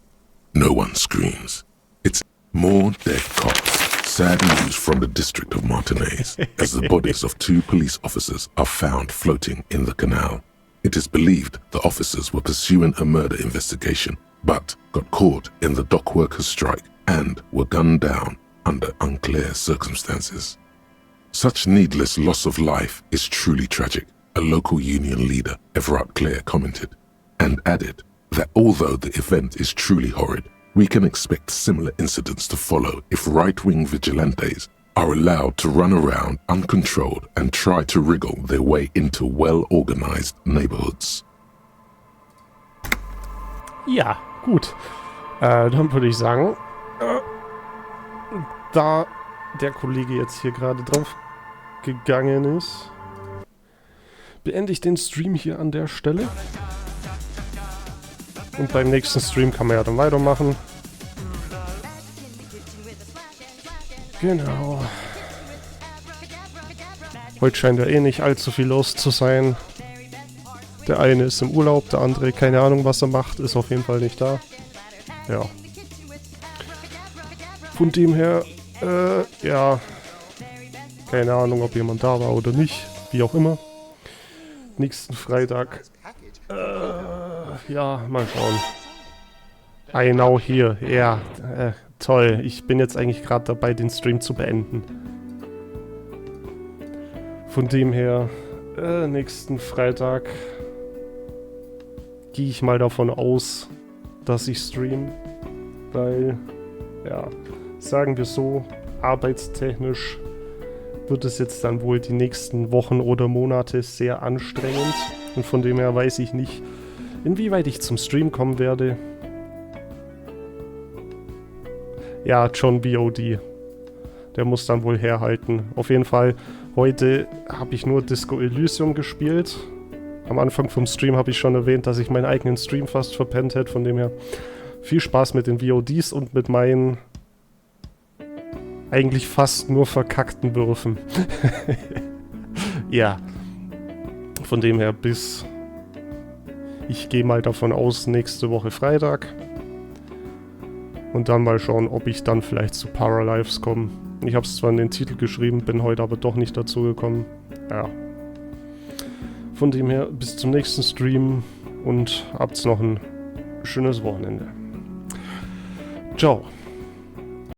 No one screams. It's more dead cops. Sad news from the district of Martinez, as the bodies of 2 police officers are found floating in the canal. It is believed the officers were pursuing a murder investigation, but got caught in the dock workers' strike and were gunned down under unclear circumstances. Such needless loss of life is truly tragic, a local union leader, Everard Clare, commented, and added that although the event is truly horrid, we can expect similar incidents to follow if right-wing vigilantes are allowed to run around uncontrolled and try to wriggle their way into well-organized neighborhoods. Ja, gut. Dann würde ich sagen, da der Kollege jetzt hier gerade drauf gegangen ist, beende ich den Stream hier an der Stelle. Und beim nächsten Stream kann man ja dann weitermachen. Genau. Heute scheint ja eh nicht allzu viel los zu sein. Der eine ist im Urlaub, der andere, keine Ahnung, was er macht, ist auf jeden Fall nicht da. Ja. Von dem her, ja, keine Ahnung, ob jemand da war oder nicht, wie auch immer. Nächsten Freitag, ja, mal schauen. Genau hier, ja, toll. Ich bin jetzt eigentlich gerade dabei, den Stream zu beenden. Von dem her, nächsten Freitag gehe ich mal davon aus, dass ich streame, weil, ja, sagen wir so, arbeitstechnisch wird es jetzt dann wohl die nächsten Wochen oder Monate sehr anstrengend und von dem her weiß ich nicht, inwieweit ich zum Stream kommen werde. Ja, John BOD, der muss dann wohl herhalten. Auf jeden Fall, heute habe ich nur Disco Elysium gespielt. Am Anfang vom Stream habe ich schon erwähnt, dass ich meinen eigenen Stream fast verpennt hätte. Von dem her viel Spaß mit den VODs und mit meinen eigentlich fast nur verkackten Würfen. Ja. Von dem her bis... Ich gehe mal davon aus, nächste Woche Freitag. Und dann mal schauen, ob ich dann vielleicht zu Paralives komme. Ich habe es zwar in den Titel geschrieben, bin heute aber doch nicht dazu gekommen. Ja. Von dem her, bis zum nächsten Stream und habt's noch ein schönes Wochenende. Ciao.